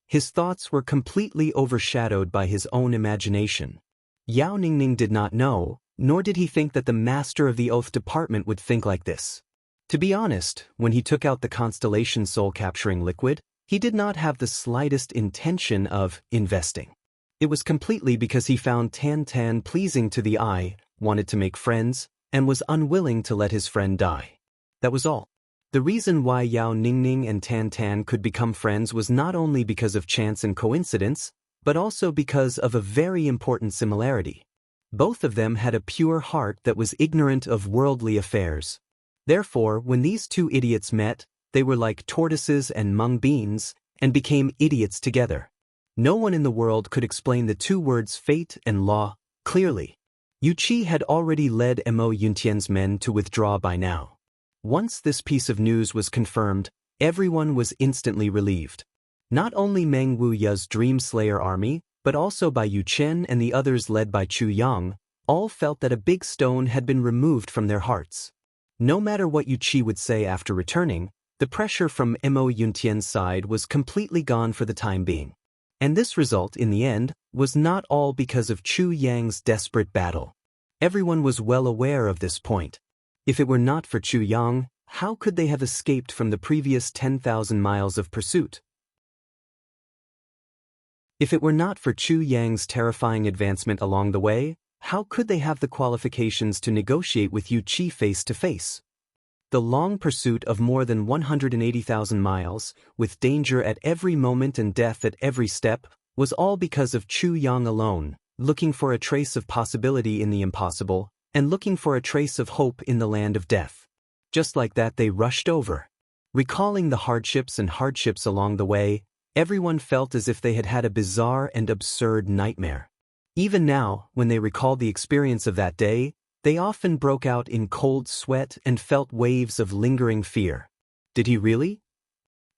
His thoughts were completely overshadowed by his own imagination. Yao Ningning did not know, nor did he think that the master of the Oath Department would think like this. To be honest, when he took out the Constellation soul-capturing liquid, he did not have the slightest intention of investing. It was completely because he found Tan Tan pleasing to the eye, wanted to make friends, and was unwilling to let his friend die. That was all. The reason why Yao Ningning and Tan Tan could become friends was not only because of chance and coincidence, but also because of a very important similarity. Both of them had a pure heart that was ignorant of worldly affairs. Therefore, when these two idiots met, they were like tortoises and mung beans, and became idiots together. No one in the world could explain the two words fate and law clearly. Yu Qi had already led Mo Yuntian's men to withdraw by now. Once this piece of news was confirmed, everyone was instantly relieved. Not only Meng Wuya's Dream Slayer army, but also by Yu Chen and the others led by Chu Yang, all felt that a big stone had been removed from their hearts. No matter what Yu Qi would say after returning, the pressure from Mo Yuntian's side was completely gone for the time being. And this result, in the end, was not all because of Chu Yang's desperate battle. Everyone was well aware of this point. If it were not for Chu Yang, how could they have escaped from the previous 10,000 miles of pursuit? If it were not for Chu Yang's terrifying advancement along the way, how could they have the qualifications to negotiate with Yu Qi face to face? The long pursuit of more than 180,000 miles, with danger at every moment and death at every step, was all because of Chu Yang alone, looking for a trace of possibility in the impossible, and looking for a trace of hope in the land of death. Just like that they rushed over. Recalling the hardships along the way, everyone felt as if they had had a bizarre and absurd nightmare. Even now, when they recalled the experience of that day, they often broke out in cold sweat and felt waves of lingering fear. Did he really?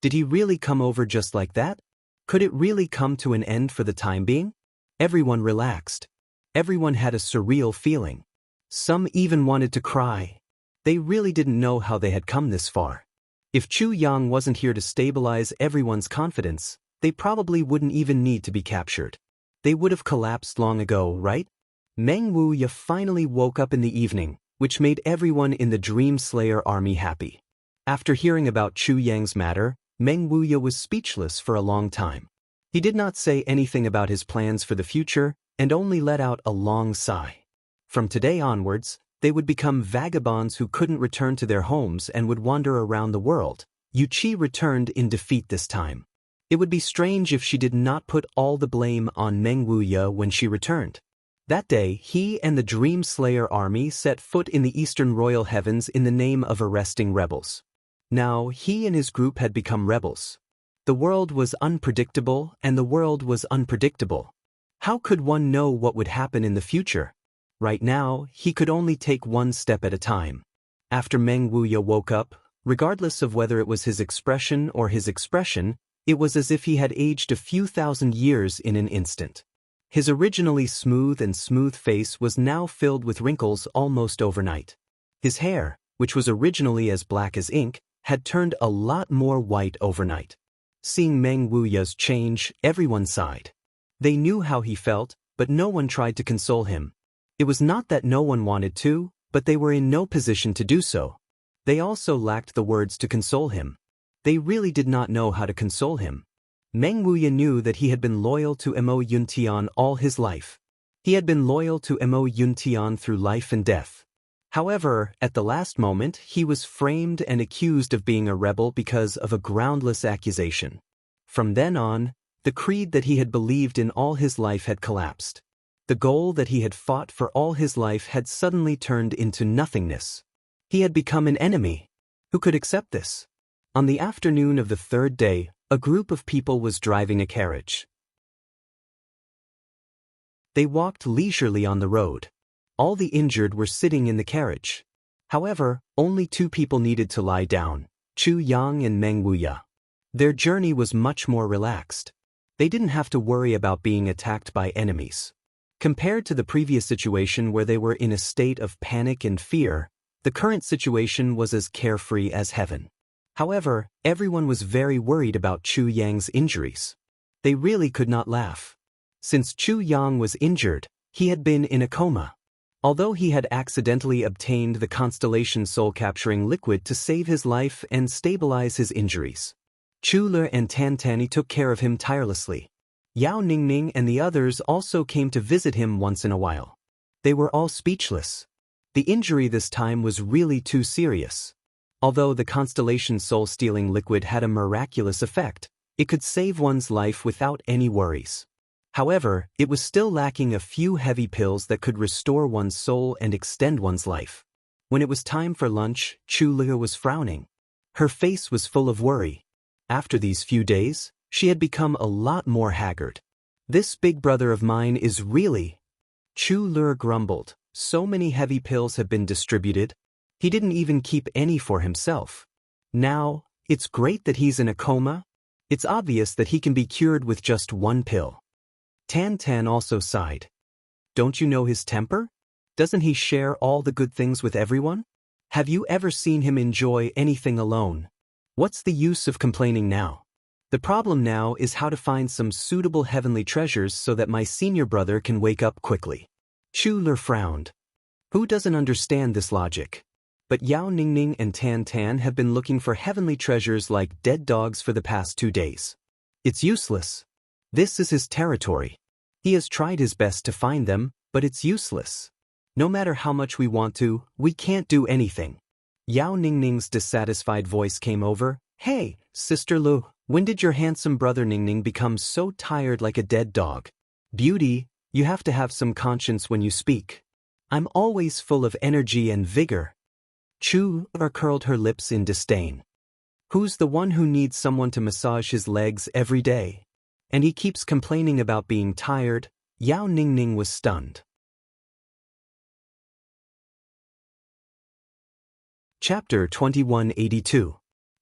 Did he really come over just like that? Could it really come to an end for the time being? Everyone relaxed. Everyone had a surreal feeling. Some even wanted to cry. They really didn't know how they had come this far. If Chu Yang wasn't here to stabilize everyone's confidence, they probably wouldn't even need to be captured. They would have collapsed long ago, right? Meng Wuya finally woke up in the evening, which made everyone in the Dream Slayer army happy. After hearing about Chu Yang's matter, Meng Wuya was speechless for a long time. He did not say anything about his plans for the future, and only let out a long sigh. From today onwards, they would become vagabonds who couldn't return to their homes and would wander around the world. Yu Qi returned in defeat this time. It would be strange if she did not put all the blame on Meng Wuya when she returned. That day, he and the Dream Slayer army set foot in the Eastern Royal Heavens in the name of arresting rebels. Now, he and his group had become rebels. The world was unpredictable, and the world was unpredictable. How could one know what would happen in the future? Right now, he could only take one step at a time. After Meng Wuya woke up, regardless of whether it was his expression or his expression, it was as if he had aged a few thousand years in an instant. His originally smooth face was now filled with wrinkles almost overnight. His hair, which was originally as black as ink, had turned a lot more white overnight. Seeing Meng Wuya's change, everyone sighed. They knew how he felt, but no one tried to console him. It was not that no one wanted to, but they were in no position to do so. They also lacked the words to console him. They really did not know how to console him. Meng Wuya knew that he had been loyal to Mo Yuntian all his life. He had been loyal to Mo Yuntian through life and death. However, at the last moment, he was framed and accused of being a rebel because of a groundless accusation. From then on, the creed that he had believed in all his life had collapsed. The goal that he had fought for all his life had suddenly turned into nothingness. He had become an enemy. Who could accept this? On the afternoon of the third day, a group of people was driving a carriage. They walked leisurely on the road. All the injured were sitting in the carriage. However, only two people needed to lie down, Chu Yang and Meng Wuya. Their journey was much more relaxed. They didn't have to worry about being attacked by enemies. Compared to the previous situation where they were in a state of panic and fear, the current situation was as carefree as heaven. However, everyone was very worried about Chu Yang's injuries. They really could not laugh. Since Chu Yang was injured, he had been in a coma. Although he had accidentally obtained the constellation soul-capturing liquid to save his life and stabilize his injuries, Chu Le and Tan Tani took care of him tirelessly. Yao Ningning and the others also came to visit him once in a while. They were all speechless. The injury this time was really too serious. Although the constellation soul-stealing liquid had a miraculous effect, it could save one's life without any worries. However, it was still lacking a few heavy pills that could restore one's soul and extend one's life. When it was time for lunch, Chu Le was frowning. Her face was full of worry. After these few days, she had become a lot more haggard. This big brother of mine is really... Chu Le grumbled. So many heavy pills have been distributed. He didn't even keep any for himself. Now, it's great that he's in a coma. It's obvious that he can be cured with just one pill. Tan Tan also sighed. Don't you know his temper? Doesn't he share all the good things with everyone? Have you ever seen him enjoy anything alone? What's the use of complaining now? The problem now is how to find some suitable heavenly treasures so that my senior brother can wake up quickly. Chu Le frowned. Who doesn't understand this logic? But Yao Ningning and Tan Tan have been looking for heavenly treasures like dead dogs for the past 2 days. It's useless. This is his territory. He has tried his best to find them, but it's useless. No matter how much we want to, we can't do anything. Yao Ningning's dissatisfied voice came over. Hey, Sister Lu, when did your handsome brother Ningning become so tired like a dead dog? Beauty, you have to have some conscience when you speak. I'm always full of energy and vigor. Chu Le curled her lips in disdain. Who's the one who needs someone to massage his legs every day? And he keeps complaining about being tired. Yao Ningning was stunned. Chapter 2182.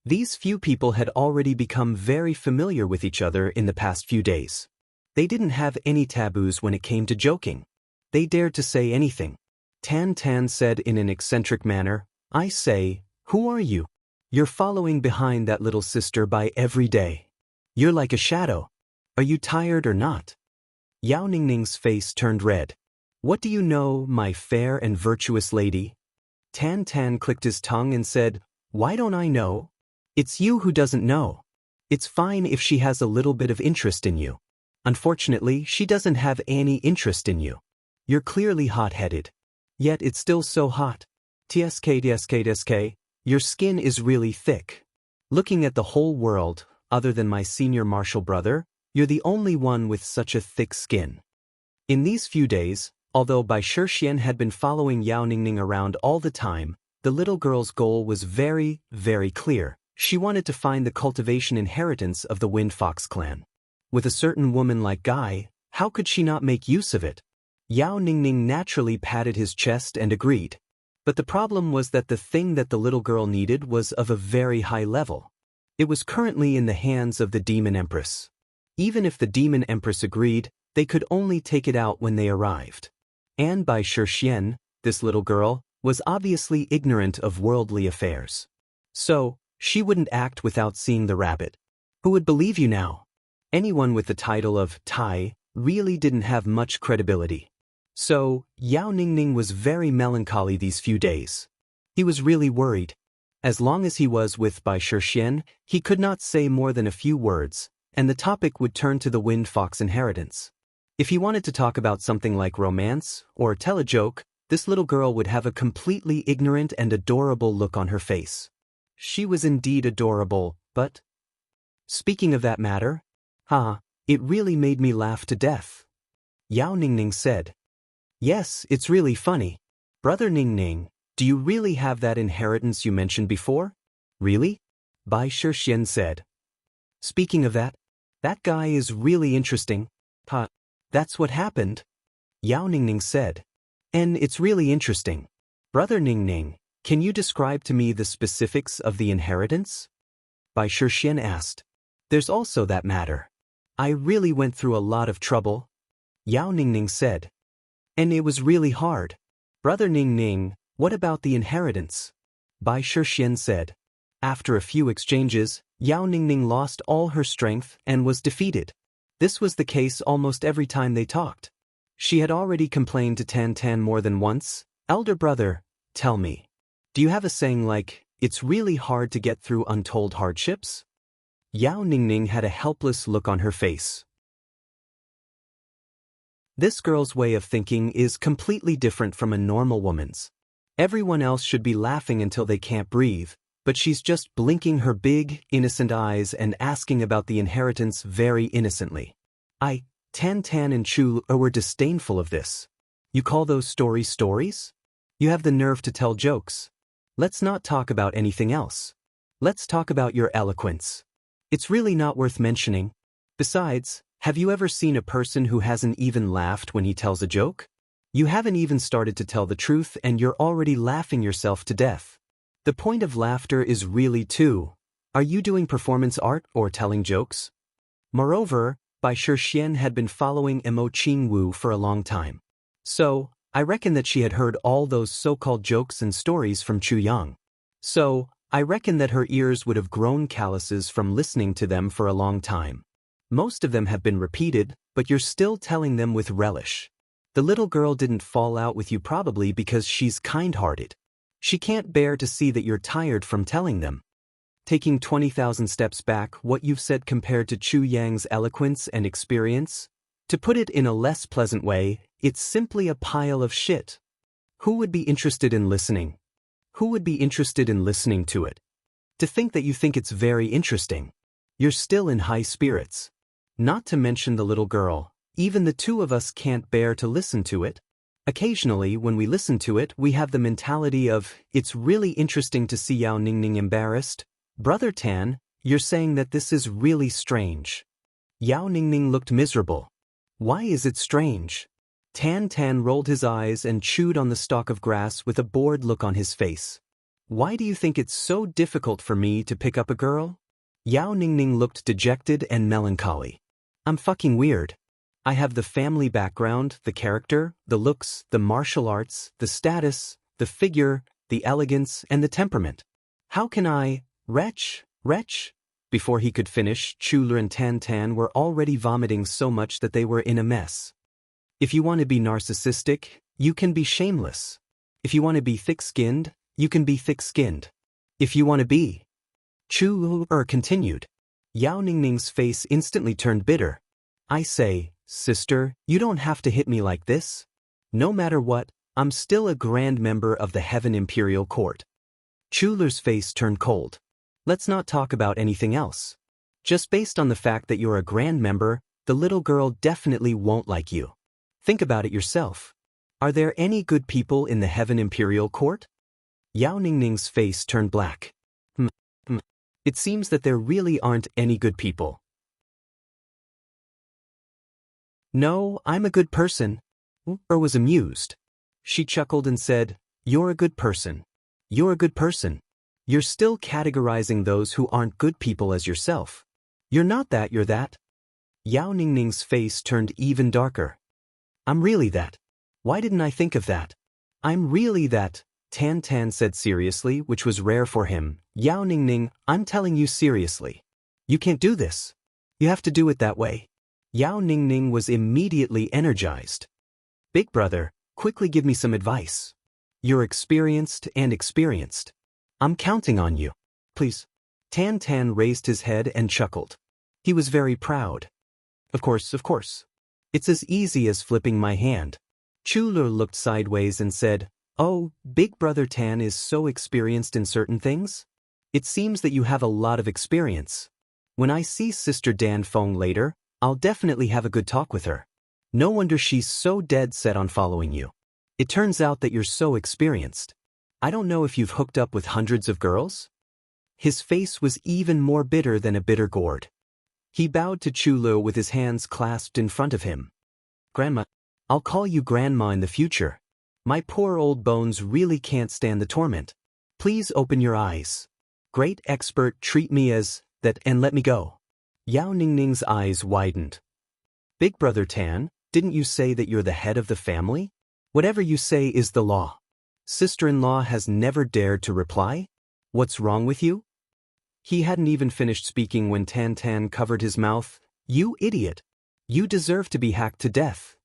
These few people had already become very familiar with each other in the past few days. They didn't have any taboos when it came to joking. They dared to say anything. Tan Tan said in an eccentric manner, I say, who are you? You're following behind that little sister by every day. You're like a shadow. Are you tired or not? Yao Ningning's face turned red. What do you know, my fair and virtuous lady? Tan Tan clicked his tongue and said, why don't I know? It's you who doesn't know. It's fine if she has a little bit of interest in you. Unfortunately, she doesn't have any interest in you. You're clearly hot-headed. Yet it's still so hot. TSK, your skin is really thick. Looking at the whole world, other than my senior martial brother, you're the only one with such a thick skin. In these few days, although Bai Shixian had been following Yao Ningning around all the time, the little girl's goal was very, very clear. She wanted to find the cultivation inheritance of the Wind Fox clan. With a certain woman like Guy, how could she not make use of it? Yao Ningning naturally patted his chest and agreed. But the problem was that the thing that the little girl needed was of a very high level. It was currently in the hands of the Demon Empress. Even if the Demon Empress agreed, they could only take it out when they arrived. And Bai Shixian, this little girl, was obviously ignorant of worldly affairs. So, she wouldn't act without seeing the rabbit. Who would believe you now? Anyone with the title of Tai really didn't have much credibility. So, Yao Ningning was very melancholy these few days. He was really worried. As long as he was with Bai Shixian, he could not say more than a few words, and the topic would turn to the Wind Fox inheritance. If he wanted to talk about something like romance or tell a joke, this little girl would have a completely ignorant and adorable look on her face. She was indeed adorable, but... Speaking of that matter, it really made me laugh to death. Yao Ningning said. Yes, it's really funny. Brother Ningning, do you really have that inheritance you mentioned before? Really? Bai Shixian said. Speaking of that guy is really interesting. That's what happened. Yao Ningning said. And it's really interesting. Brother Ningning, can you describe to me the specifics of the inheritance? Bai Shixian asked. There's also that matter. I really went through a lot of trouble, Yao Ningning said. And it was really hard. Brother Ningning, what about the inheritance? Bai Shixian said. After a few exchanges, Yao Ningning lost all her strength and was defeated. This was the case almost every time they talked. She had already complained to Tan Tan more than once. Elder brother, tell me. Do you have a saying like, it's really hard to get through untold hardships? Yao Ningning had a helpless look on her face. This girl's way of thinking is completely different from a normal woman's. Everyone else should be laughing until they can't breathe, but she's just blinking her big, innocent eyes and asking about the inheritance very innocently. Tan Tan and Chu were disdainful of this. You call those stories stories? You have the nerve to tell jokes. Let's not talk about anything else. Let's talk about your eloquence. It's really not worth mentioning. Besides, have you ever seen a person who hasn't even laughed when he tells a joke? You haven't even started to tell the truth and you're already laughing yourself to death. The point of laughter is really are you doing performance art or telling jokes? Moreover, Bai Shixian had been following Emo Qingwu for a long time. So, I reckon that she had heard all those so-called jokes and stories from Chu Yang. So, I reckon that her ears would have grown calluses from listening to them for a long time. Most of them have been repeated, but you're still telling them with relish. The little girl didn't fall out with you probably because she's kind-hearted. She can't bear to see that you're tired from telling them. Taking 20,000 steps back, what you've said compared to Chu Yang's eloquence and experience? To put it in a less pleasant way, it's simply a pile of shit. Who would be interested in listening? Who would be interested in listening to it? To think that you think it's very interesting. You're still in high spirits. Not to mention the little girl, even the two of us can't bear to listen to it. Occasionally, when we listen to it, we have the mentality of, it's really interesting to see Yao Ningning embarrassed. Brother Tan, you're saying that this is really strange. Yao Ningning looked miserable. Why is it strange? Tan Tan rolled his eyes and chewed on the stalk of grass with a bored look on his face. Why do you think it's so difficult for me to pick up a girl? Yao Ningning looked dejected and melancholy. I'm fucking weird. I have the family background, the character, the looks, the martial arts, the status, the figure, the elegance, and the temperament. How can I, wretch? Before he could finish, Chulu and Tan Tan were already vomiting so much that they were in a mess. If you want to be narcissistic, you can be shameless. If you want to be thick-skinned, you can be thick-skinned. If you want to be... Chu continued. Yao Ningning's face instantly turned bitter. I say, sister, you don't have to hit me like this. No matter what, I'm still a grand member of the Heaven Imperial Court. Chulu's face turned cold. Let's not talk about anything else. Just based on the fact that you're a grand member, the little girl definitely won't like you. Think about it yourself. Are there any good people in the Heaven Imperial Court? Yao Ningning's face turned black. It seems that there really aren't any good people. No, I'm a good person. Was amused. She chuckled and said, You're a good person. You're a good person. You're still categorizing those who aren't good people as yourself. You're not that, you're that. Yao Ningning's face turned even darker. I'm really that. Why didn't I think of that? I'm really that, Tan Tan said seriously, which was rare for him. Yao Ningning, I'm telling you seriously. You can't do this. You have to do it that way. Yao Ningning was immediately energized. Big brother, quickly give me some advice. You're experienced. I'm counting on you. Please. Tan Tan raised his head and chuckled. He was very proud. Of course. It's as easy as flipping my hand. Chulu looked sideways and said, Oh, Big Brother Tan is so experienced in certain things? It seems that you have a lot of experience. When I see Sister Dan Feng later, I'll definitely have a good talk with her. No wonder she's so dead set on following you. It turns out that you're so experienced. I don't know if you've hooked up with hundreds of girls? His face was even more bitter than a bitter gourd. He bowed to Chulu with his hands clasped in front of him. Grandma, I'll call you Grandma in the future. My poor old bones really can't stand the torment. Please open your eyes. Great expert, treat me as that and let me go. Yao Ningning's eyes widened. Big Brother Tan, didn't you say that you're the head of the family? Whatever you say is the law. Sister-in-law has never dared to reply. What's wrong with you? He hadn't even finished speaking when Tan Tan covered his mouth. You idiot. You deserve to be hacked to death.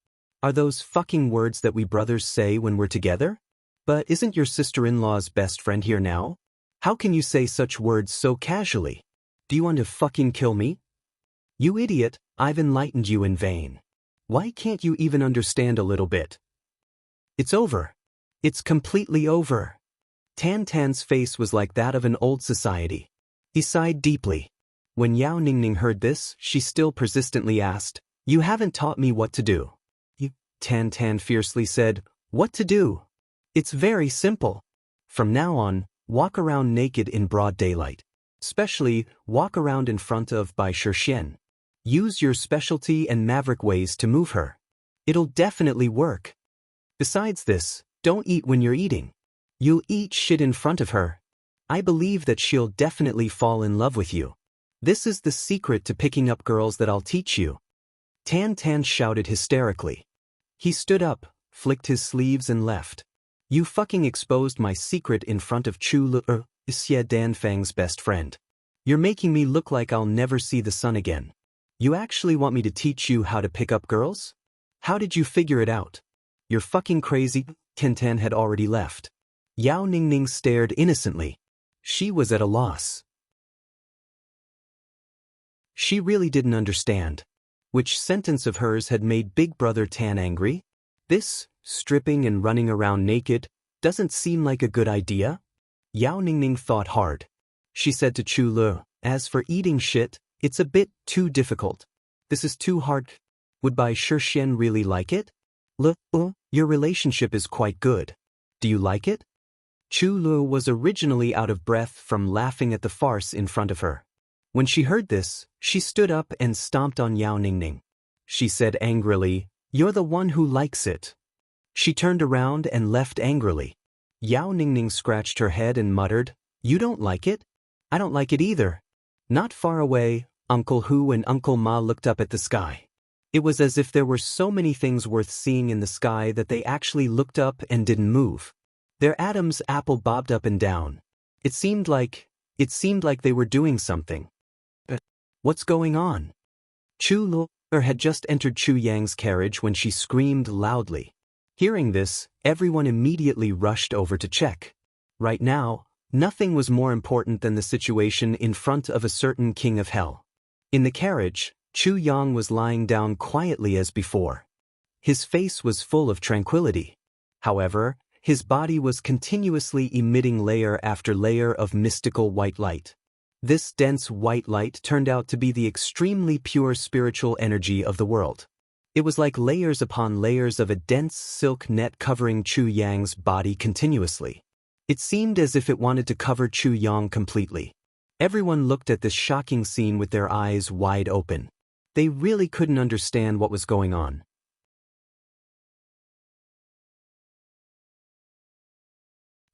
Are those fucking words that we brothers say when we're together? But isn't your sister-in-law's best friend here now? How can you say such words so casually? Do you want to fucking kill me? You idiot, I've enlightened you in vain. Why can't you even understand a little bit? It's over. It's completely over. Tan Tan's face was like that of an old society. He sighed deeply. When Yao Ningning heard this, she still persistently asked, You haven't taught me what to do. Tan Tan fiercely said, What to do? It's very simple. From now on, walk around naked in broad daylight. Especially, walk around in front of Bai Shixian. Use your specialty and maverick ways to move her. It'll definitely work. Besides this, don't eat when you're eating. You'll eat shit in front of her. I believe that she'll definitely fall in love with you. This is the secret to picking up girls that I'll teach you. Tan Tan shouted hysterically. He stood up, flicked his sleeves and left. You fucking exposed my secret in front of Xie Danfang's best friend. You're making me look like I'll never see the sun again. You actually want me to teach you how to pick up girls? How did you figure it out? You're fucking crazy. Tan Tan had already left. Yao Ningning stared innocently. She was at a loss. She really didn't understand. Which sentence of hers had made Big Brother Tan angry? This, stripping and running around naked, doesn't seem like a good idea. Yao Ningning thought hard. She said to Chu Le, As for eating shit, it's a bit too difficult. This is too hard. Would Bai Shixian really like it? Your relationship is quite good. Do you like it? Chu Lu was originally out of breath from laughing at the farce in front of her. When she heard this, she stood up and stomped on Yao Ningning. She said angrily, You're the one who likes it. She turned around and left angrily. Yao Ningning scratched her head and muttered, You don't like it? I don't like it either. Not far away, Uncle Hu and Uncle Ma looked up at the sky. It was as if there were so many things worth seeing in the sky that they actually looked up and didn't move. Their Adam's apple bobbed up and down. It seemed like they were doing something. What's going on? Chu Lu had just entered Chu Yang's carriage when she screamed loudly. Hearing this, everyone immediately rushed over to check. Right now, nothing was more important than the situation in front of a certain king of hell. In the carriage, Chu Yang was lying down quietly as before. His face was full of tranquility. However, his body was continuously emitting layer after layer of mystical white light. This dense white light turned out to be the extremely pure spiritual energy of the world. It was like layers upon layers of a dense silk net covering Chu Yang's body continuously. It seemed as if it wanted to cover Chu Yang completely. Everyone looked at this shocking scene with their eyes wide open. They really couldn't understand what was going on.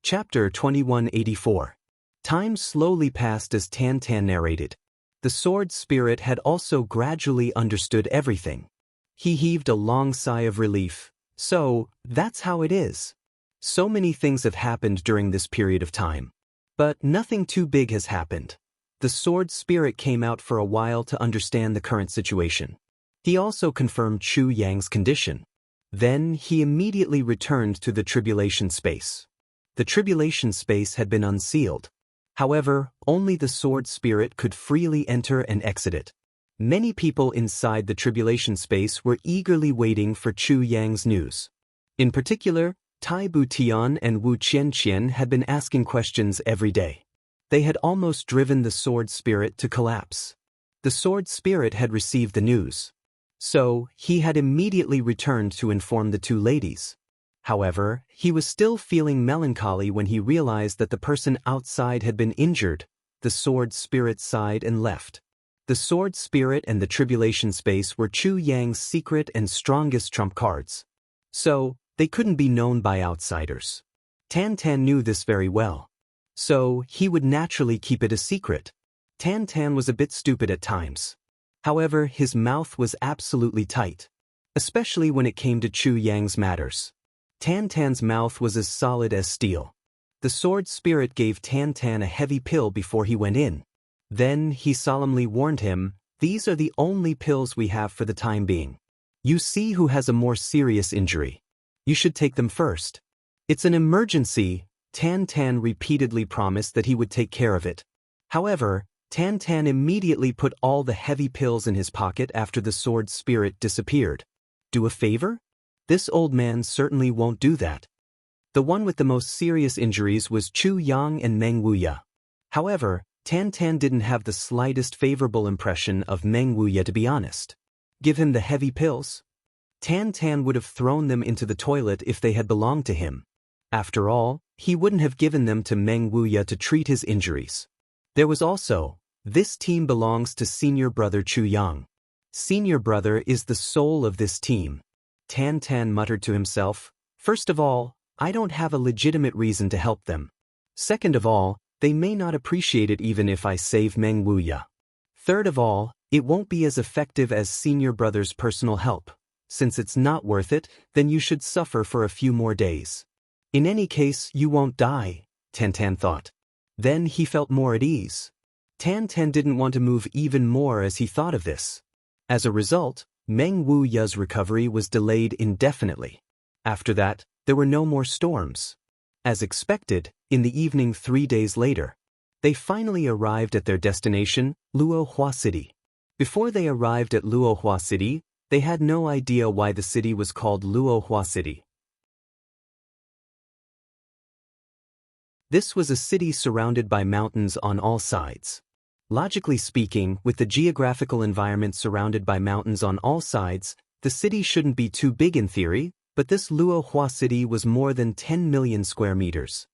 Chapter 2184. Time slowly passed as Tan Tan narrated. The sword spirit had also gradually understood everything. He heaved a long sigh of relief. So, that's how it is. So many things have happened during this period of time. But nothing too big has happened. The sword spirit came out for a while to understand the current situation. He also confirmed Chu Yang's condition. Then he immediately returned to the tribulation space. The tribulation space had been unsealed. However, only the sword spirit could freely enter and exit it. Many people inside the tribulation space were eagerly waiting for Chu Yang's news. In particular, Tai Butian and Wu Qianqian had been asking questions every day. They had almost driven the sword spirit to collapse. The sword spirit had received the news. So, he had immediately returned to inform the two ladies. However, he was still feeling melancholy when he realized that the person outside had been injured. The sword spirit sighed and left. The sword spirit and the tribulation space were Chu Yang's secret and strongest trump cards. So, they couldn't be known by outsiders. Tan Tan knew this very well. So, he would naturally keep it a secret. Tan Tan was a bit stupid at times. However, his mouth was absolutely tight, especially when it came to Chu Yang's matters. Tan Tan's mouth was as solid as steel. The sword spirit gave Tan Tan a heavy pill before he went in. Then he solemnly warned him, "These are the only pills we have for the time being. You see who has a more serious injury. You should take them first." "It's an emergency," Tan Tan repeatedly promised that he would take care of it. However, Tan Tan immediately put all the heavy pills in his pocket after the sword spirit disappeared. Do a favor? This old man certainly won't do that. The one with the most serious injuries was Chu Yang and Meng Wuya. However, Tan Tan didn't have the slightest favorable impression of Meng Wuya, to be honest. Give him the heavy pills? Tan Tan would have thrown them into the toilet if they had belonged to him. After all, he wouldn't have given them to Meng Wuya to treat his injuries. There was also, this team belongs to senior brother Chu Yang. Senior brother is the soul of this team. Tan Tan muttered to himself, "First of all, I don't have a legitimate reason to help them. Second of all, they may not appreciate it even if I save Meng Wuya. Third of all, it won't be as effective as senior brother's personal help. Since it's not worth it, then you should suffer for a few more days. In any case, you won't die," Tan Tan thought. Then he felt more at ease. Tan Tan didn't want to move even more as he thought of this. As a result, Meng Wuya's recovery was delayed indefinitely. After that, there were no more storms. As expected, in the evening 3 days later, they finally arrived at their destination, Luohua City. Before they arrived at Luohua City, they had no idea why the city was called Luohua City. This was a city surrounded by mountains on all sides. Logically speaking, with the geographical environment surrounded by mountains on all sides, the city shouldn't be too big in theory, but this Luohua city was more than 10 million square meters.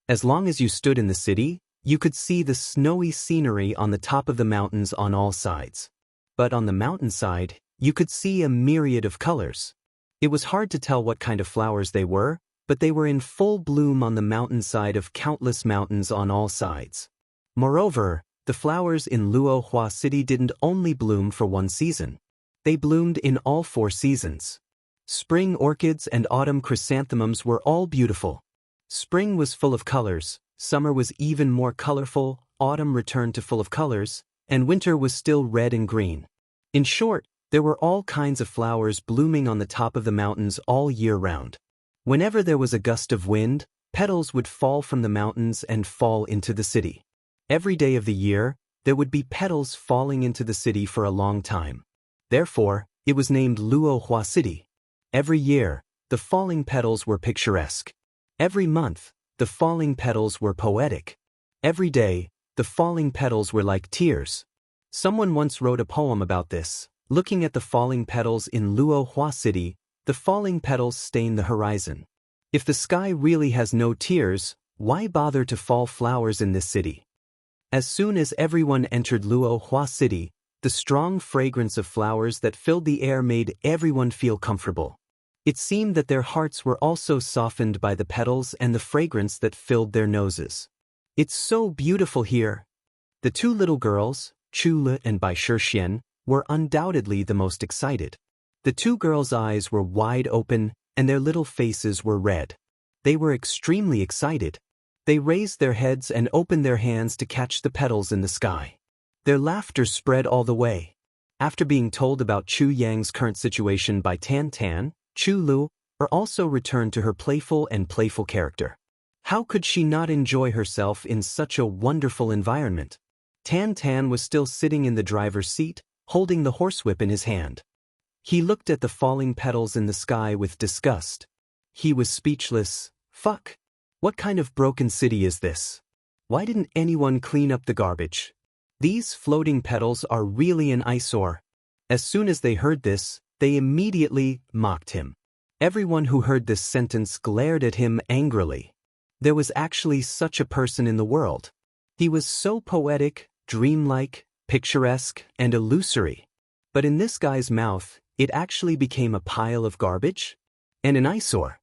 As long as you stood in the city, you could see the snowy scenery on the top of the mountains on all sides. But on the mountainside, you could see a myriad of colors. It was hard to tell what kind of flowers they were, but they were in full bloom on the mountainside of countless mountains on all sides. Moreover, the flowers in Luohua City didn't only bloom for one season. They bloomed in all 4 seasons. Spring orchids and autumn chrysanthemums were all beautiful. Spring was full of colors, summer was even more colorful, autumn returned to full of colors, and winter was still red and green. In short, there were all kinds of flowers blooming on the top of the mountains all year round. Whenever there was a gust of wind, petals would fall from the mountains and fall into the city. Every day of the year, there would be petals falling into the city for a long time. Therefore, it was named Luohua City. Every year, the falling petals were picturesque. Every month, the falling petals were poetic. Every day, the falling petals were like tears. Someone once wrote a poem about this. Looking at the falling petals in Luohua City, the falling petals stain the horizon. If the sky really has no tears, why bother to fall flowers in this city? As soon as everyone entered Luohua City, the strong fragrance of flowers that filled the air made everyone feel comfortable. It seemed that their hearts were also softened by the petals and the fragrance that filled their noses. "It's so beautiful here." The 2 little girls, Chu Le and Bai Shixian, were undoubtedly the most excited. The 2 girls' eyes were wide open, and their little faces were red. They were extremely excited. They raised their heads and opened their hands to catch the petals in the sky. Their laughter spread all the way. After being told about Chu Yang's current situation by Tan Tan, Chu Lu also returned to her playful character. How could she not enjoy herself in such a wonderful environment? Tan Tan was still sitting in the driver's seat, holding the horsewhip in his hand. He looked at the falling petals in the sky with disgust. He was speechless. Fuck! What kind of broken city is this? Why didn't anyone clean up the garbage? These floating petals are really an eyesore. As soon as they heard this, they immediately mocked him. Everyone who heard this sentence glared at him angrily. There was actually such a person in the world. He was so poetic, dreamlike, picturesque, and illusory. But in this guy's mouth, it actually became a pile of garbage and an eyesore.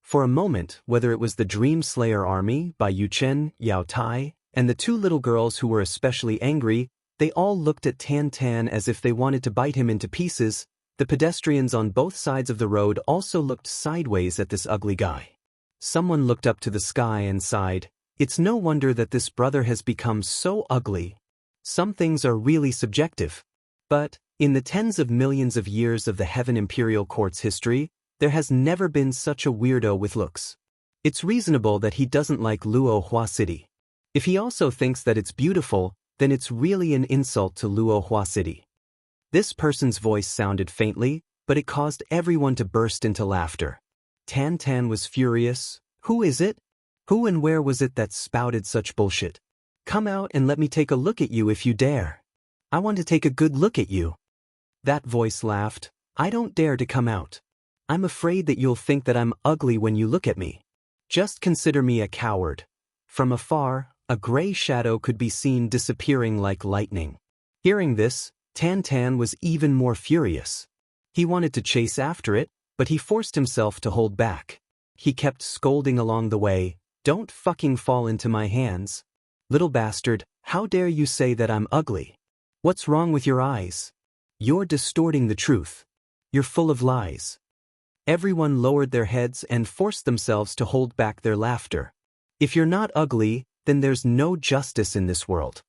For a moment, whether it was the Dream Slayer army by Yu Chen, Yao Tai, And the two little girls who were especially angry, they all looked at Tan Tan as if they wanted to bite him into pieces. The pedestrians on both sides of the road also looked sideways at this ugly guy. Someone looked up to the sky and sighed, "It's no wonder that this brother has become so ugly." Some things are really subjective. But, in the tens of millions of years of the Heaven Imperial Court's history, there has never been such a weirdo with looks. It's reasonable that he doesn't like Luo Hua City. If he also thinks that it's beautiful, then it's really an insult to Luo Hua City. This person's voice sounded faintly, but it caused everyone to burst into laughter. Tan Tan was furious. Who is it? Who and where was it that spouted such bullshit? Come out and let me take a look at you if you dare. I want to take a good look at you. That voice laughed. I don't dare to come out. I'm afraid that you'll think that I'm ugly when you look at me. Just consider me a coward. From afar, a gray shadow could be seen disappearing like lightning. Hearing this, Tan Tan was even more furious. He wanted to chase after it, but he forced himself to hold back. He kept scolding along the way, "Don't fucking fall into my hands. Little bastard, how dare you say that I'm ugly? What's wrong with your eyes? You're distorting the truth. You're full of lies." Everyone lowered their heads and forced themselves to hold back their laughter. If you're not ugly, then there's no justice in this world.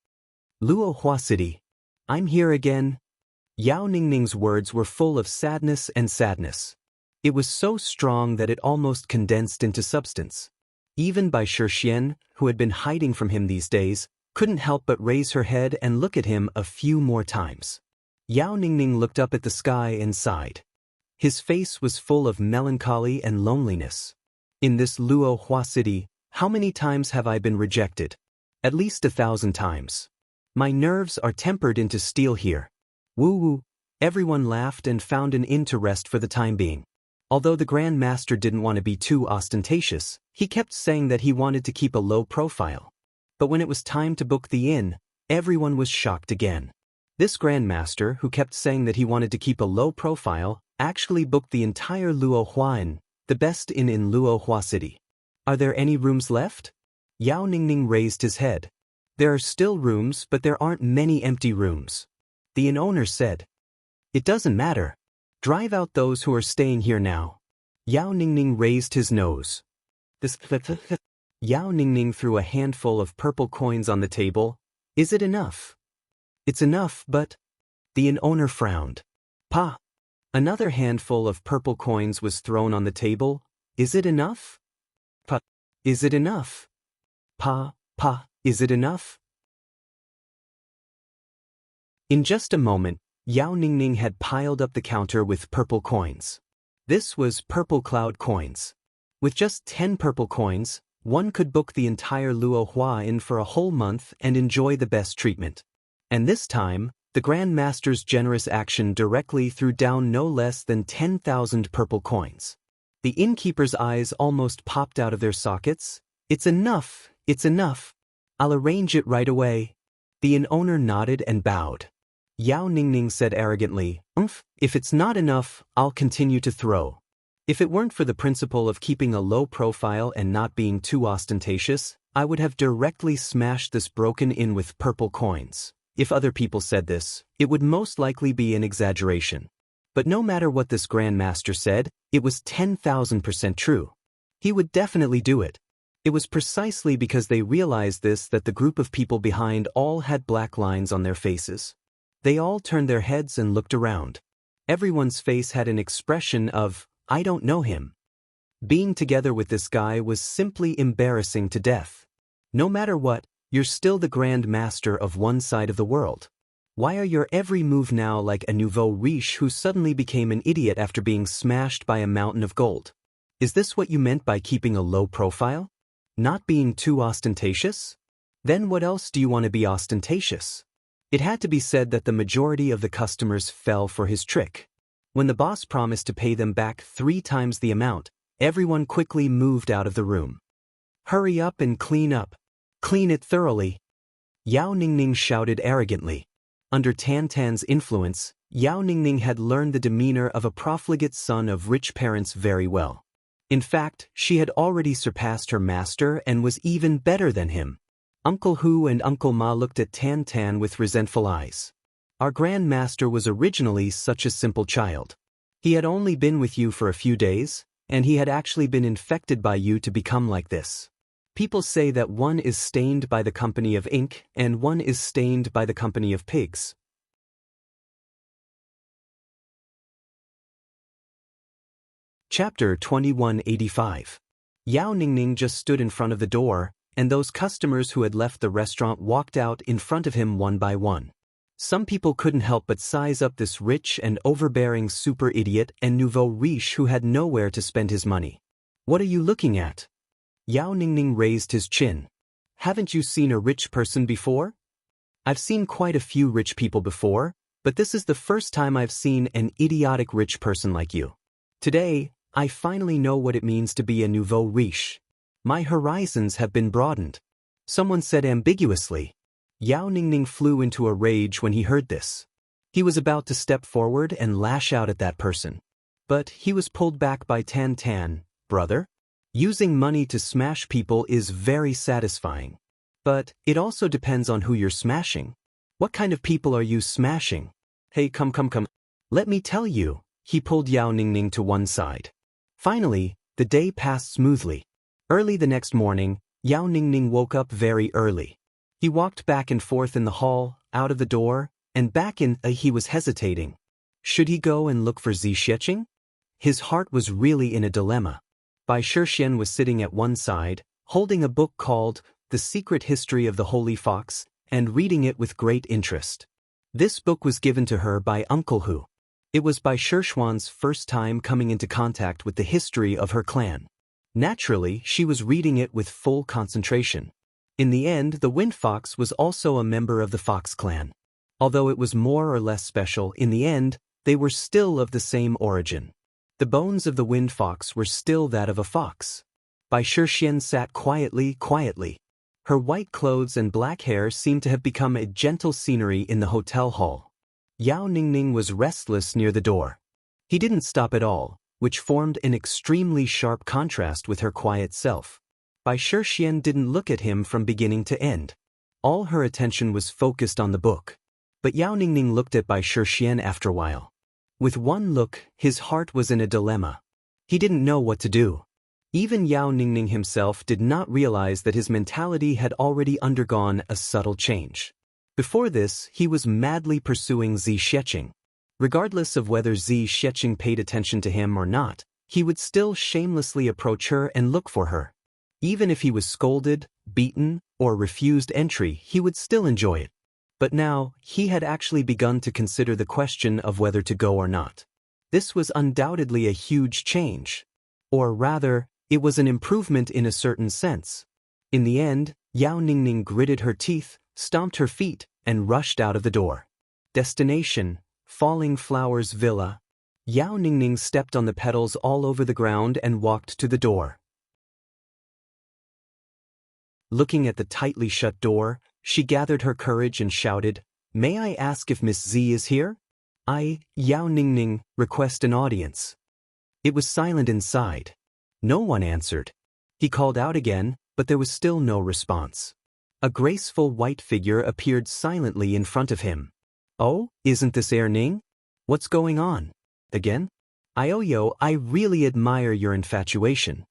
Luo Hua City. I'm here again. Yao Ningning's words were full of sadness and sadness. It was so strong that it almost condensed into substance. Even Bai Shixian, who had been hiding from him these days, couldn't help but raise her head and look at him a few more times. Yao Ningning looked up at the sky and sighed. His face was full of melancholy and loneliness. In this Luo Hua City, how many times have I been rejected? At least 1,000 times. My nerves are tempered into steel here. Woo-woo. Everyone laughed and found an inn to rest for the time being. Although the Grand Master didn't want to be too ostentatious, he kept saying that he wanted to keep a low profile. But when it was time to book the inn, everyone was shocked again. This Grand Master, who kept saying that he wanted to keep a low profile, actually booked the entire Luo Hua Inn, the best inn in Luo Hua City. Are there any rooms left? Yao Ningning raised his head. There are still rooms, but there aren't many empty rooms. The inn owner said. It doesn't matter. Drive out those who are staying here now. Yao Ningning raised his nose. Yao Ningning threw a handful of purple coins on the table. Is it enough? It's enough, but... The inn owner frowned. Pa. Another handful of purple coins was thrown on the table. Is it enough? Pa. Is it enough? Pa. Is it enough? In just a moment, Yao Ningning had piled up the counter with purple coins. This was purple cloud coins. With just 10 purple coins, one could book the entire Luo Hua Inn for a whole month and enjoy the best treatment. And this time, the Grand Master's generous action directly threw down no less than 10,000 purple coins. The innkeeper's eyes almost popped out of their sockets. It's enough, it's enough. I'll arrange it right away. The inn owner nodded and bowed. Yao Ningning said arrogantly, if it's not enough, I'll continue to throw. If it weren't for the principle of keeping a low profile and not being too ostentatious, I would have directly smashed this broken inn with purple coins. If other people said this, it would most likely be an exaggeration. But no matter what this Grand Master said, it was 10,000% true. He would definitely do it. It was precisely because they realized this that the group of people behind all had black lines on their faces. They all turned their heads and looked around. Everyone's face had an expression of, I don't know him. Being together with this guy was simply embarrassing to death. No matter what, you're still the Grand Master of one side of the world. Why are your every move now like a nouveau riche who suddenly became an idiot after being smashed by a mountain of gold? Is this what you meant by keeping a low profile? Not being too ostentatious? Then what else do you want to be ostentatious? It had to be said that the majority of the customers fell for his trick. When the boss promised to pay them back 3 times the amount, everyone quickly moved out of the room. Hurry up and clean up. Clean it thoroughly. Yao Ningning shouted arrogantly. Under Tan Tan's influence, Yao Ningning had learned the demeanor of a profligate son of rich parents very well. In fact, she had already surpassed her master and was even better than him. Uncle Hu and Uncle Ma looked at Tan Tan with resentful eyes. Our Grand Master was originally such a simple child. He had only been with you for a few days, and he had actually been infected by you to become like this. People say that one is stained by the company of ink and one is stained by the company of pigs. Chapter 2185. Yao Ningning just stood in front of the door, and those customers who had left the restaurant walked out in front of him one by one. Some people couldn't help but size up this rich and overbearing super idiot and nouveau riche who had nowhere to spend his money. What are you looking at? Yao Ningning raised his chin. Haven't you seen a rich person before? I've seen quite a few rich people before, but this is the first time I've seen an idiotic rich person like you. Today, I finally know what it means to be a nouveau riche. My horizons have been broadened. Someone said ambiguously. Yao Ningning flew into a rage when he heard this. He was about to step forward and lash out at that person. But he was pulled back by Tan Tan. Brother? Using money to smash people is very satisfying. But it also depends on who you're smashing. What kind of people are you smashing? Hey, come. Let me tell you. He pulled Yao Ningning to one side. Finally, the day passed smoothly. Early the next morning, Yao Ningning woke up very early. He walked back and forth in the hall, out of the door, and back in. He was hesitating. Should he go and look for Zi Xiecheng? His heart was really in a dilemma. Bai Shixian was sitting at one side, holding a book called The Secret History of the Holy Fox, and reading it with great interest. This book was given to her by Uncle Hu. It was Bai Shixian's first time coming into contact with the history of her clan. Naturally, she was reading it with full concentration. In the end, the Wind Fox was also a member of the Fox clan. Although it was more or less special, in the end, they were still of the same origin. The bones of the Wind Fox were still that of a fox. Bai Shixian sat quietly. Her white clothes and black hair seemed to have become a gentle scenery in the hotel hall. Yao Ningning was restless near the door. He didn't stop at all, which formed an extremely sharp contrast with her quiet self. Bai Shixian didn't look at him from beginning to end. All her attention was focused on the book. But Yao Ningning looked at Bai Shixian after a while. With one look, his heart was in a dilemma. He didn't know what to do. Even Yao Ningning himself did not realize that his mentality had already undergone a subtle change. Before this, he was madly pursuing Zi Xiecheng. Regardless of whether Zi Xiecheng paid attention to him or not, he would still shamelessly approach her and look for her. Even if he was scolded, beaten, or refused entry, he would still enjoy it. But now, he had actually begun to consider the question of whether to go or not. This was undoubtedly a huge change. Or rather, it was an improvement in a certain sense. In the end, Yao Ningning gritted her teeth, stomped her feet, and rushed out of the door. Destination: Falling Flowers Villa. Yao Ningning stepped on the petals all over the ground and walked to the door. Looking at the tightly shut door, she gathered her courage and shouted, "May I ask if Miss Z is here? I, Yao Ningning, request an audience." It was silent inside. No one answered. He called out again, but there was still no response. A graceful white figure appeared silently in front of him. "Oh, isn't this Ning? What's going on? Again? Ioyo, I really admire your infatuation."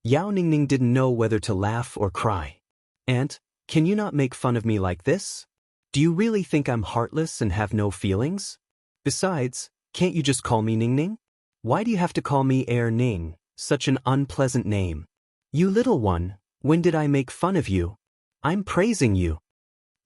Yao Ningning didn't know whether to laugh or cry. "Aunt, can you not make fun of me like this? Do you really think I'm heartless and have no feelings? Besides, can't you just call me Ningning? Why do you have to call me Ning, such an unpleasant name? You little one, when did I make fun of you? I'm praising you."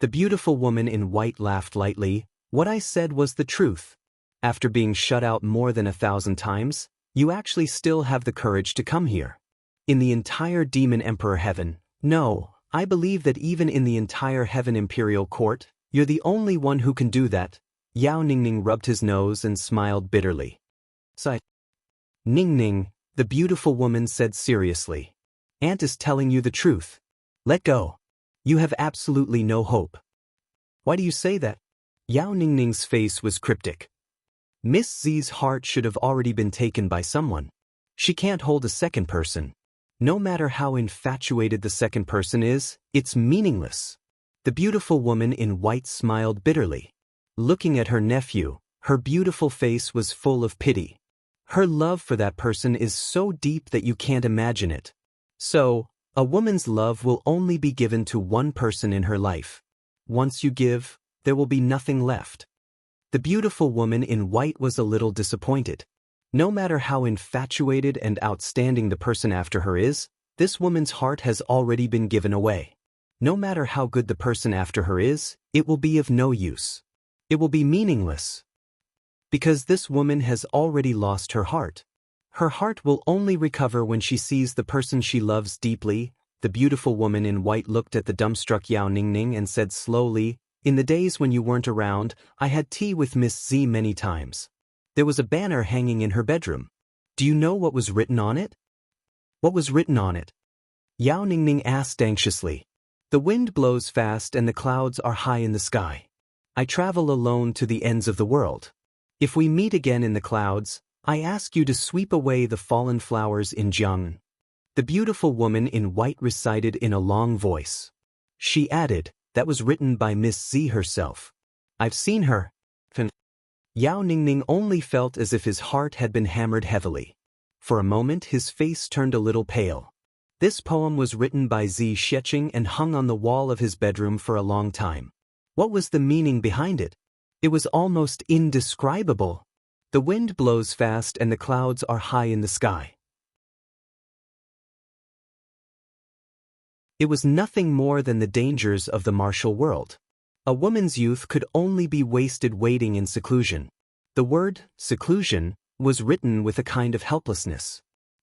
The beautiful woman in white laughed lightly. "What I said was the truth. After being shut out more than 1,000 times, you actually still have the courage to come here. In the entire Demon Emperor Heaven, no, I believe that even in the entire Heaven Imperial Court, you're the only one who can do that." Yao Ningning rubbed his nose and smiled bitterly. Sigh. "Ningning," the beautiful woman said seriously. "Aunt is telling you the truth. Let go. You have absolutely no hope." "Why do you say that?" Yao Ningning's face was cryptic. Miss Z's heart should have already been taken by someone. She can't hold a second person. No matter how infatuated the second person is, it's meaningless. The beautiful woman in white smiled bitterly. Looking at her nephew, her beautiful face was full of pity. Her love for that person is so deep that you can't imagine it. So, a woman's love will only be given to one person in her life. Once you give, there will be nothing left. The beautiful woman in white was a little disappointed. No matter how infatuated and outstanding the person after her is, this woman's heart has already been given away. No matter how good the person after her is, it will be of no use. It will be meaningless. Because this woman has already lost her heart. Her heart will only recover when she sees the person she loves deeply. The beautiful woman in white looked at the dumbstruck Yao Ningning and said slowly, "In the days when you weren't around, I had tea with Miss Z many times. There was a banner hanging in her bedroom. Do you know what was written on it?" "What was written on it?" Yao Ningning asked anxiously. "The wind blows fast and the clouds are high in the sky. I travel alone to the ends of the world. If we meet again in the clouds, I ask you to sweep away the fallen flowers in Jianghu." The beautiful woman in white recited in a long voice. She added, "That was written by Miss Z herself. I've seen her." Yao Ningning only felt as if his heart had been hammered heavily. For a moment his face turned a little pale. This poem was written by Z Sheqing and hung on the wall of his bedroom for a long time. What was the meaning behind it? It was almost indescribable. The wind blows fast and the clouds are high in the sky. It was nothing more than the dangers of the martial world. A woman's youth could only be wasted waiting in seclusion. The word, seclusion, was written with a kind of helplessness.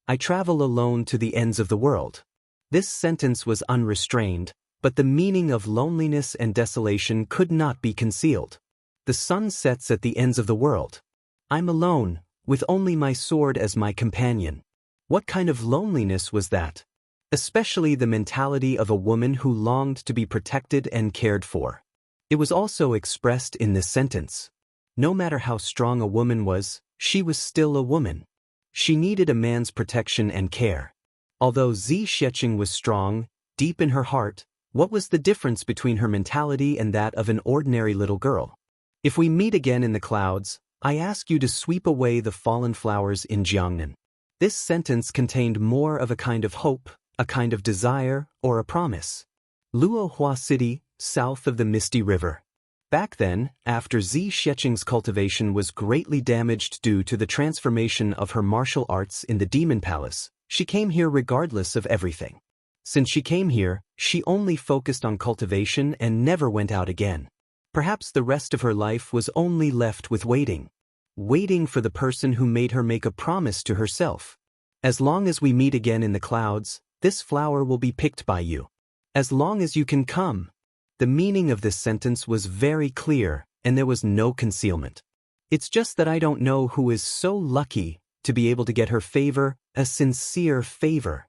I travel alone to the ends of the world. This sentence was unrestrained, but the meaning of loneliness and desolation could not be concealed. The sun sets at the ends of the world. I'm alone, with only my sword as my companion. What kind of loneliness was that? Especially the mentality of a woman who longed to be protected and cared for. It was also expressed in this sentence. No matter how strong a woman was, she was still a woman. She needed a man's protection and care. Although Z Sheqing was strong, deep in her heart, what was the difference between her mentality and that of an ordinary little girl? If we meet again in the clouds, I ask you to sweep away the fallen flowers in Jianghu. This sentence contained more of a kind of hope, a kind of desire, or a promise. Luohua City, south of the Misty River. Back then, after Z Sheqing's cultivation was greatly damaged due to the transformation of her martial arts in the Demon Palace, she came here regardless of everything. Since she came here, she only focused on cultivation and never went out again. Perhaps the rest of her life was only left with waiting. Waiting for the person who made her make a promise to herself. As long as we meet again in the clouds, this flower will be picked by you. As long as you can come. The meaning of this sentence was very clear, and there was no concealment. It's just that I don't know who is so lucky to be able to get her favor, a sincere favor.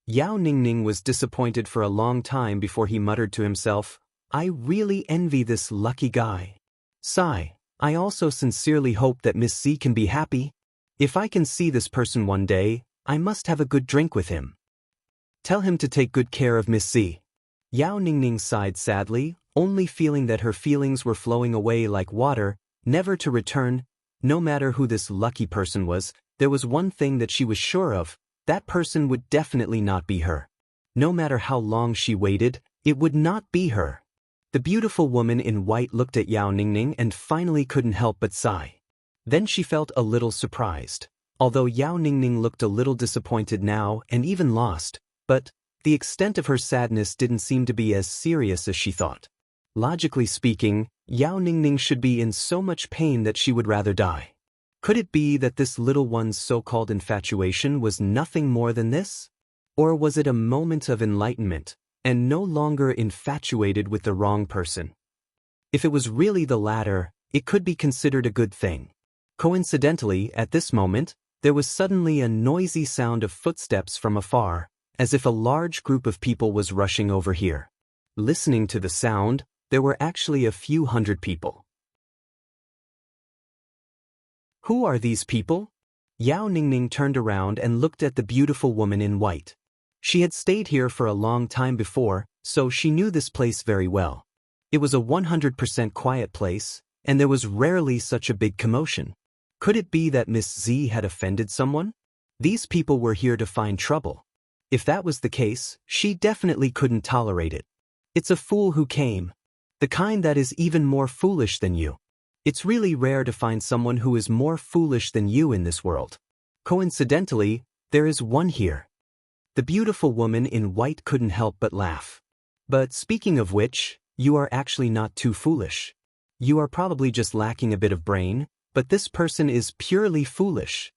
Yao Ningning was disappointed for a long time before he muttered to himself, I really envy this lucky guy. Sigh, I also sincerely hope that Miss Z can be happy. If I can see this person one day, I must have a good drink with him. Tell him to take good care of Miss Z. Yao Ningning sighed sadly, only feeling that her feelings were flowing away like water, never to return. No matter who this lucky person was, there was one thing that she was sure of, that person would definitely not be her. No matter how long she waited, it would not be her. The beautiful woman in white looked at Yao Ningning and finally couldn't help but sigh. Then she felt a little surprised. Although Yao Ningning looked a little disappointed now and even lost, but the extent of her sadness didn't seem to be as serious as she thought. Logically speaking, Yao Ningning should be in so much pain that she would rather die. Could it be that this little one's so-called infatuation was nothing more than this? Or was it a moment of enlightenment, and no longer infatuated with the wrong person? If it was really the latter, it could be considered a good thing. Coincidentally, at this moment, there was suddenly a noisy sound of footsteps from afar, as if a large group of people was rushing over here. Listening to the sound, there were actually a few hundred people. Who are these people? Yao Ningning turned around and looked at the beautiful woman in white. She had stayed here for a long time before, so she knew this place very well. It was a 100% quiet place, and there was rarely such a big commotion. Could it be that Miss Z had offended someone? These people were here to find trouble. If that was the case, she definitely couldn't tolerate it. It's a fool who came. The kind that is even more foolish than you. It's really rare to find someone who is more foolish than you in this world. Coincidentally, there is one here. The beautiful woman in white couldn't help but laugh. But speaking of which, you are actually not too foolish. You are probably just lacking a bit of brain, but this person is purely foolish.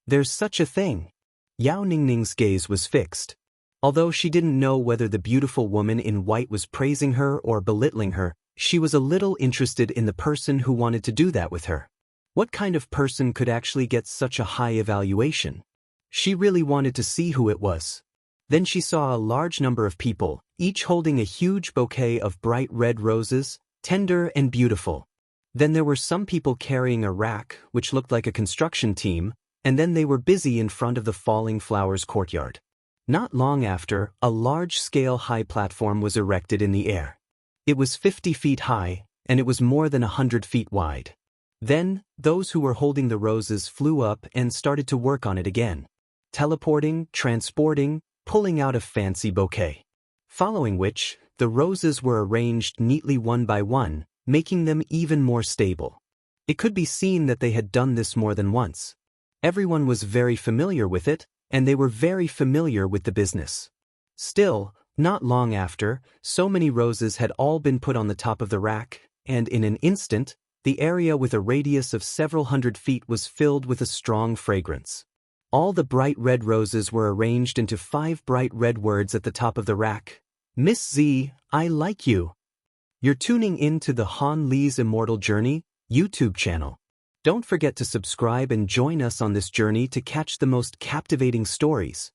There's such a thing. Yao Ningning's gaze was fixed. Although she didn't know whether the beautiful woman in white was praising her or belittling her, she was a little interested in the person who wanted to do that with her. What kind of person could actually get such a high evaluation? She really wanted to see who it was. Then she saw a large number of people, each holding a huge bouquet of bright red roses, tender and beautiful. Then there were some people carrying a rack, which looked like a construction team, and then they were busy in front of the falling flowers courtyard. Not long after, a large-scale high platform was erected in the air. It was 50 feet high, and it was more than 100 feet wide. Then, those who were holding the roses flew up and started to work on it again. Teleporting, transporting, pulling out a fancy bouquet. Following which, the roses were arranged neatly one by one, making them even more stable. It could be seen that they had done this more than once. Everyone was very familiar with it, and they were very familiar with the business. Still, not long after, so many roses had all been put on the top of the rack, and in an instant, the area with a radius of several hundred feet was filled with a strong fragrance. All the bright red roses were arranged into 5 bright red words at the top of the rack. Miss Z, I like you. You're tuning in to the Han Li's Immortal Journey YouTube channel. Don't forget to subscribe and join us on this journey to catch the most captivating stories.